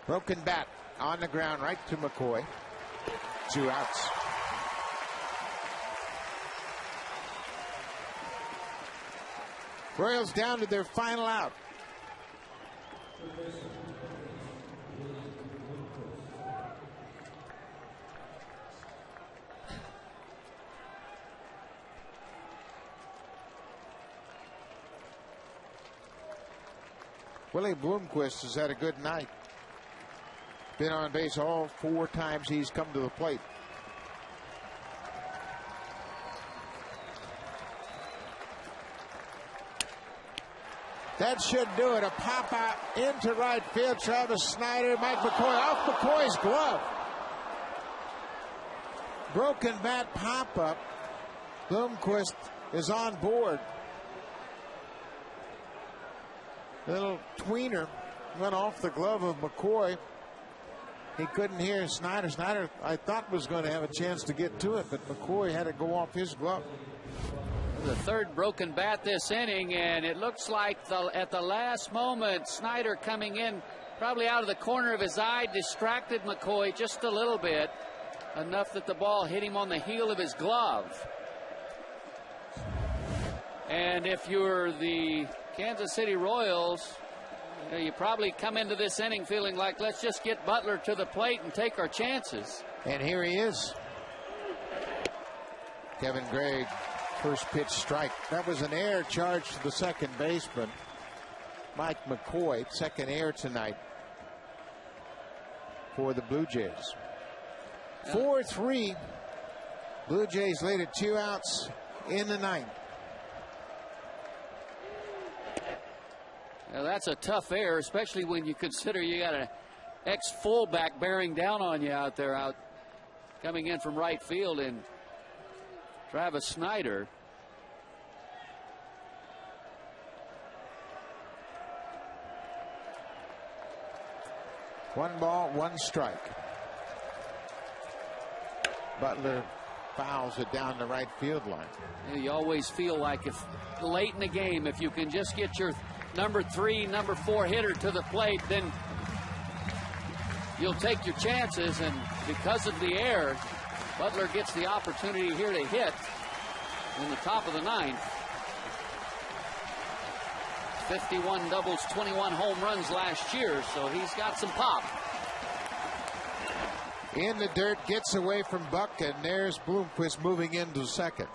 Broken bat on the ground right to McCoy. 2 outs. Royals down to their final out. Willie Bloomquist has had a good night. been on base all 4 times he's come to the plate. That should do it. A pop out into right field. Travis Snyder, Mike McCoy off McCoy's glove. Broken bat pop up. Bloomquist is on board. Little tweener went off the glove of McCoy. He couldn't hear Snyder. Snyder, I thought, was going to have a chance to get to it, but McCoy had to go off his glove. The third broken bat this inning, and it looks like at the last moment, Snyder coming in probably out of the corner of his eye distracted McCoy just a little bit, enough that the ball hit him on the heel of his glove. And if you're the Kansas City Royals, you probably come into this inning feeling like, let's just get Butler to the plate and take our chances. And here he is. Kevin Gregg, first pitch strike. That was an error charged to the second baseman, Mike McCoy. Second error tonight for the Blue Jays. 4-3. Blue Jays lead at 2 outs in the ninth. Now that's a tough error, especially when you consider you got an ex-fullback bearing down on you out there, coming in from right field, and Travis Snyder. One ball, one strike. Butler fouls it down the right field line. You always feel like if late in the game, if you can just get your number 3, number 4 hitter to the plate, then you'll take your chances. And because of the error, Butler gets the opportunity here to hit in the top of the ninth. 51 doubles, 21 home runs last year, so he's got some pop. In the dirt, gets away from Buck, and there's Bloomquist moving into second.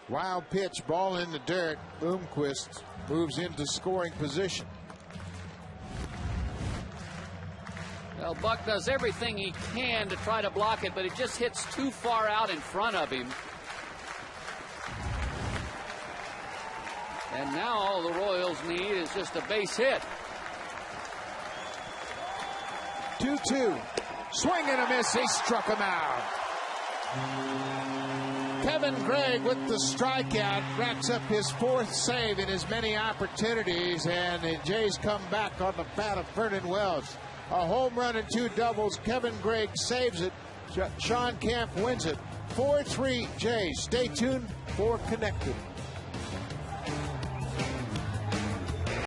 Wild pitch, ball in the dirt. Bloomquist moves into scoring position. Well, Buck does everything he can to try to block it, but it just hits too far out in front of him. And now all the Royals need is just a base hit. 2-2. Swing and a miss. He struck him out. Kevin Gregg with the strikeout racks up his 4th save in as many opportunities, and the Jays come back on the bat of Vernon Wells. A home run and 2 doubles. Kevin Gregg saves it. Sean Camp wins it. 4-3 Jays. Stay tuned for Connected.